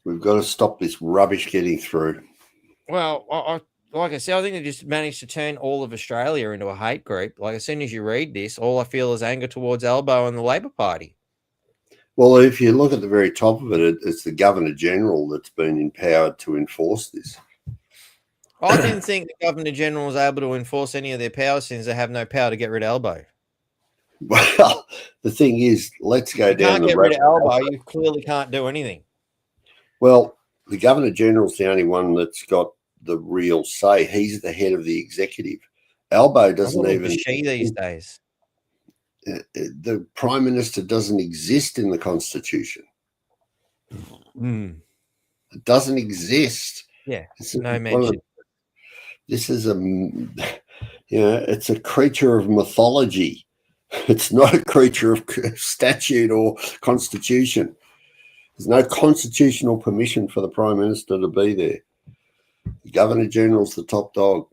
We've got to stop this rubbish getting through. Well, like I said, I think they just managed to turn all of Australia into a hate group. Like, as soon as you read this, all I feel is anger towards Albo and the Labor Party. Well, if you look at the very top of it, it's the Governor-General that's been empowered to enforce this. I didn't think the Governor-General was able to enforce any of their powers since they have no power to get rid of Albo. Well, the thing is, let's go down the rabbit hole. Can't get rid of Albo, you clearly can't do anything. Well, the Governor-General's the only one that's got the real say. He's the head of the executive. Albo doesn't even... she these days. The Prime Minister doesn't exist in the Constitution. Mm. It doesn't exist. Yeah, no mention. This is it's a creature of mythology. It's not a creature of statute or constitution. There's no constitutional permission for the Prime Minister to be there. The Governor-General's the top dog,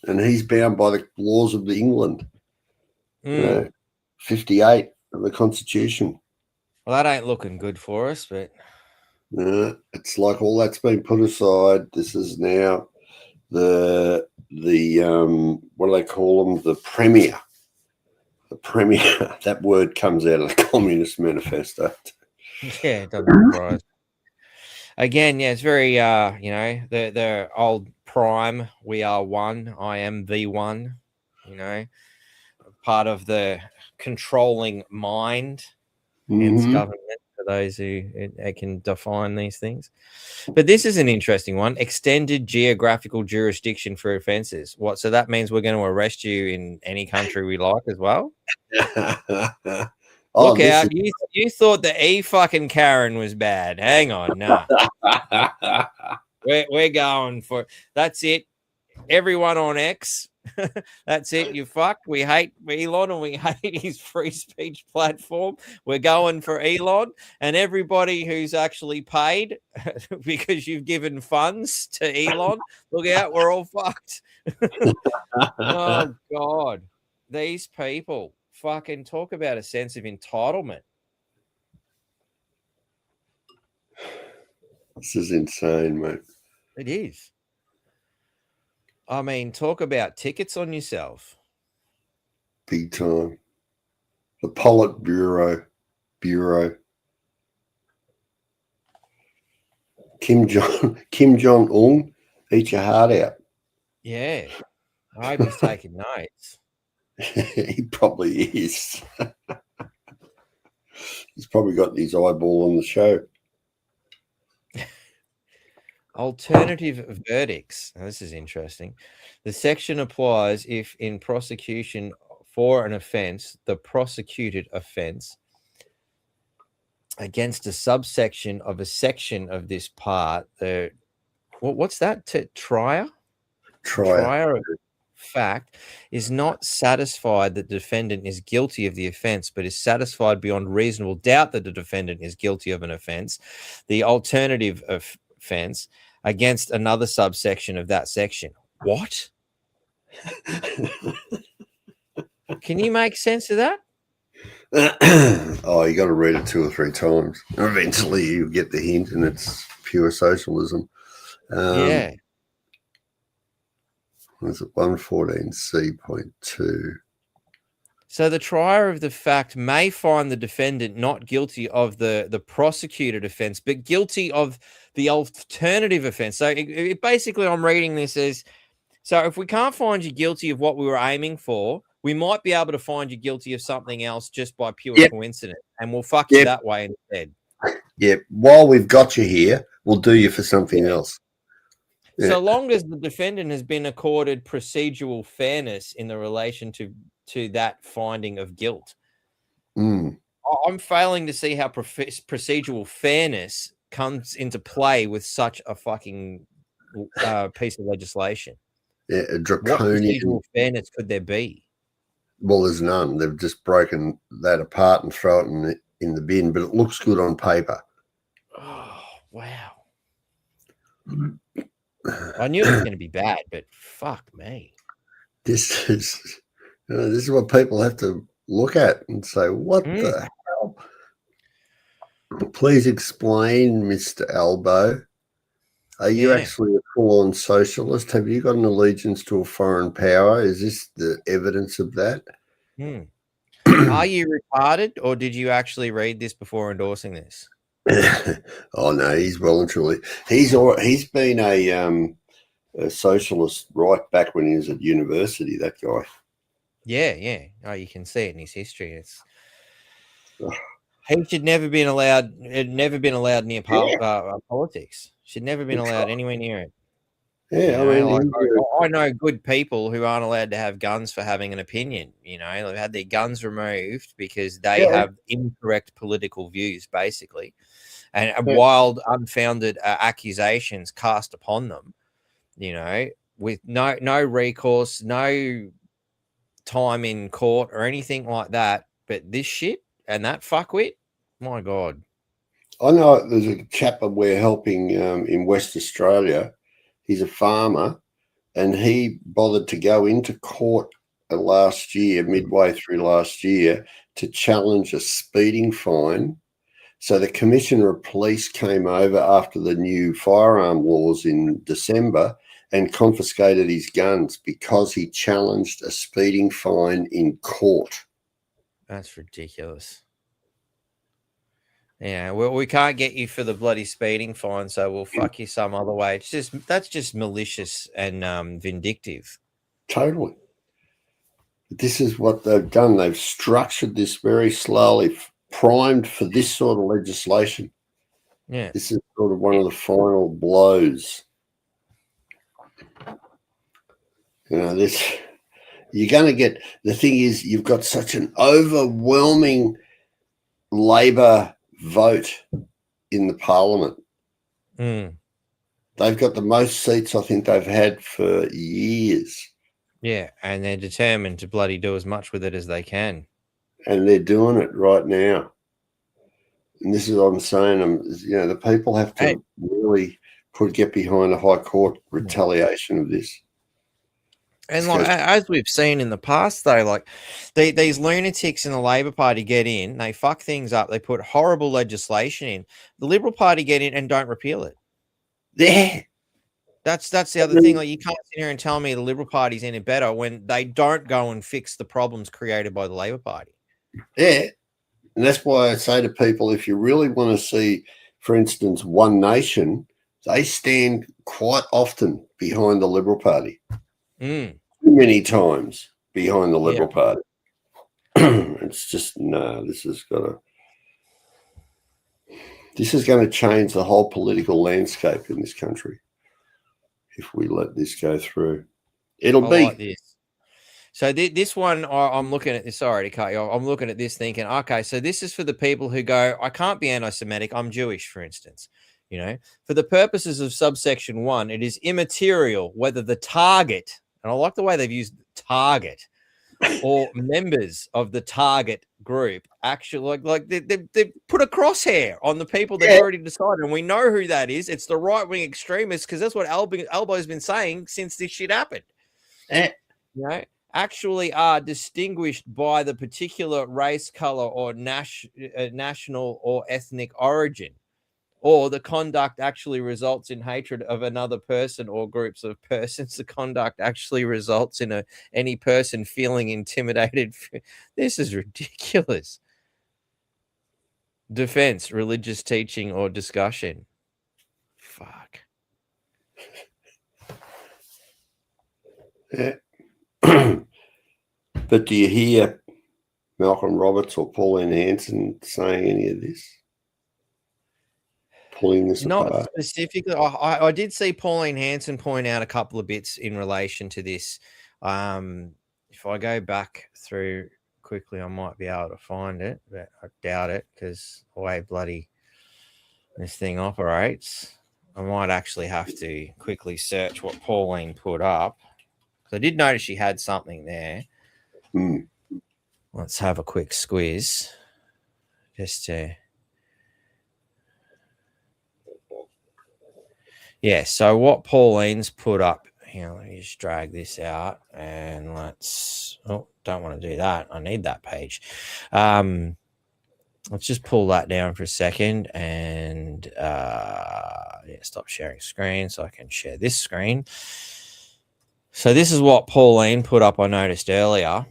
and he's bound by the laws of England. 58 of the Constitution. Well, that ain't looking good for us, but... it's like all that's been put aside. This is now the what do they call them? The Premier. The Premier. That word comes out of the Communist Manifesto. Yeah, it doesn't surprise. Again, yeah, it's very the old Prime. We are one. I am the one. Part of the controlling mind. Hence government. For those who can define these things. But this is an interesting one. Extended geographical jurisdiction for offences. What? So that means we're going to arrest you in any country we like as well? Look out. You thought the E fucking Karen was bad. Hang on. No. We're going for... That's it. Everyone on X... That's it. You fucked. We hate Elon and we hate his free speech platform. We're going for Elon, and everybody who's actually paid because you've given funds to Elon. Look out, we're all fucked. Oh God, these people fucking talk about a sense of entitlement. This is insane, mate. It is. I mean, talk about tickets on yourself. Big time. The Politburo. Kim Jong-un, eat your heart out. Yeah. I hope he's taking notes. He probably is. He's probably got his eyeball on the show. Alternative verdicts. Now, this is interesting. The section applies if in prosecution for an offence, the prosecuted offence against a subsection of a section of this part, what's that? Trier of fact is not satisfied that the defendant is guilty of the offence, but is satisfied beyond reasonable doubt that the defendant is guilty of an offence. The alternative offence against another subsection of that section. What? Can you make sense of that? Oh, you got to read it 2 or 3 times. Eventually you get the hint, and it's pure socialism. Yeah. Was it 114C.2? So the trier of the fact may find the defendant not guilty of the prosecuted offence, but guilty of the alternative offence. So it basically, I'm reading this as, so if we can't find you guilty of what we were aiming for, we might be able to find you guilty of something else just by pure coincidence, and we'll fuck you that way instead. Yeah. While we've got you here, we'll do you for something else. Yeah. So long as the defendant has been accorded procedural fairness in the relation to that finding of guilt. I'm failing to see how procedural fairness comes into play with such a fucking piece of legislation. Yeah, a What draconian. procedural fairness could there be? Well, there's none. They've just broken that apart and throw it in the bin, but it looks good on paper. Oh, wow. I knew it was going to be bad, but fuck me. This is what people have to look at and say, what the hell? Please explain, Mr. Elbow. Are you actually a full-on socialist? Have you got an allegiance to a foreign power? Is this the evidence of that? Are you retarded, or did you actually read this before endorsing this? Oh no, he's well and truly. He's been a socialist right back when he was at university. That guy. Yeah. Oh, you can see it in his history. It's he should never been allowed. Had never been allowed near politics. Should never been allowed anywhere near it. Yeah, I know good people who aren't allowed to have guns for having an opinion. You know, they've had their guns removed because they have incorrect political views, basically, and wild, unfounded accusations cast upon them. You know, with no recourse, no time in court or anything like that. But this shit and that fuckwit, my God. I know there's a chap that we're helping in West Australia. He's a farmer, and he bothered to go into court last year, midway through last year, to challenge a speeding fine. So the Commissioner of Police came over after the new firearm laws in December and confiscated his guns because he challenged a speeding fine in court. That's ridiculous. Yeah, well, we can't get you for the bloody speeding fine, so we'll fuck you some other way. That's just malicious and vindictive. Totally. This is what they've done. They've structured this very slowly, primed for this sort of legislation. Yeah. This is sort of one of the final blows. You know, you're going to get, the thing is, you've got such an overwhelming Labor vote in the parliament. They've got the most seats I think they've had for years. Yeah, and they're determined to bloody do as much with it as they can. And they're doing it right now. And this is what I'm saying. You know, the people have to really get behind a high court retaliation of this. And like, as we've seen in the past, though, like these lunatics in the Labor Party get in, they fuck things up, they put horrible legislation in. The Liberal Party get in and don't repeal it. Yeah. That's the other thing. Like, you can't sit here and tell me the Liberal Party's any better when they don't go and fix the problems created by the Labor Party. Yeah. And that's why I say to people, if you really want to see, for instance, One Nation, they stand quite often behind the Liberal Party. Many times behind the Liberal Party. It's just, no, this is going to change the whole political landscape in this country if we let this go through. It'll be like this. So this one, I'm looking at this. Sorry to cut you off. I'm looking at this thinking, okay, so this is for the people who go, I can't be anti-Semitic. I'm Jewish, for instance. You know, for the purposes of subsection 1, it is immaterial whether the target, and I like the way they've used target, or members of the target group actually like they put a crosshair on the people they've already decided, and we know who that is. It's the right-wing extremists, because that's what Elbow's been saying since this shit happened. You know, actually are distinguished by the particular race, color, or national or ethnic origin, or the conduct actually results in hatred of another person or groups of persons. The conduct actually results in any person feeling intimidated. This is ridiculous. Defense, religious teaching or discussion. Fuck. Yeah. But do you hear Malcolm Roberts or Pauline Hanson saying any of this? Pulling this Not apart? Specifically. I did see Pauline Hanson point out a couple of bits in relation to this. If I go back through quickly I might be able to find it, but I doubt it because the way bloody this thing operates. I might actually have to quickly search what Pauline put up. So I did notice she had something there. Let's have a quick squeeze just to... Yeah, so what Pauline's put up here, let me just drag this out and let's... Oh, don't want to do that. I need that page. Let's just pull that down for a second and stop sharing screen so I can share this screen. So this is what Pauline put up, I noticed earlier.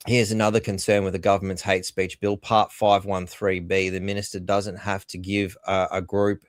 Here's another concern with the government's hate speech bill, Part 513B. The minister doesn't have to give a group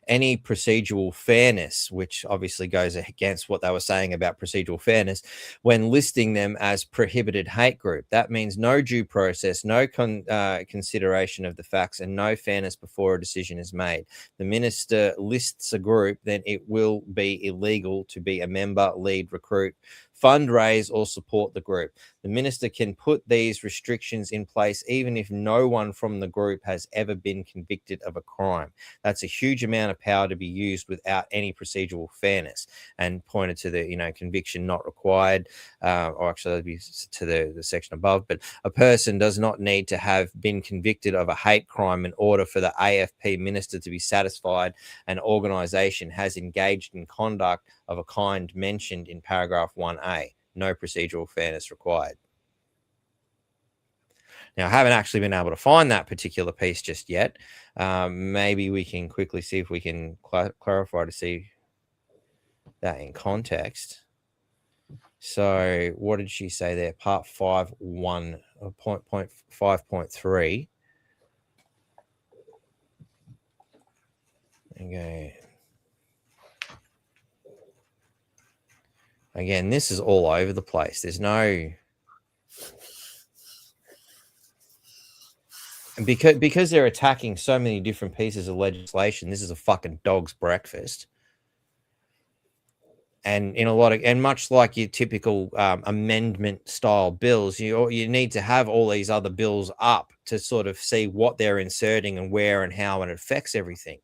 any procedural fairness, which obviously goes against what they were saying about procedural fairness, when listing them as prohibited hate group. That means no due process, no consideration of the facts, and no fairness before a decision is made. The minister lists a group, then it will be illegal to be a member, lead, recruit, fundraise, or support the group. The minister can put these restrictions in place even if no one from the group has ever been convicted of a crime. That's a huge amount of power to be used without any procedural fairness, and pointed to the conviction not required, or actually that'd be to the section above. But a person does not need to have been convicted of a hate crime in order for the AFP minister to be satisfied an organisation has engaged in conduct of a kind mentioned in paragraph 1A. No procedural fairness required. Now, I haven't actually been able to find that particular piece just yet. Maybe we can quickly see if we can clarify to see that in context. So what did she say there? Part 5.3. Okay. Again, this is all over the place. There's no... Because they're attacking so many different pieces of legislation, this is a fucking dog's breakfast. And in a lot of, and much like your typical amendment style bills, you need to have all these other bills up to sort of see what they're inserting and where and how it affects everything.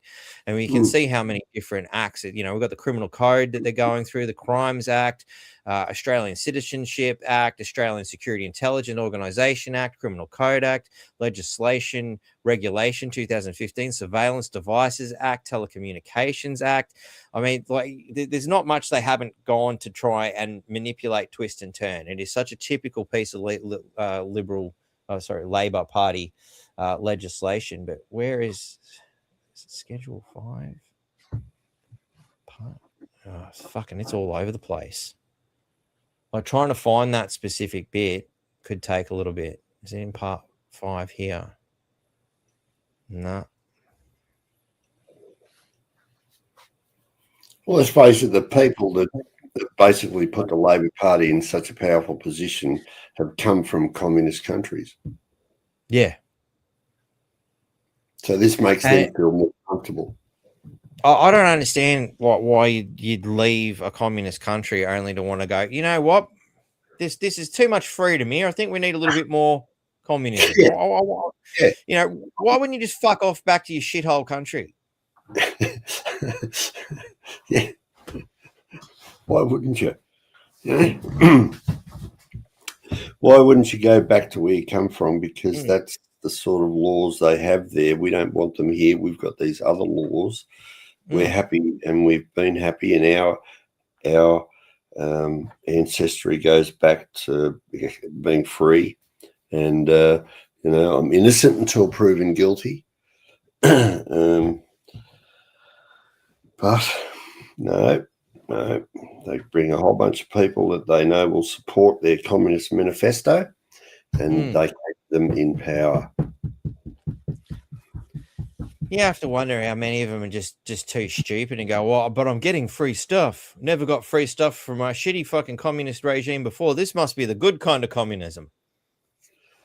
And we can see how many different acts, we've got the criminal code that they're going through, the Crimes Act, Australian Citizenship Act, Australian Security Intelligence Organisation Act, Criminal Code Act, Legislation Regulation 2015, Surveillance Devices Act, Telecommunications Act. I mean, there's not much they haven't gone to try and manipulate, twist and turn. It is such a typical piece of Labor Party legislation. But where is it Schedule 5? It's all over the place. Like trying to find that specific bit could take a little bit. Is it in Part 5 here? No. Well, let's face it, the people that basically put the Labor Party in such a powerful position have come from communist countries. Yeah. So this makes them feel more comfortable. I don't understand why you'd leave a communist country only to want to go, you know what? This is too much freedom here. I think we need a little bit more communism. Yeah. Why wouldn't you just fuck off back to your shithole country? Yeah. Why wouldn't you? Why wouldn't you go back to where you come from? Because that's the sort of laws they have there. We don't want them here. We've got these other laws. We're happy, and we've been happy, and our ancestry goes back to being free. And I'm innocent until proven guilty. But no, they bring a whole bunch of people that they know will support their communist manifesto, and they keep them in power. You have to wonder how many of them are just too stupid and go, well, but I'm getting free stuff. Never got free stuff from my shitty fucking communist regime before. This must be the good kind of communism.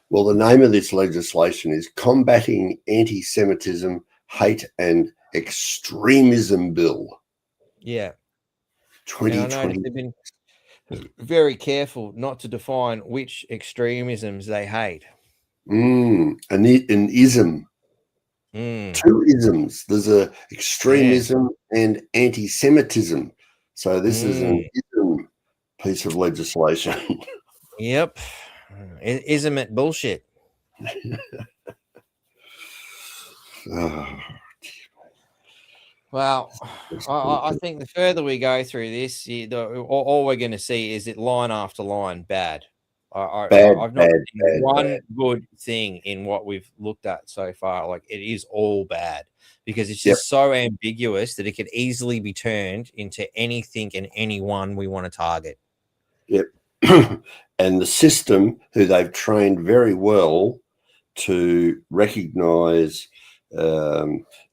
Well, the name of this legislation is Combating Anti-Semitism, Hate and Extremism Bill. Yeah. 2020. very careful not to define which extremisms they hate. An ism. Two isms. There's a extremism and anti-Semitism. So this is an ism piece of legislation. Yep. Ism it bullshit? Well, I think the further we go through this, all we're going to see is it line after line bad. I've not seen one good thing in what we've looked at so far. Like, it is all bad because it's just so ambiguous that it could easily be turned into anything and anyone we want to target. Yep. And the system, who they've trained very well to recognize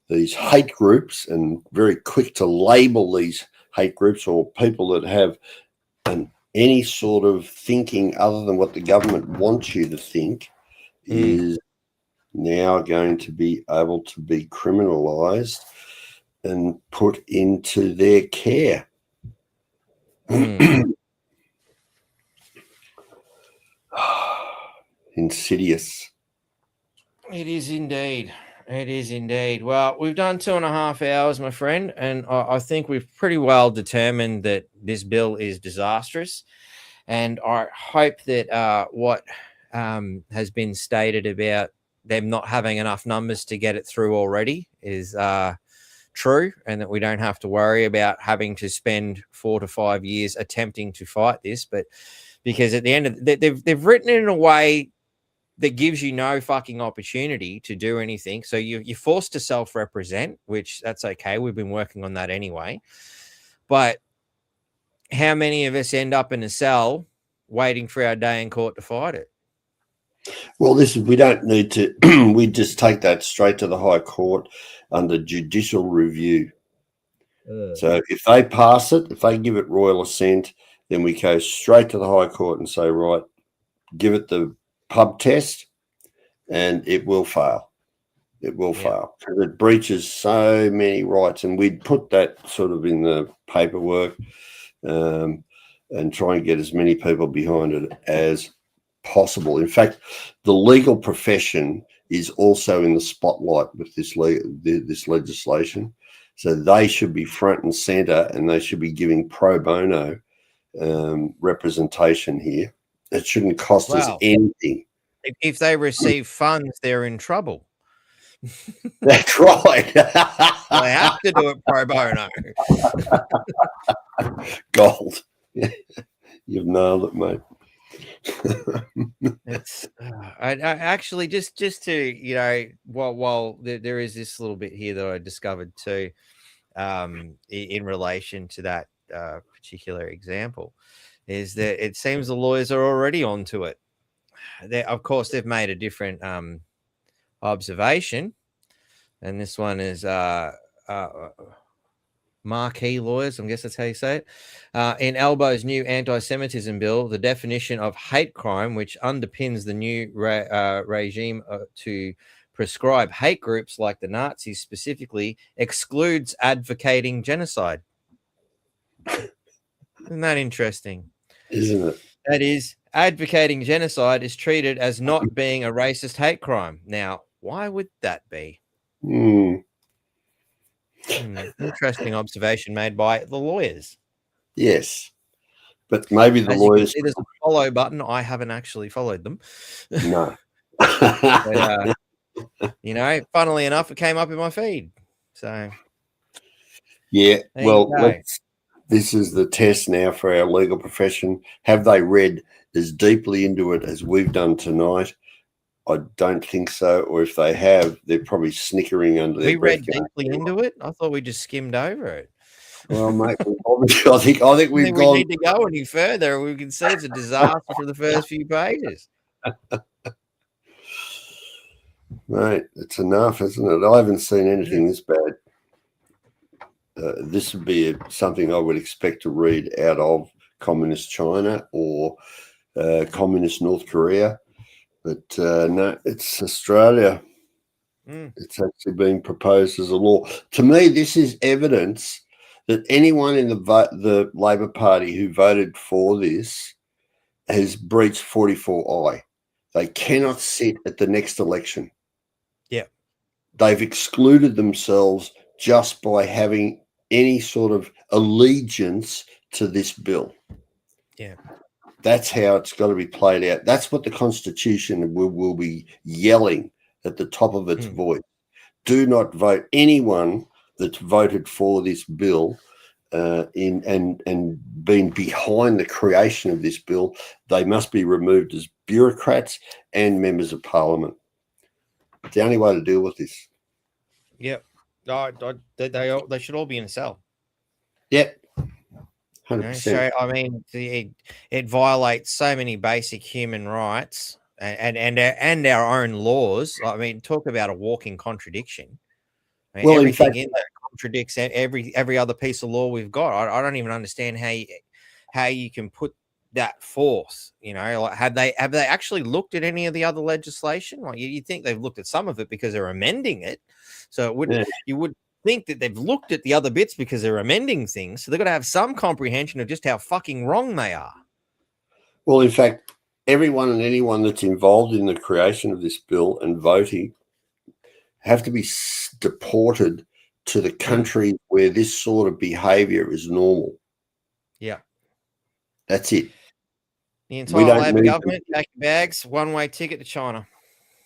these hate groups and very quick to label these hate groups or people that have any sort of thinking other than what the government wants you to think, is now going to be able to be criminalized and put into their care. Insidious. It is indeed. It is indeed. Well, we've done 2.5 hours, my friend, and I think we've pretty well determined that this bill is disastrous. And I hope that what has been stated about them not having enough numbers to get it through already is true, and that we don't have to worry about having to spend 4 to 5 years attempting to fight this. But because at the end of they've written it in a way that gives you no fucking opportunity to do anything. So you're forced to self-represent, which that's okay. We've been working on that anyway. But how many of us end up in a cell waiting for our day in court to fight it? Well, we don't need to. We just take that straight to the High Court under judicial review. So if they pass it, if they give it royal assent, then we go straight to the High Court and say, right, give it the pub test, and it will fail. It will fail because it breaches so many rights, and we'd put that sort of in the paperwork and try and get as many people behind it as possible. In fact, the legal profession is also in the spotlight with this legislation, so they should be front and center, and they should be giving pro bono representation here. It shouldn't cost us anything. If they receive funds, they're in trouble. That's right. They have to do it pro bono. Gold. You've nailed it, mate. It's I actually just to while there is this little bit here that I discovered too, in relation to that particular example, is that it seems the lawyers are already onto it. Of course, they've made a different observation, and this one is Marquee Lawyers, I guess that's how you say it. In Albo's new anti-Semitism bill, the definition of hate crime, which underpins the new regime to prescribe hate groups like the Nazis specifically, excludes advocating genocide. Isn't that interesting? Isn't it? That is, advocating genocide is treated as not being a racist hate crime. Now, why would that be? Interesting observation made by the lawyers. Yes, but maybe the lawyers. There's a follow button. I haven't actually followed them. No. But, funnily enough, it came up in my feed. So, yeah. Well, this is the test now for our legal profession. Have they read as deeply into it as we've done tonight? I don't think so. Or if they have, they're probably snickering under their breath. We read deeply into it? I thought we just skimmed over it. Well, mate, I think we've gone. We need to go any further. We can see it's a disaster for the first few pages. Mate, it's enough, isn't it? I haven't seen anything this bad. This would be something I would expect to read out of communist China or communist North Korea. But no, it's Australia. It's actually being proposed as a law. To me, this is evidence that anyone in the Labor Party who voted for this has breached 44I. They cannot sit at the next election. Yeah. They've excluded themselves just by having any sort of allegiance to this bill. Yeah. That's how it's got to be played out. That's what the Constitution will be yelling at the top of its voice. Do not vote. Anyone that's voted for this bill and been behind the creation of this bill, they must be removed as bureaucrats and members of parliament. It's the only way to deal with this. Yep. They should all be in a cell. Yep. 100%. You know, so I mean, it violates so many basic human rights and our own laws. I mean, talk about a walking contradiction. I mean, everything in there contradicts every other piece of law we've got. I don't even understand how you can put that forth. You know, like, have they actually looked at any of the other legislation? Like you think they've looked at some of it because they're amending it. So it wouldn't you would think that they've looked at the other bits because they're amending things. So they've got to have some comprehension of just how fucking wrong they are. Well, in fact, everyone and anyone that's involved in the creation of this bill and voting have to be deported to the country where this sort of behavior is normal. Yeah. That's it. The entire Labor government, take your bags, one-way ticket to China.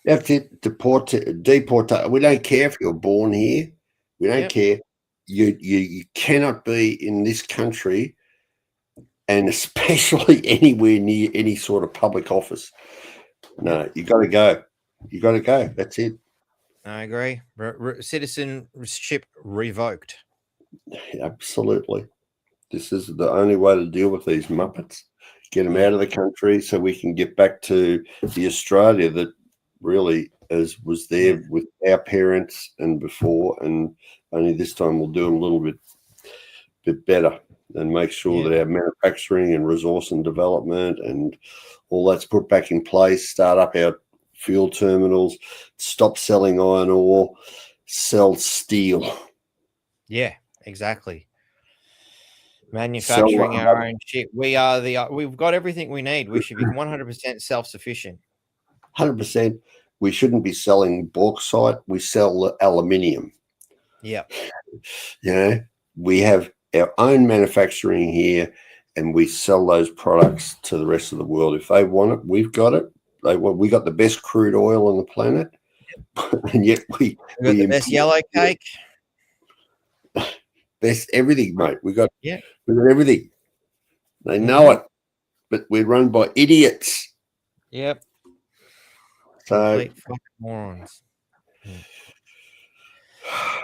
That's it. Deport. We don't care if you're born here. We don't care. You cannot be in this country, and especially anywhere near any sort of public office. No, you got to go. You got to go. That's it. I agree. Citizenship revoked. Absolutely. This is the only way to deal with these muppets. Get them out of the country so we can get back to the Australia that really was there with our parents and before, and only this time we'll do them a little bit better and make sure that our manufacturing and resource and development and all that's put back in place, start up our fuel terminals, stop selling iron ore, sell steel. Yeah, exactly. Manufacturing our own shit. We've got everything we need. We should be 100% self-sufficient. 100%. We shouldn't be selling bauxite. We sell aluminium. Yeah. You know, we have our own manufacturing here and we sell those products to the rest of the world. If they want it, we've got it. We got the best crude oil on the planet. And yet we got the best yellow cake. Best everything, mate. We got everything. They know it, but we're run by idiots. Yep. So complete fucking morons.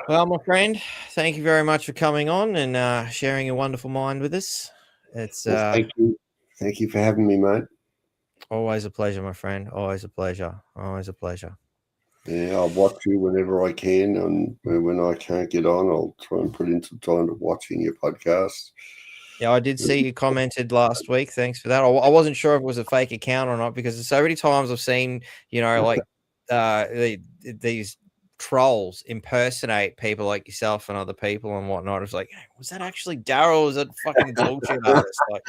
Well, my friend, thank you very much for coming on and sharing your wonderful mind with us. It's thank you for having me, mate. Always a pleasure, my friend. Always a pleasure. Always a pleasure. Yeah, I'll watch you whenever I can, and when I can't get on, I'll try and put in some time to watching your podcast. Yeah, I did see you commented last week. Thanks for that. I wasn't sure if it was a fake account or not because there's so many times I've seen, you know, like these trolls impersonate people like yourself and other people and whatnot. It's like, hey, was that actually Darryl? Was that fucking bullshit artist? Like,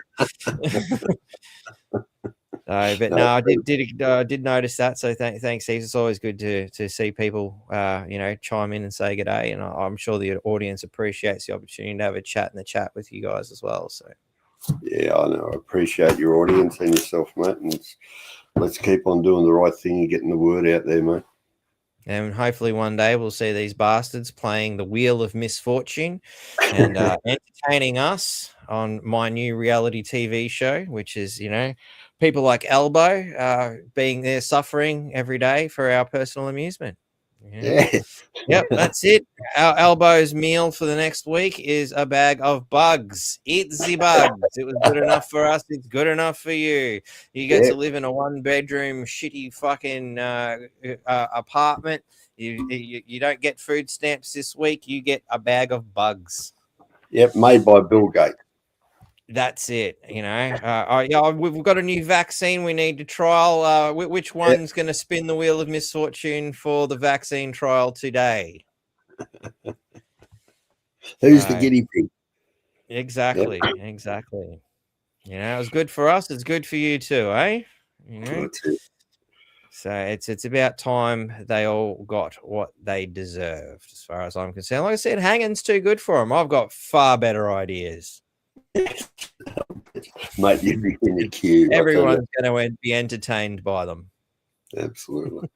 but no, I did notice that. So thanks, Steve. It's always good to see people, you know, chime in and say good day. And I'm sure the audience appreciates the opportunity to have a chat in the chat with you guys as well. So yeah, I know. I appreciate your audience and yourself, mate. And let's keep on doing the right thing and getting the word out there, mate. And hopefully one day we'll see these bastards playing the Wheel of Misfortune and entertaining us on my new reality TV show, which is, you know, people like Elbow being there suffering every day for our personal amusement. Yeah. Yep, that's it. Our Elbow's meal for the next week is a bag of bugs. Eat the bugs. It was good enough for us. It's good enough for you. You get to live in a one-bedroom shitty fucking apartment. You don't get food stamps this week. You get a bag of bugs. Yep, made by Bill Gates. That's it. You know, we've got a new vaccine we need to trial. Which one's going to spin the wheel of misfortune for the vaccine trial today? Who's the guinea pig? Exactly. Exactly. You know, it was good for us. It's good for you too, eh? You know. That's it. So it's about time they all got what they deserved, as far as I'm concerned. Like I said, hanging's too good for them. I've got far better ideas. Mate, you'd be in the queue. Everyone's going to be entertained by them. Absolutely.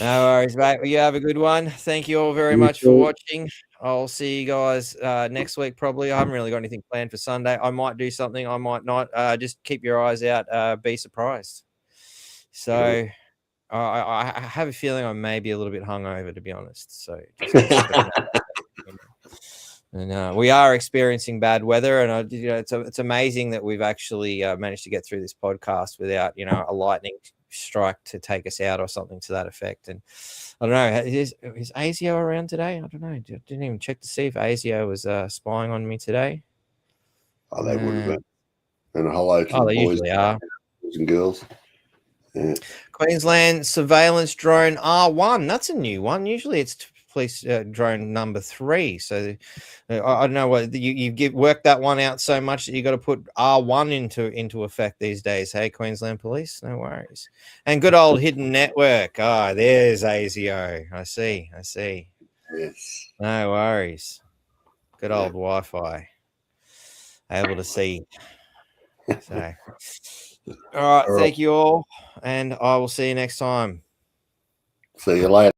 No worries, mate. Well, you have a good one. Thank you all very much for watching. I'll see you guys next week, probably. I haven't really got anything planned for Sunday. I might do something. I might not. Just keep your eyes out. Be surprised. So I have a feeling I may be a little bit hungover, to be honest. So and we are experiencing bad weather, and it's amazing that we've actually managed to get through this podcast without a lightning strike to take us out or something to that effect. And I don't know, is ASIO around today? I don't know. Didn't even check to see if ASIO was spying on me today. Oh, they would have been. And hello to the they boys usually are. And girls. Yeah. Queensland surveillance drone R1. That's a new one. Usually it's police drone number 3. So I don't know what you worked that one out so much that you got to put R1 into effect these days. Hey, Queensland Police, no worries. And good old hidden network. Oh, there's ASIO. I see. Yes. No worries. Good old Wi-Fi. Able to see. So, all right. Thank you all, and I will see you next time. See you later.